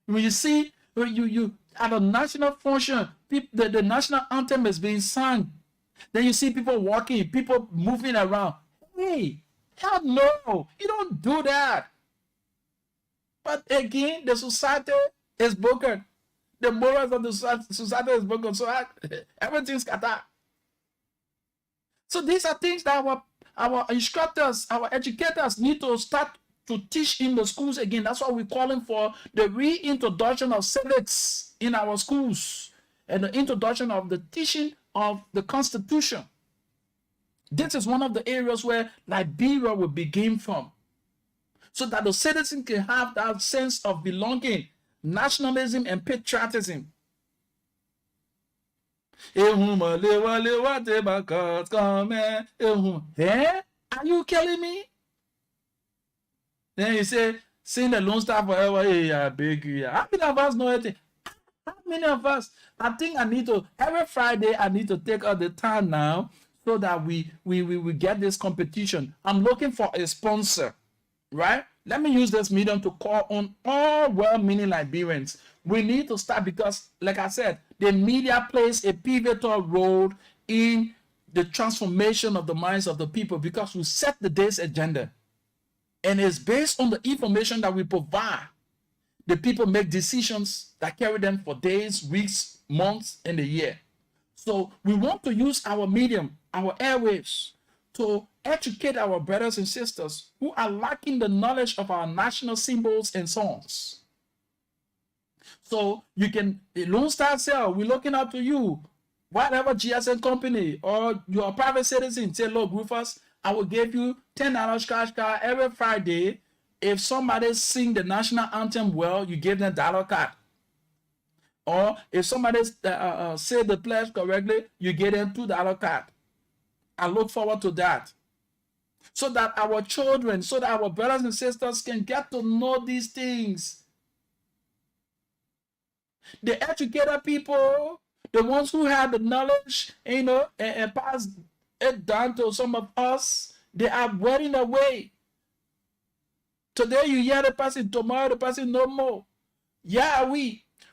When you see, you at a national function, the national anthem is being sung. Then you see people walking, people moving around. Hey, hell no, you don't do that. But again, the society is broken. The morals of the society is broken. So everything's scattered. So these are things that our instructors, our educators need to start to teach in the schools again. That's what we're calling for, the reintroduction of civics in our schools and the introduction of the teaching of the Constitution. This is one of the areas where Liberia will begin from, so that the citizen can have that sense of belonging, nationalism and patriotism. Are you killing me? Then you say, sing the Lone Star Forever. Hey, I beg you. How many of us know anything? How many of us? I think I need to, every Friday, I need to take out the time now so that we get this competition. I'm looking for a sponsor, right? Let me use this medium to call on all well-meaning Liberians. We need to start because, like I said, the media plays a pivotal role in the transformation of the minds of the people because we set the day's agenda. And it's based on the information that we provide. The people make decisions that carry them for days, weeks, months, and a year. So we want to use our medium, our airwaves, to educate our brothers and sisters who are lacking the knowledge of our national symbols and songs. So you can, Lone Star Cell, we're looking up to you. Whatever GSM company or you're a private citizen, say, look, Rufus, I will give you $10 cash card every Friday. If somebody sing the national anthem well, you give them $1 card. Or if somebody say the pledge correctly, you give them $2 card. I look forward to that. So that our children, so that our brothers and sisters can get to know these things. The educated people, the ones who have the knowledge, and pass it down to some of us, they are wearing away. Today you hear the person, tomorrow the person no more. Yeah,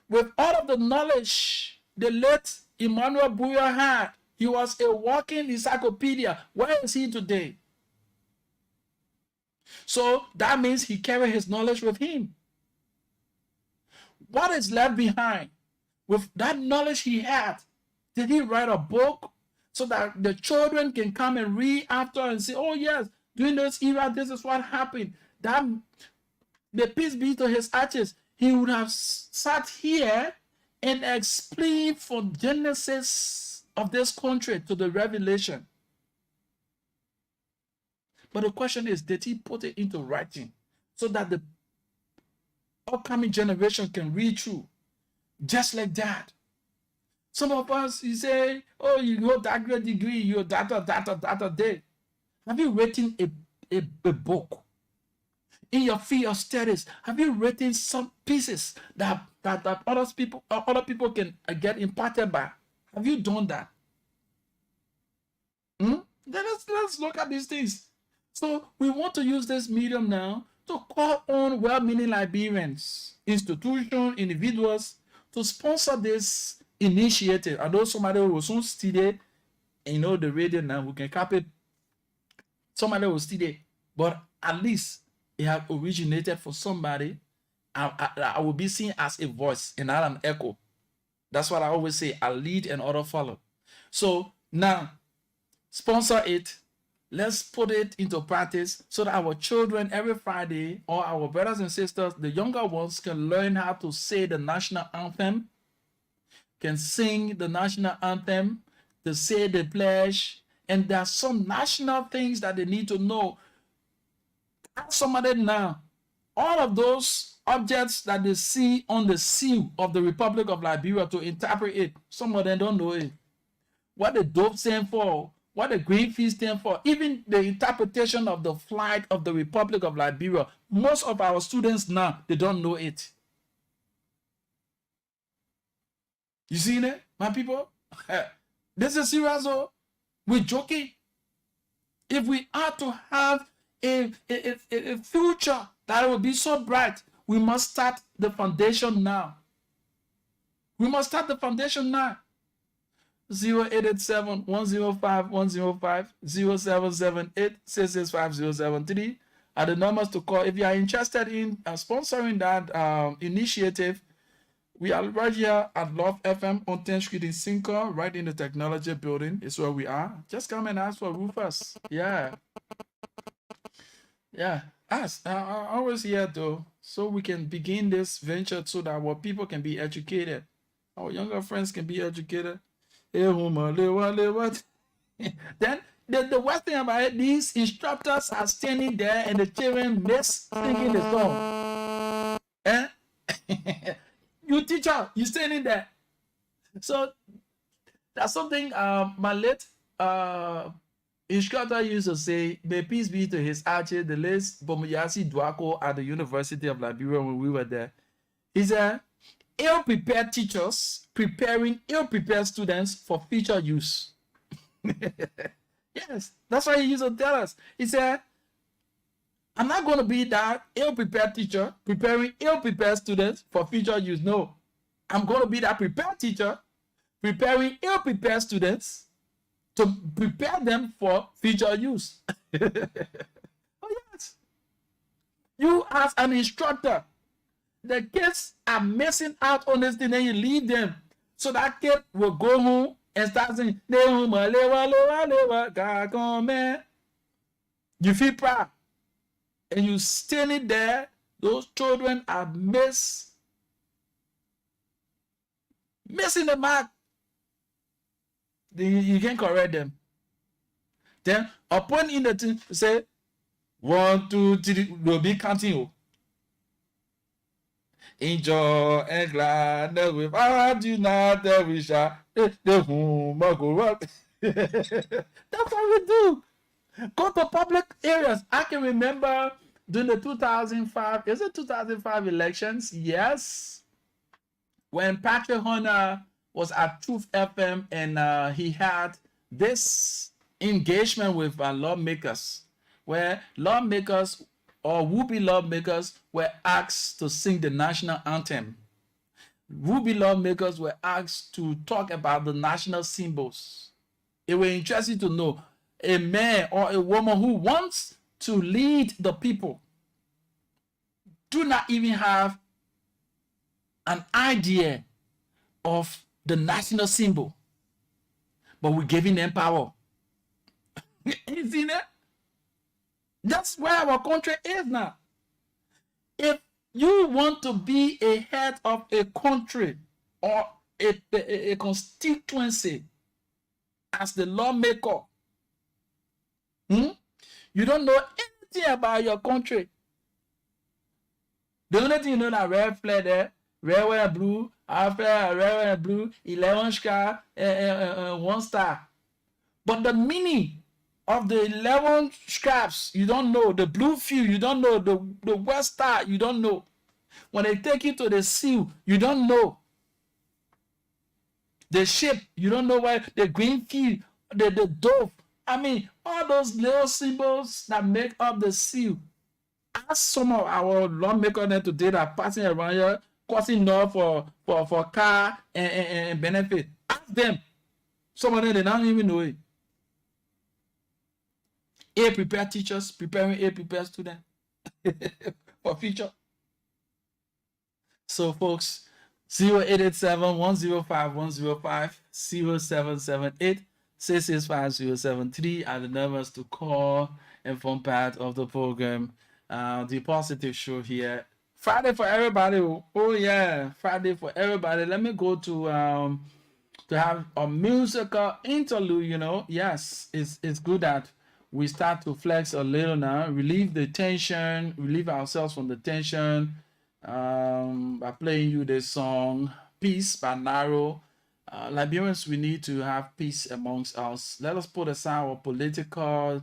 with all of the knowledge the late Emmanuel Buya had, he was a walking encyclopedia. Where is he today? So that means he carried his knowledge with him. What is left behind with that knowledge he had? Did he write a book so that the children can come and read after and say, oh yes, during this era, this is what happened? That the peace be to his ashes, he would have sat here and explained from Genesis of this country to the Revelation. But the question is, did he put it into writing so that the upcoming generation can read through? Just like that. Some of us, you say, oh, you go that degree, you're that day. Have you written a book? In your field of studies, have you written some pieces that other people can get impacted by? Have you done that? Then let's look at these things. So we want to use this medium now to call on well-meaning Liberians, institutions, individuals to sponsor this initiative. I know somebody will soon study, the radio now, we can copy. Somebody will study, but at least it has originated for somebody. I will be seen as a voice and not an echo. That's what I always say. I lead and others follow. So now, sponsor it. Let's put it into practice so that our children every Friday, or our brothers and sisters, the younger ones, can learn how to say the national anthem, can sing the national anthem, to say the pledge, and there are some national things that they need to know. Somebody now, all of those objects that they see on the seal of the Republic of Liberia to interpret it, some of them don't know it. What the dove stand for, what the green fish stand for, even the interpretation of the flag of the Republic of Liberia, most of our students now, they don't know it. You see it, my people? This is serious, though. We're joking. If we are to have a future that will be so bright, we must start the foundation now. We must start the foundation now. 0887-105-105, 0778-665-073 are the numbers to call. If you are interested in sponsoring that initiative, we are right here at Love FM on 10th Street in Cinco, right in the technology building. It's where we are. Just come and ask for Rufus. Yeah. Ask. I'm always here though, so we can begin this venture so that our people can be educated. Our younger friends can be educated. Then the worst thing about it, these instructors are standing there and the children miss singing the song. You teacher, you standing there. So that's something my late instructor used to say, may peace be to his archer, the late Bomuyasi Dwako at the University of Liberia when we were there. He said, ill-prepared teachers preparing ill-prepared students for future use. Yes, that's what he used to tell us. He said, I'm not going to be that ill-prepared teacher preparing ill-prepared students for future use. No, I'm going to be that prepared teacher preparing ill-prepared students to prepare them for future use. Oh, yes. You as an instructor, the kids are missing out on this thing, and you leave them. So that kid will go home and start saying, you feel proud. And you standing there, those children are missing the mark. You can correct them. Then upon in the thing, say 1, 2, 3, we'll be counting you. Enjoy and glad with our do not that we shall the home go up. That's what we do. Go to public areas. I can remember during the 2005, is it 2005 elections? Yes. When Patrick Hunter was at Truth FM and he had this engagement with lawmakers, where lawmakers or would-be lawmakers were asked to sing the national anthem. Would-be lawmakers were asked to talk about the national symbols. It was interesting to know a man or a woman who wants to lead the people do not even have an idea of the national symbol, but we're giving them power. You see that? That's where our country is now. If you want to be a head of a country or a constituency as the lawmaker, you don't know anything about your country. The only thing you know that red flag there, red, white, blue, After red and blue, 11 star, 1 star. But the meaning of the 11 scraps, you don't know. The blue field, you don't know. The West star, you don't know. When they take you to the seal, you don't know. The ship, you don't know why. The green field, the dove. I mean, all those little symbols that make up the seal. Ask some of our lawmakers today that are passing around here, causing enough for car and benefit. Ask them. Some of them, they don't even know it. A prepare teachers, preparing A prepare students for future. So, folks, 0887-105-105, 0778-665-073 are the numbers to call and form part of the program. The positive show here. Friday for everybody. Oh, yeah. Friday for everybody. Let me go to have a musical interlude, you know. Yes, it's good that we start to flex a little now, relieve the tension, relieve ourselves from the tension. By playing you this song, Peace by Naro. Liberians, we need to have peace amongst us. Let us put aside our political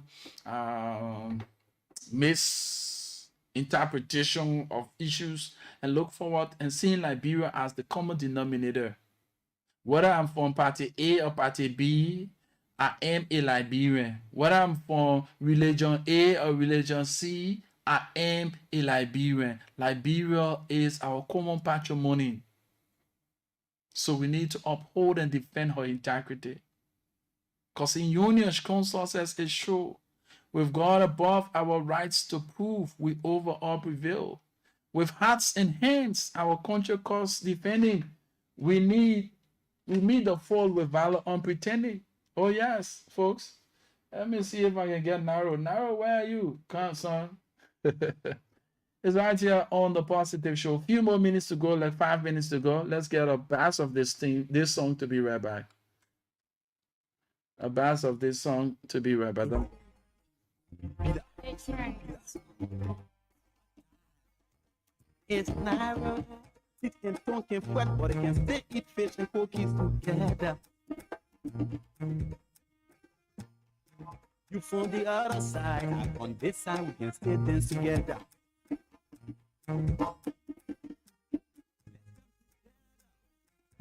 misinterpretation of issues and look forward and seeing Liberia as the common denominator. Whether I'm from party A or party B, I am a Liberian. Whether I'm from religion A or religion C, I am a Liberian. Liberia is our common patrimony. So we need to uphold and defend her integrity. Because in union, counsel says it's true. With God above our rights to prove, we over all prevail. With hearts and hands, our country cause defending. We meet the fall with valor unpretending. Oh yes, folks. Let me see if I can get Naro. Naro, where are you? Come, son. It's right here on the Positive Show. A few more minutes to go, like 5 minutes to go. Let's get a bass of this song to be right back. A bass of this song to be right back. It's narrow. It can talk and fret, but it can stay, eat fish and cookies together. You from the other side, I'm on this side, we can stay dance together.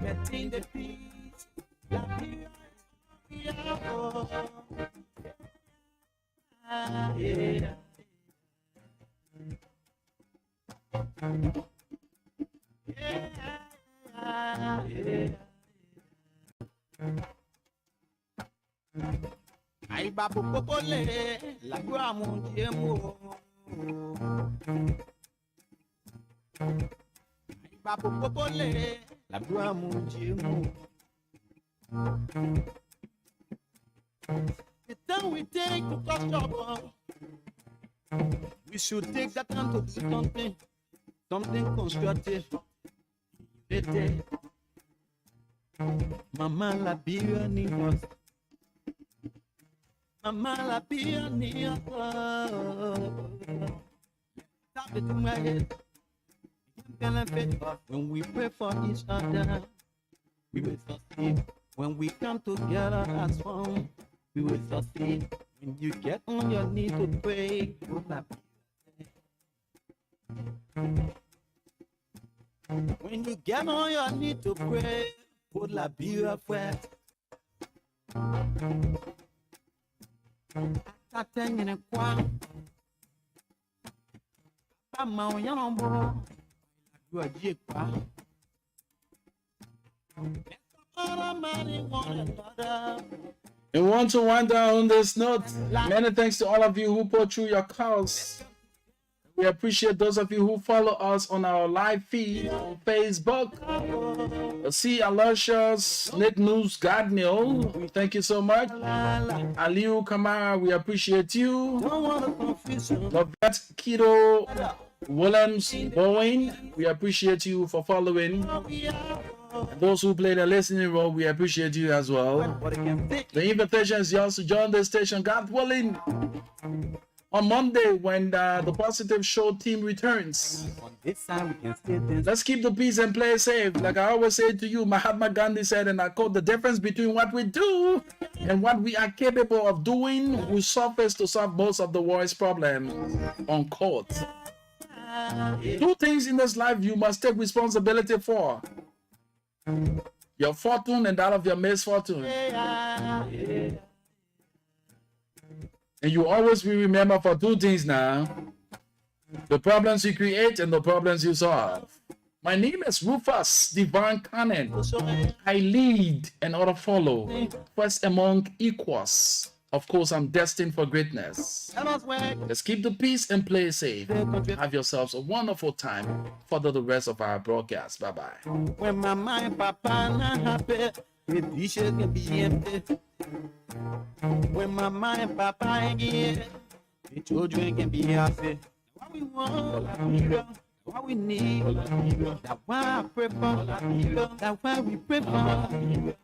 Getting the peace, yeah. Ay babu popole la gua mon diemo. Ay babu popole la gua mon diemo. The time we take to touch trouble, we should take that time to do something constructive. Mama la Biblia ni us. Mama la Biblia ni us. Tap it in my head. Benefit when we pray for each other. We will succeed when we come together as one. We will succeed when you get on your knees to pray. When you get on your knees to pray, put la Biblia first. Attention kwa. Pama oyambo. You are jekwa. And want to wind down on this note, many thanks to all of you who put through your calls. We appreciate those of you who follow us on our live feed on Facebook. See Aloysius, Nick News, Gadnil, thank you so much. Aliu Kamara, we appreciate you. Lovett Kido, Williams, Bowen, we appreciate you for following. Those who play the listening role, we appreciate you as well. The invitation is yours to join the station, God willing. on Monday when the Positive Show team returns. On this side, we can stay this. Let's keep the peace and play safe. Like I always say to you, Mahatma Gandhi said, and I quote, the difference between what we do and what we are capable of doing will suffice to solve most of the world's problems, unquote. 2 things in this life you must take responsibility for. Your fortune and that of your misfortune. And you always will remember for 2 things now. The problems you create and the problems you solve. My name is Rufus Divine Cannon. I lead and others follow. First among equals. Of course, I'm destined for greatness. Let's keep the peace and play safe. Have yourselves a wonderful time. Further the rest of our broadcast. Bye-bye. When my mind, papa, not happy, the dishes can be empty. When my mind, papa, again, the children can be happy. What we want, what we need, that's why I pray for, that's why we pray for.